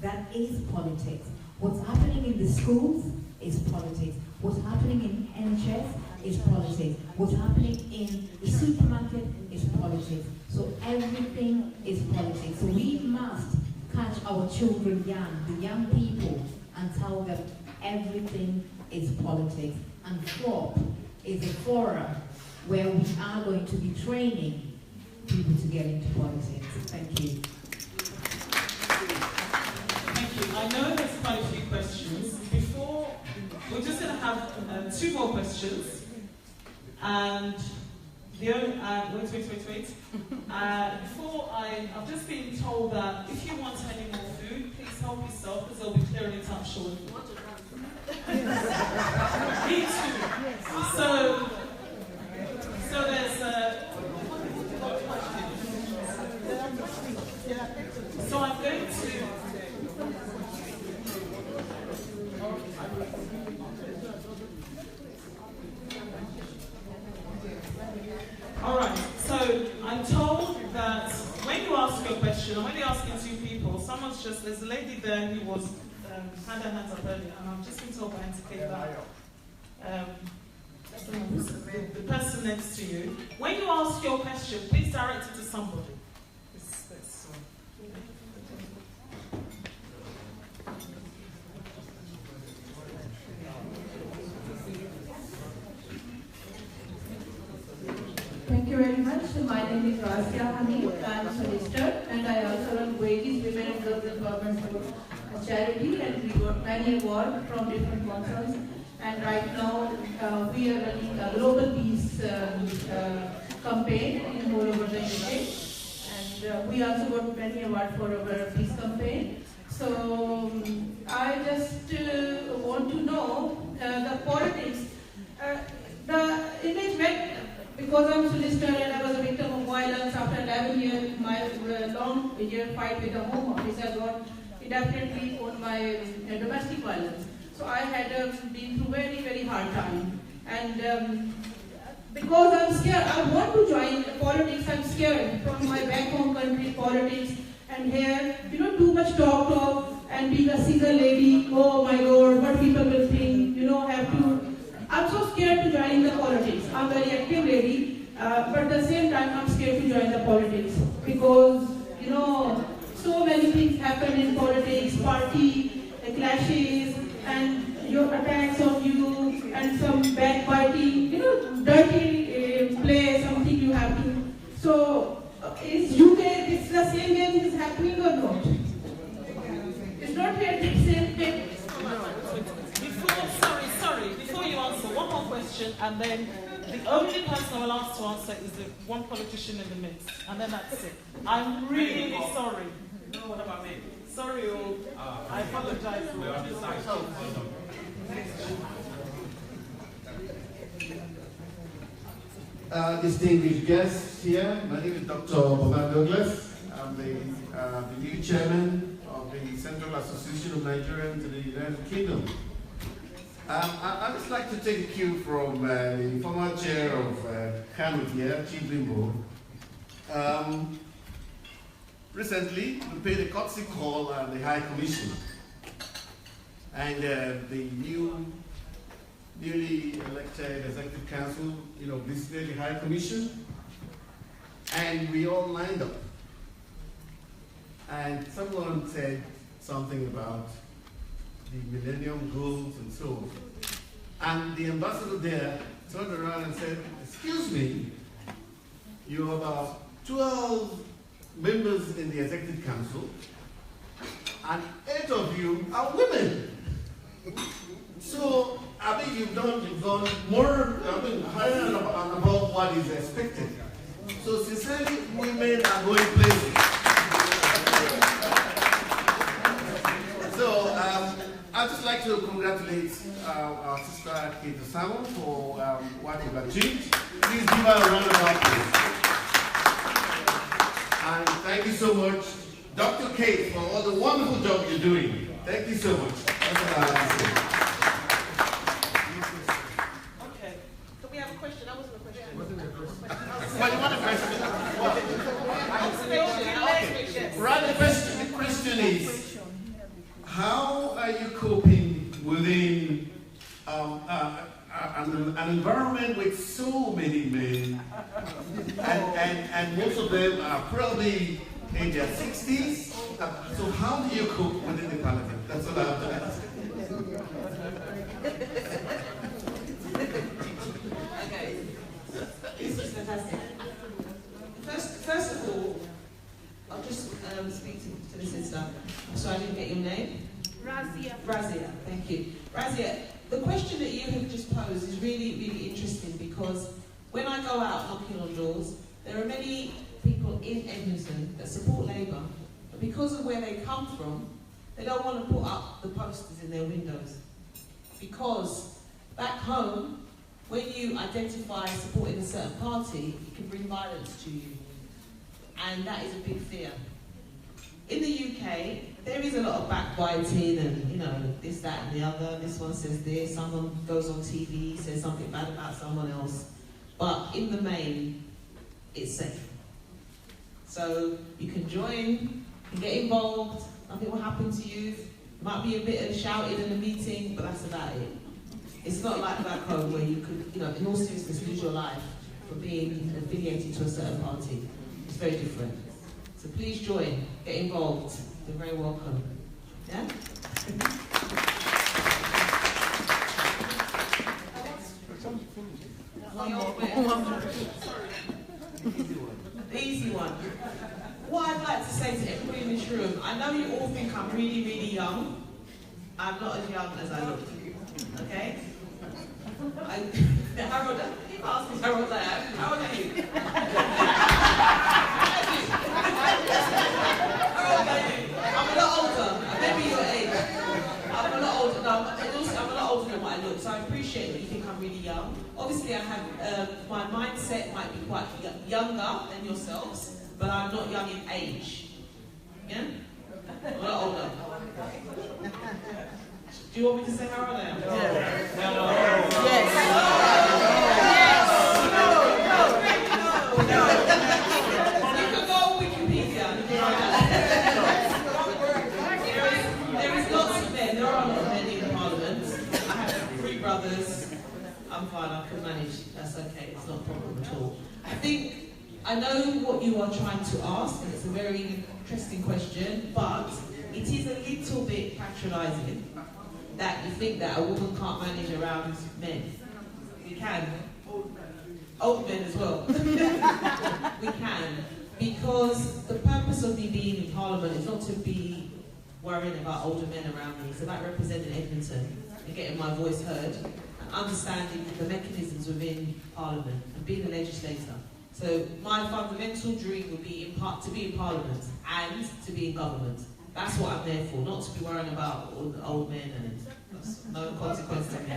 That is politics. What's happening in the schools is politics. What's happening in NHS is politics. What's happening in the supermarket is politics. So everything is politics. So we must catch our children young, the young people, and tell them everything is politics. And FORP is a forum where we are going to be training people to get into politics. Thank you. Thank you. I know there's quite a few questions. Before, we're just going to have 2 more questions. And the only, wait. Before I've just been told that if you want any more food, please help yourself, because they'll be clearing it up shortly. Me too. So there's so I'm going to. All right. So I'm told that when you ask a question, I'm only asking 2 people. There's a lady there who was had her hands up earlier, and I've just been told by Aunty Kate that the person next to you. When you ask your question, please direct it to somebody. Thank you very much. So my name is Rasya Hamid. I am a solicitor, and I also run Wages, Women and Girls Empowerment for a charity, and we got many awards from different concerns. And right now, we are running a global peace campaign in all over the UK. And we also got many awards for our peace campaign. So I just want to know the politics. The image went, because I'm a solicitor and I was a victim of violence after 11 years, my long year fight with the Home Office, I got indefinitely on my domestic violence. So I had been through very, very hard time. And because I'm scared, I want to join politics, I'm scared from my back home country politics. And here, too much talk, and being a single lady, oh my God, what people will think, I'm so scared to join the politics. I'm a very active lady, but at the same time, I'm scared to join the politics because, so many things happen in politics, party clashes, and your attacks on you, and some backbiting, dirty play, something you have to. So, is UK, it's the same game is happening or not? It's not yet the same thing. Before you answer, one more question, and then the only person I will ask to answer is the one politician in the midst, and then that's it. I'm really sorry. No, what about me? Sorry, all. I apologize. Distinguished guests here, my name is Dr. Boma Douglas. I'm the new chairman of the Central Association of Nigerians in the United Kingdom. I'd just like to take a cue from the former chair of CANUK here, Chief Bimbo. Recently, we paid a courtesy call at the High Commission, and the newly elected Executive Council, visited the High Commission, And we all lined up. And someone said something about the Millennium Goals and so on. And the ambassador there turned around and said, excuse me, you're about 12 members in the Executive Council, and 8 of you are women. So, I think you've gone more, higher and above what is expected. So, sincerely, women are going places. So, I'd just like to congratulate our sister Kate Osamor for what you've achieved. Please give her a round of applause. And thank you so much, Dr. Kate, for all the wonderful job you're doing. Thank you so much. That's all I have to say. Okay. Can we have a question? That wasn't a question. Well, you want a question? Right, the question is, how are you coping within an environment with so many men, and most of them are probably in their 60s? So how do you cope within the parliament? That's what I have to ask. Okay. This is fantastic. First of all, I'll just speak to the sister. So I didn't get your name? Razia. Razia, thank you. Razia, the question that you have just posed is really, really interesting, because when I go out knocking on doors, there are many people in Edmonton that support Labour, but because of where they come from, they don't want to put up the posters in their windows. Because back home, when you identify supporting a certain party, it can bring violence to you. And that is a big fear. In the UK, there is a lot of backbiting and, you know, this, that, and the other. This one says this, someone goes on TV, says something bad about someone else. But in the main, it's safe. So you can join, you can get involved, nothing will happen to you. Might be a bit of shouting in a meeting, but that's about it. It's not like back home where you could, you know, in all seriousness, lose your life for being affiliated to a certain party. It's very different. So please join, get involved. You're very welcome. Yeah? One more. Easy one. What I'd like to say to everybody in this room, I know you all think I'm really, really young. I'm not as young as I look. Okay? Harold, ask me Harold I am. How old are you? I'm a lot older. Maybe your age. I'm a lot older. No, I'm a lot older than what I look. So I appreciate that you think I'm really young. Obviously, I have my mindset might be quite younger than yourselves, but I'm not young in age. Yeah, I'm a lot older. Do you want me to say how old I am? Yes. No. You can go on Wikipedia. There is lots of men. There are a lot of men in Parliament. I have 3 brothers. I'm fine. I can manage. That's okay. It's not a problem at all. I know what you are trying to ask, and it's a very interesting question, but it is a little bit patronising that you think that a woman can't manage around men. We can. Old men as well. We can. Because the purpose of me being in Parliament is not to be worrying about older men around me. It's about representing Edmonton and getting my voice heard and understanding the mechanisms within Parliament and being a legislator. So my fundamental dream would be to be in Parliament and to be in government. That's what I'm there for, not to be worrying about all the old men, and that's no consequence to me.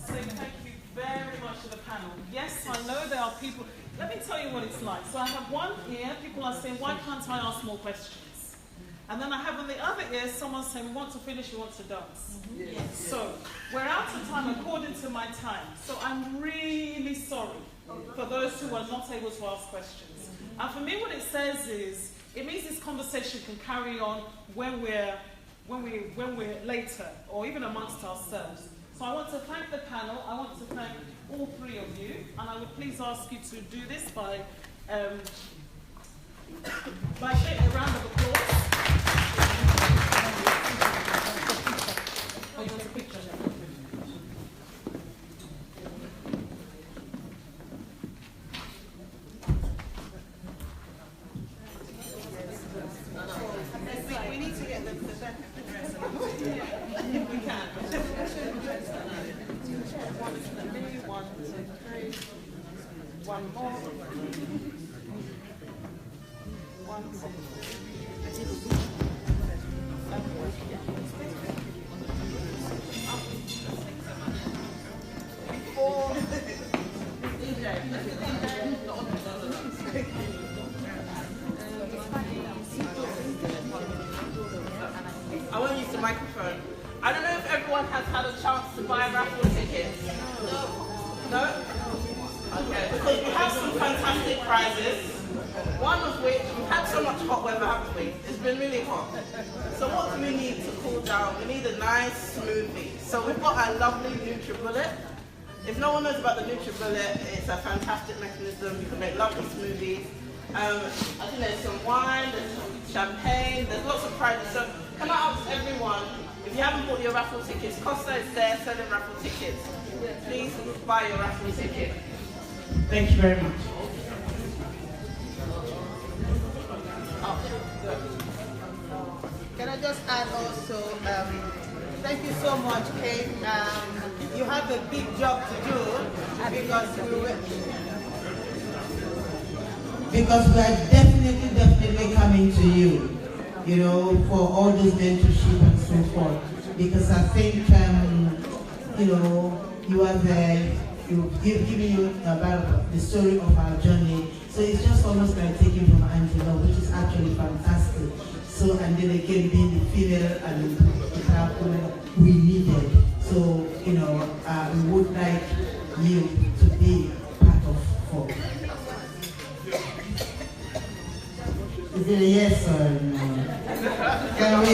So thank you very much to the panel. Yes, I know there are people. Let me tell you what it's like. So I have one ear, people are saying, why can't I ask more questions? And then I have on the other ear, someone saying, we want to finish, we want to dance. Yes. So we're out of time according to my time. So I'm really sorry for those who are not able to ask questions. And for me, what it says is, it means this conversation can carry on when we're later, or even amongst ourselves. So So I want to thank the panel, I want to thank all three of you, and I would please ask you to do this by giving a round of applause. Oh, there's a picture there. We need to get the dress. If we can. 1, 2, 3. One more. 1, 2, 3. Four. I won't use the microphone. I don't know if everyone has had a chance to buy raffle tickets. No? Okay, because we have some fantastic prizes. One of which, we've had so much hot weather, haven't we? It's been really hot. So what do we need to cool down? We need a nice smoothie. So we've got our lovely NutriBullet. If no one knows about the NutriBullet, it's a fantastic mechanism. You can make lovely smoothies. I think there's some wine, there's some champagne, there's lots of prizes. So can I ask everyone, if you haven't bought your raffle tickets, Costa is there selling raffle tickets. Please buy your raffle ticket. Thank you very much. Can I just add also, thank you so much, Kate. You have a big job to do because we are definitely coming to you, you know, for all this mentorship and so forth. Because I think, you know, you are there, giving you about the story of our journey. So it's just almost like taking from AndyLove, which is actually fantastic. So, and then again, being the female and the powerful we needed. So, you know, we would like you to be part of FOP. Is it a yes or no? Can we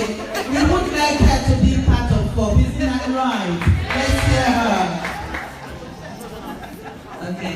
would like her to be part of FOP, isn't that right? Let's hear her. Okay.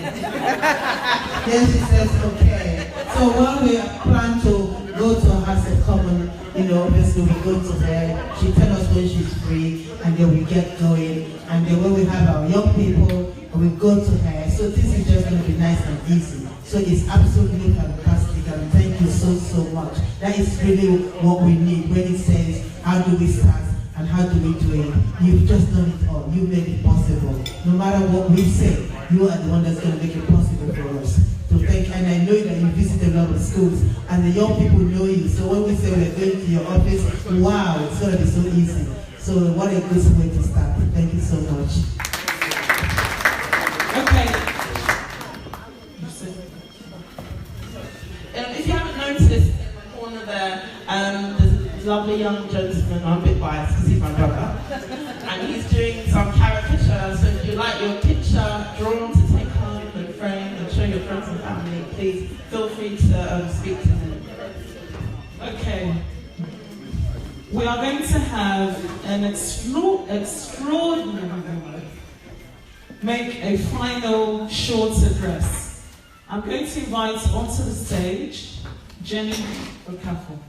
Then she says, okay. So when we plan to go to her House of Commons, you know, obviously we go to her, she tells us when she's free, and then we get going. And then when we have our young people, we go to her. So this is just going to be nice and easy. So it's absolutely fantastic, and thank you so much. That is really what we need when it says, how do we start? And how do we do it? You've just done it all. You made it possible. No matter what we say, you are the one that's going to make it possible for us. So thank you. And I know that you visit a lot of schools, and the young people know you. So when we say we're going to your office, wow, it's going to be so easy. So what a good way to start. Thank you so much. Okay. If you haven't noticed, in the corner there, there's a lovely young gentleman. I'm a bit biased because he's my brother. And he's doing some caricature. So if you like your picture drawn to take home and frame and show your friends and family, please feel free to speak to him. Okay. We are going to have an extraordinary woman make a final short address. I'm going to invite onto the stage Jenny Okafor.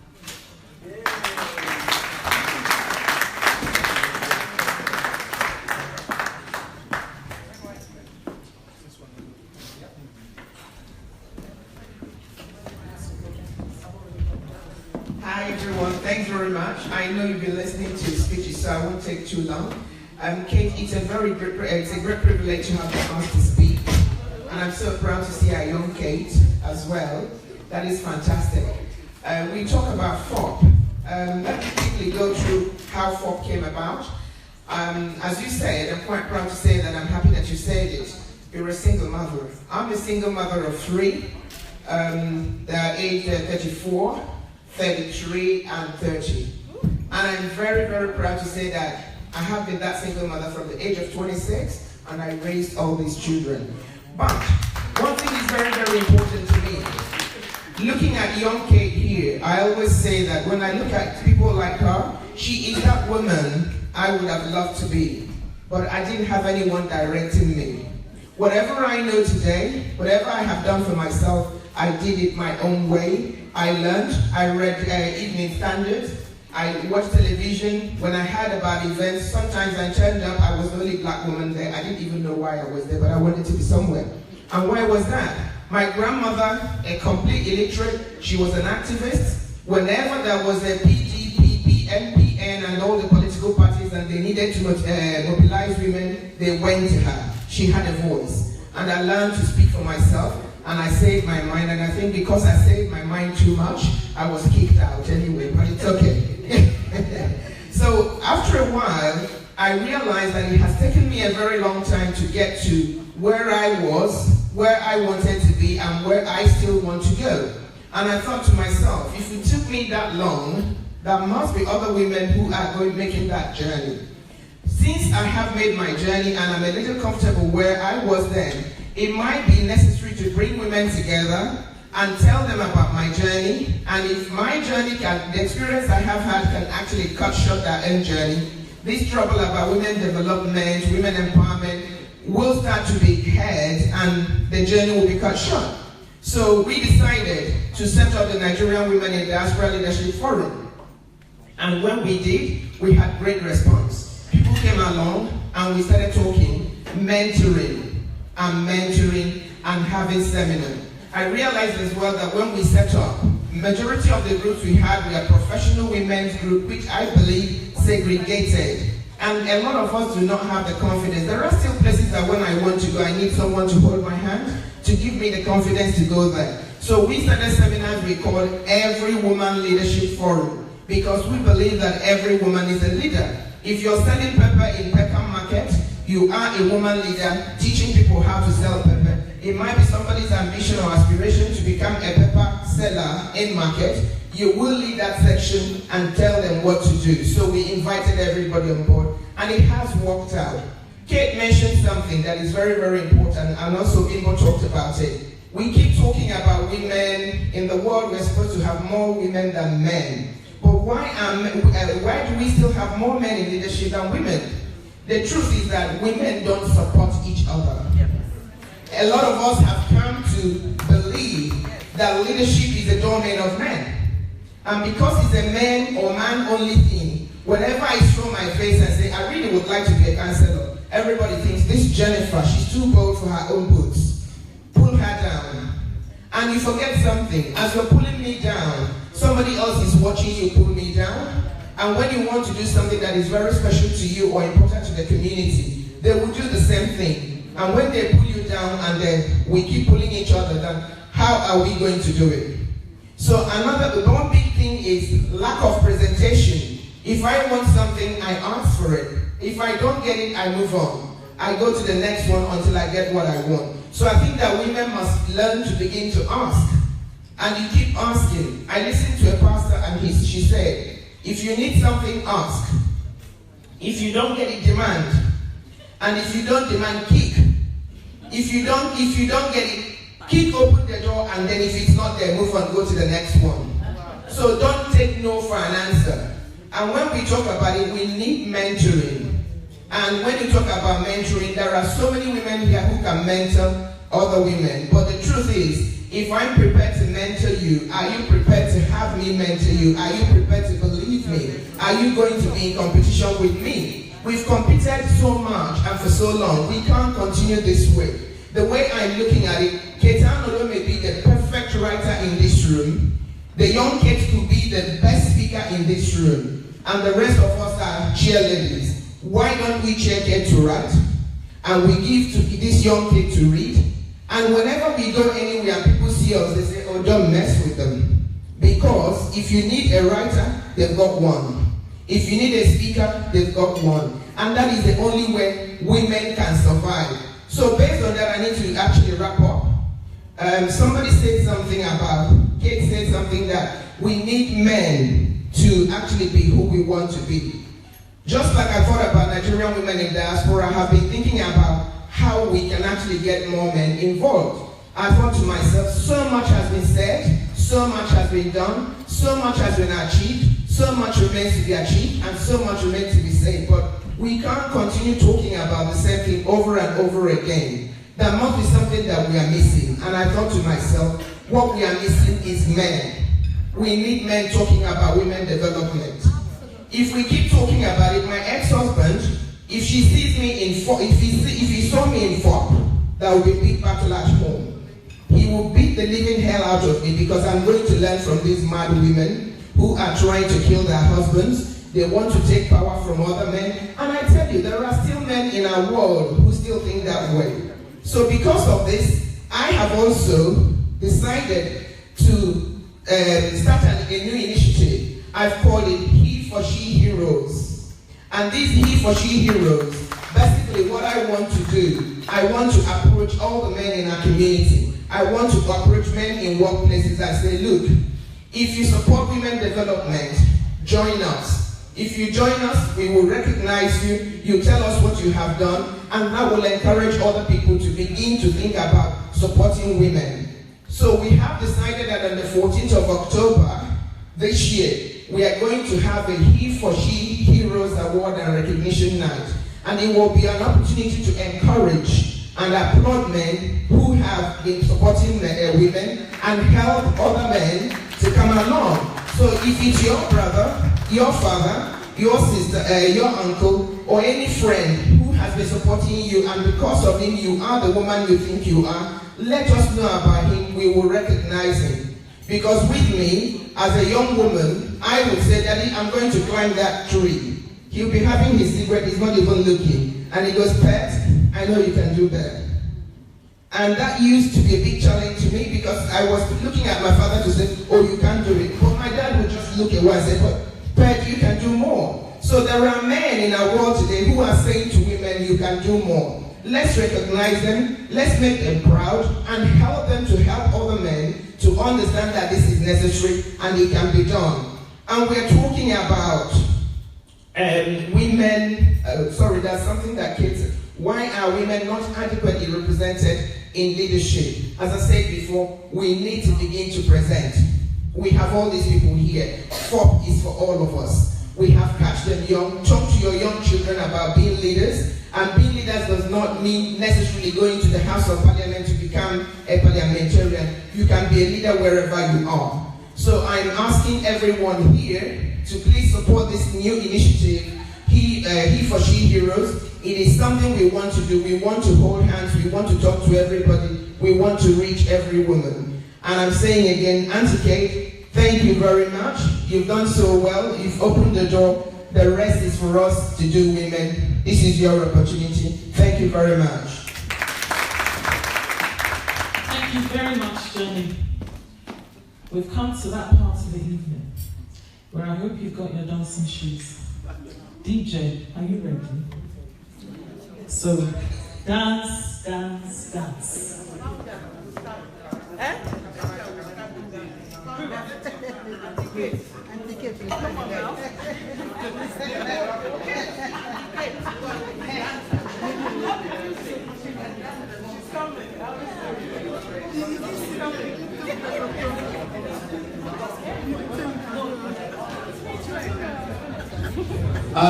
Hi everyone, thanks very much. I know you've been listening to speeches, so I won't take too long. Kate, it's a great privilege to have the chance to speak, and I'm so proud to see our young Kate as well. That is fantastic. We talk about FOP. Let me quickly go through how FOP came about. As you said, I'm quite proud to say that I'm happy that you said it. You're a single mother. I'm a single mother of 3. They are aged 34. 33 and 30. And I'm very, very proud to say that I have been that single mother from the age of 26, and I raised all these children. But one thing is very, very important to me. Looking at young Kate here, I always say that when I look at people like her, she is that woman I would have loved to be. but I didn't have anyone directing me. Whatever I know today, whatever I have done for myself, I did it my own way. I learned, I read Evening Standard, I watched television. When I heard about events, sometimes I turned up, I was the only black woman there. I didn't even know why I was there, but I wanted to be somewhere. And why was that? My grandmother, a complete illiterate, she was an activist. Whenever there was a PDP, NPN, and all the political parties, and they needed to mobilize women, they went to her. She had a voice. And I learned to speak for myself, and I saved my mind. And I think because I saved my mind too much, I was kicked out anyway, but it's okay. So after a while, I realized that it has taken me a very long time to get to where I was, where I wanted to be, and where I still want to go. And I thought to myself, if it took me that long, there must be other women who are making that journey. Since I have made my journey and I'm a little comfortable where I was then, it might be necessary to bring women together and tell them about my journey. And if my journey the experience I have had can actually cut short their own journey, this trouble about women development, women empowerment will start to be heard and the journey will be cut short. So we decided to set up the Nigerian Women in Diaspora Leadership Forum. And when we did, we had great response. People came along and we started talking, mentoring and having seminars. I realized as well that when we set up, majority of the groups we had were professional women's group, which I believe segregated. And a lot of us do not have the confidence. There are still places that when I want to go, I need someone to hold my hand, to give me the confidence to go there. So we started seminars we called Every Woman Leadership Forum, because we believe that every woman is a leader. If you're selling pepper in Peckham Market, you are a woman leader teaching people how to sell pepper. It might be somebody's ambition or aspiration to become a pepper seller in market. You will lead that section and tell them what to do. So we invited everybody on board, and it has worked out. Kate mentioned something that is very, very important, and also Bimbo talked about it. We keep talking about women. In the world, we're supposed to have more women than men. But why do we still have more men in leadership than women? The truth is that women don't support each other. A lot of us have come to believe that leadership is a domain of men. And because it's a man or man-only thing, whenever I show my face and say, I really would like to be a counselor, everybody thinks, this Jennifer, she's too bold for her own boots. Pull her down. And you forget something. As you're pulling me down, somebody else is watching you pull me down. And when you want to do something that is very special to you or important to the community, they will do the same thing. And when they pull you down and then we keep pulling each other down, how are we going to do it? So one big thing is lack of presentation. If I want something, I ask for it. If I don't get it, I move on. I go to the next one until I get what I want. So I think that women must learn to begin to ask. And you keep asking. I listened to a pastor and she said, if you need something, ask. If you don't get it, demand. And if you don't demand, kick. If you don't get it, kick open the door, and then if it's not there, move on, go to the next one. So don't take no for an answer. And when we talk about it, we need mentoring. And when you talk about mentoring, there are so many women here who can mentor other women. But the truth is, if I'm prepared to mentor you, are you prepared to have me mentor you? Are you prepared to believe me? Are you going to be in competition with me? We've competed so much and for so long. We can't continue this way. The way I'm looking at it, Kate Anolue may be the perfect writer in this room. The young Kate could be the best speaker in this room. And the rest of us are cheerleaders. Why don't we cheer Kate to write? And we give to this young Kate to read? And whenever we go anywhere and people see us, they say, oh, don't mess with them. Because if you need a writer, they've got one. If you need a speaker, they've got one. And that is the only way women can survive. So based on that, I need to actually wrap up. Somebody said something about, Kate said something that we need men to actually be who we want to be. Just like I thought about Nigerian women in diaspora, I have been thinking about how we can actually get more men involved. I thought to myself, so much has been said, so much has been done, so much has been achieved, so much remains to be achieved, and so much remains to be said. But We can't continue talking about the same thing over and over again. There must be something that we are missing. And I thought to myself, what we are missing is men. We need men talking about women development. If we keep talking about it, my ex-husband, if she sees me in if he saw me in FOP, that would be a big battle at home. He will beat the living hell out of me because I'm going to learn from these mad women who are trying to kill their husbands. They want to take power from other men. And I tell you, there are still men in our world who still think that way. So because of this, I have also decided to start a new initiative. I've called it He for She Heroes. And these He for She Heroes, basically what I want to do, I want to approach all the men in our community. I want to approach men in workplaces and say, look, if you support women development, join us. If you join us, we will recognize you, you tell us what you have done, and that will encourage other people to begin to think about supporting women. So we have decided that on the 14th of October this year, we are going to have a He for She Heroes Award and Recognition Night. And it will be an opportunity to encourage and applaud men who have been supporting women and help other men to come along. So if it's your brother, your father, your sister, your uncle, or any friend who has been supporting you, and because of him you are the woman you think you are, let us know about him. We will recognize him. Because with me, as a young woman, I would say, Daddy, I'm going to climb that tree. He'll be having his cigarette, he's not even looking. And he goes, Pet, I know you can do that. And that used to be a big challenge to me because I was looking at my father to say, oh, you can't do it. But my dad would just look away and say, but Pet, you can do more. So there are men in our world today who are saying to women, you can do more. Let's recognize them, let's make them proud, and help them to help other men to understand that this is necessary and it can be done. And we're talking about women, that's something that Kate said. Why are women not adequately represented in leadership? As I said before, we need to begin to present. We have all these people here. FOP is for all of us. We have Catch Them Young. Talk to your young children about being leaders. And being leaders does not mean necessarily going to the House of Parliament to become a parliamentarian. You can be a leader wherever you are. So I'm asking everyone here to please support this new initiative, He for She Heroes. It is something we want to do. We want to hold hands. We want to talk to everybody. We want to reach every woman. And I'm saying again, Aunty Kate, thank you very much. You've done so well. You've opened the door. The rest is for us to do, women. This is your opportunity. Thank you very much. Thank you very much, Johnny. We've come to that part of the evening where I hope you've got your dancing shoes. DJ, are you ready? So, dance, dance, dance. Come on now.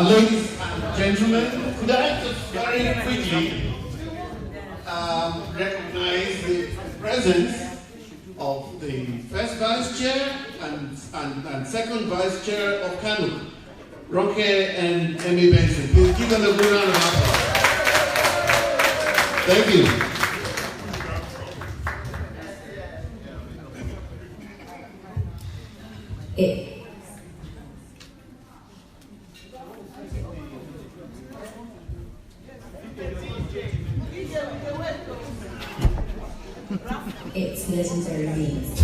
Ladies and gentlemen, could I just very quickly recognize the presence of the first vice chair and second vice chair of CANUK, Roque and Emmy Benson. Please give them a good round of applause. Thank you. It's legendary beats.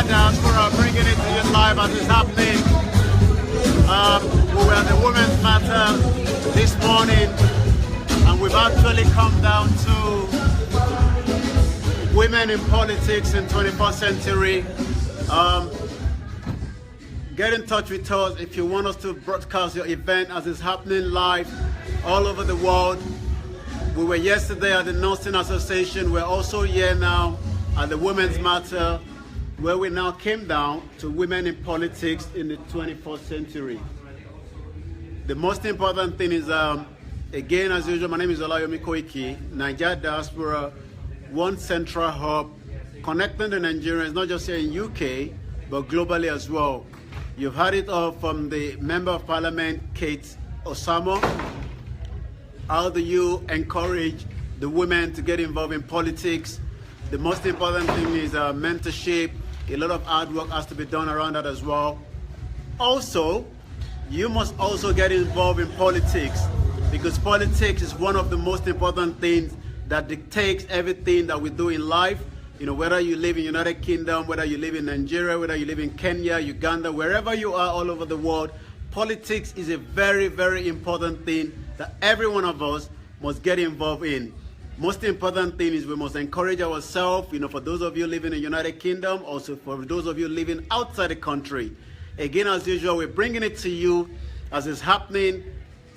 Diaspora, bringing it to you live as it's happening. We were at the Women's Matter this morning, and we've actually come down to women in politics in 21st century. Get in touch with us if you want us to broadcast your event as it's happening live all over the world. We were yesterday at the Nursing Association. We're also here now at the Women's Matter, where we now came down to women in politics in the 21st century. The most important thing is, again, as usual, my name is Olayomi Koiki, Nigeria Diaspora, one central hub, connecting the Nigerians, not just here in UK, but globally as well. You've heard it all from the Member of Parliament, Kate Osamor. How do you encourage the women to get involved in politics? The most important thing is mentorship. A lot of hard work has to be done around that as well. Also, you must also get involved in politics, because politics is one of the most important things that dictates everything that we do in life. You know, whether you live in United Kingdom, whether you live in Nigeria, whether you live in Kenya, Uganda, wherever you are all over the world, politics is a very, very important thing that every one of us must get involved in. Most important thing is we must encourage ourselves, you know, for those of you living in the United Kingdom, also for those of you living outside the country. Again, as usual, we're bringing it to you as it's happening.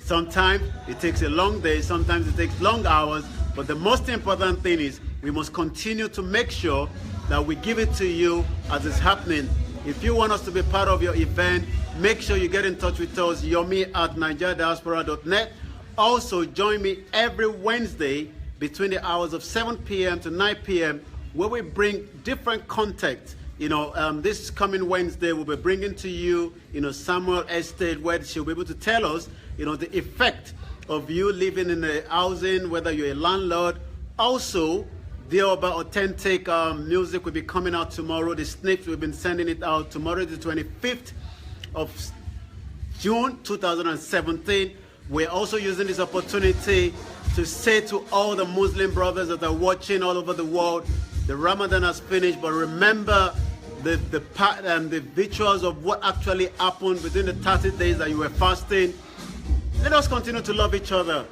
Sometimes it takes a long day, sometimes it takes long hours, but the most important thing is we must continue to make sure that we give it to you as it's happening. If you want us to be part of your event, make sure you get in touch with us, yomi@nigeriadiaspora.net. Also, join me every Wednesday between the hours of 7 p.m. to 9 p.m. where we bring different content. You know, this coming Wednesday, we'll be bringing to you, you know, Samuel Estate, where she'll be able to tell us, you know, the effect of you living in a housing, whether you're a landlord. Also, the about authentic music will be coming out tomorrow. The snips, we've been sending it out tomorrow, the 25th of June 2017. We're also using this opportunity to say to all the Muslim brothers that are watching all over the world, the Ramadan has finished, but remember the rituals of what actually happened within the 30 days that you were fasting. Let us continue to love each other.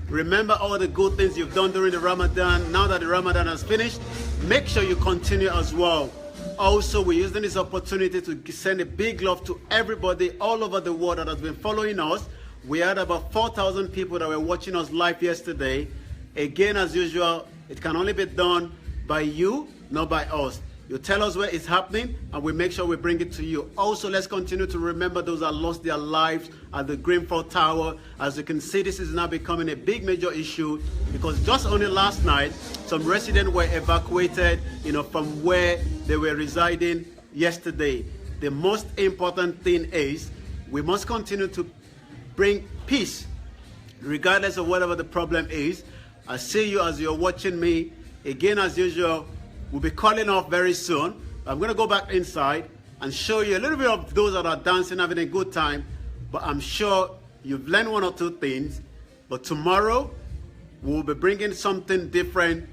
Remember all the good things you've done during the Ramadan. Now that the Ramadan has finished, make sure you continue as well. Also, we're using this opportunity to send a big love to everybody all over the world that has been following us. We had about 4,000 people that were watching us live yesterday. Again, as usual, it can only be done by you, not by us. You tell us where it's happening, and we make sure we bring it to you. Also, let's continue to remember those that lost their lives at the Greenford Tower. As you can see, this is now becoming a big major issue, because just only last night, some residents were evacuated, you know, from where they were residing yesterday. The most important thing is we must continue to bring peace, regardless of whatever the problem is. I see you as you're watching me. Again, as usual, we'll be calling off very soon. I'm going to go back inside and show you a little bit of those that are dancing, having a good time. But I'm sure you've learned one or two things. But tomorrow, we'll be bringing something different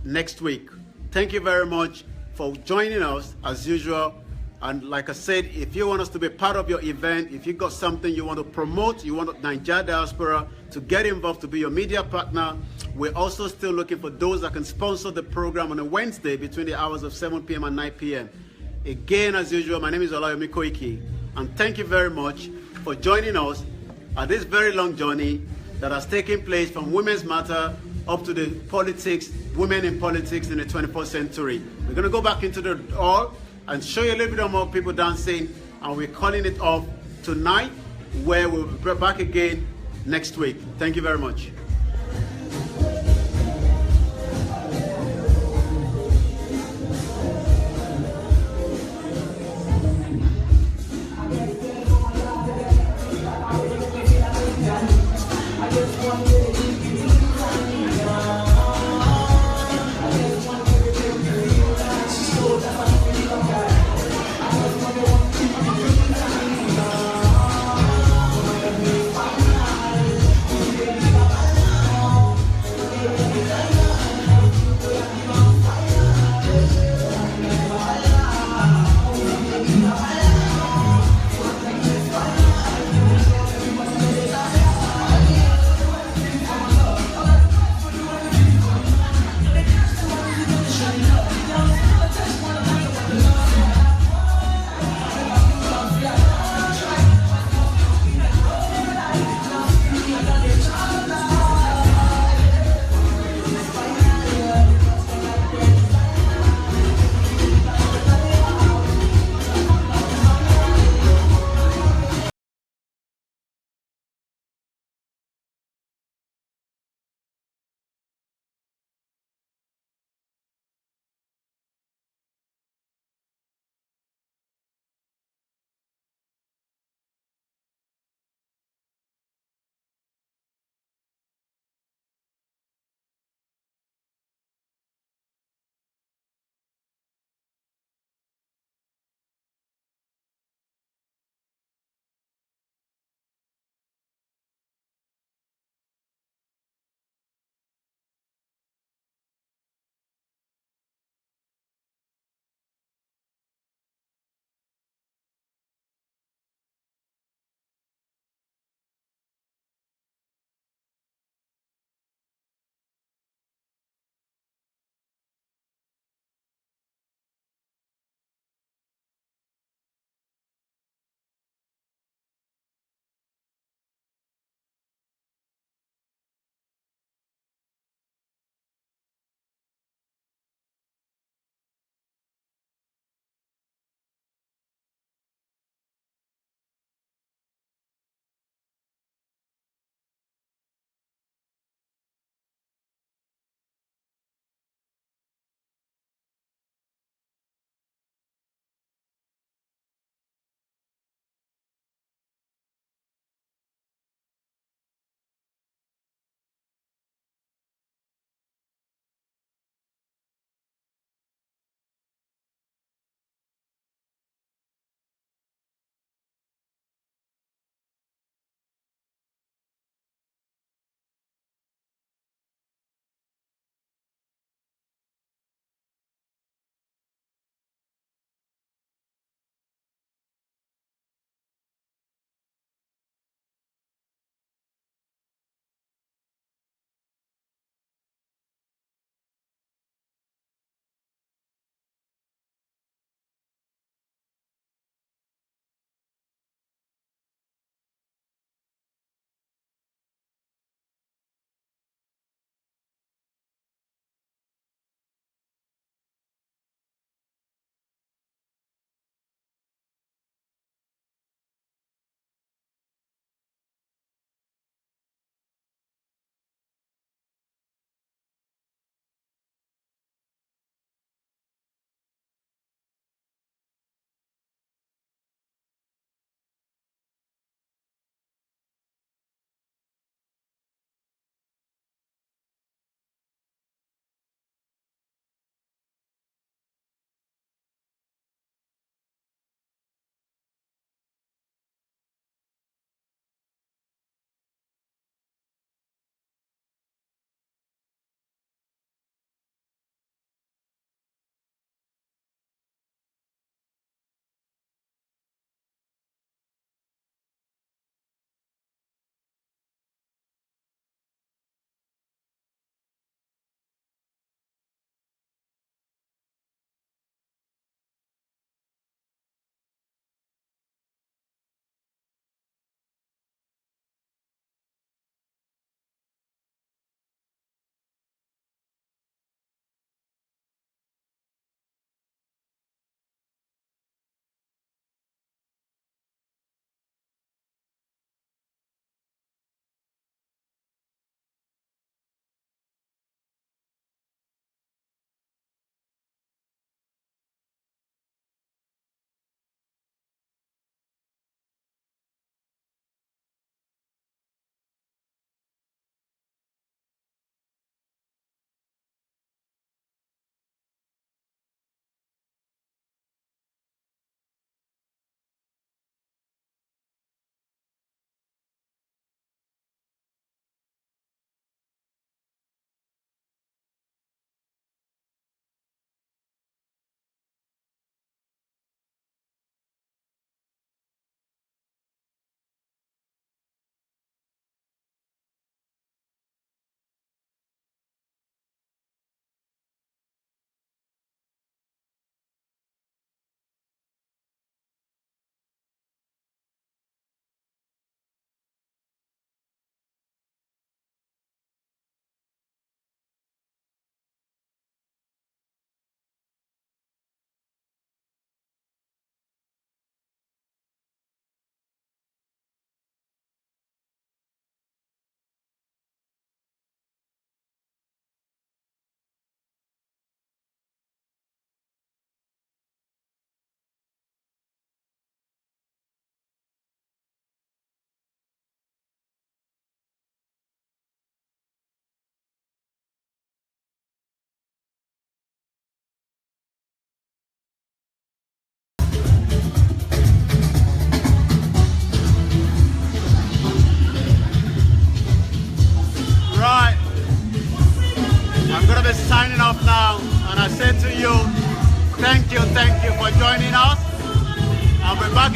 next week. Thank you very much for joining us as usual. And like I said, if you want us to be part of your event, if you got something you want to promote, you want Nigeria Diaspora to get involved, to be your media partner, we're also still looking for those that can sponsor the program on a Wednesday between the hours of 7 p.m. and 9 p.m. Again, as usual, my name is Olayomi Koiki, and thank you very much for joining us at this very long journey that has taken place from Women's Matter up to the politics, women in politics in the 21st century. We're going to go back into the hall and show you a little bit more people dancing, and we're calling it off tonight, where we'll be back again next week. Thank you very much.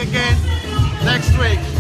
again next week.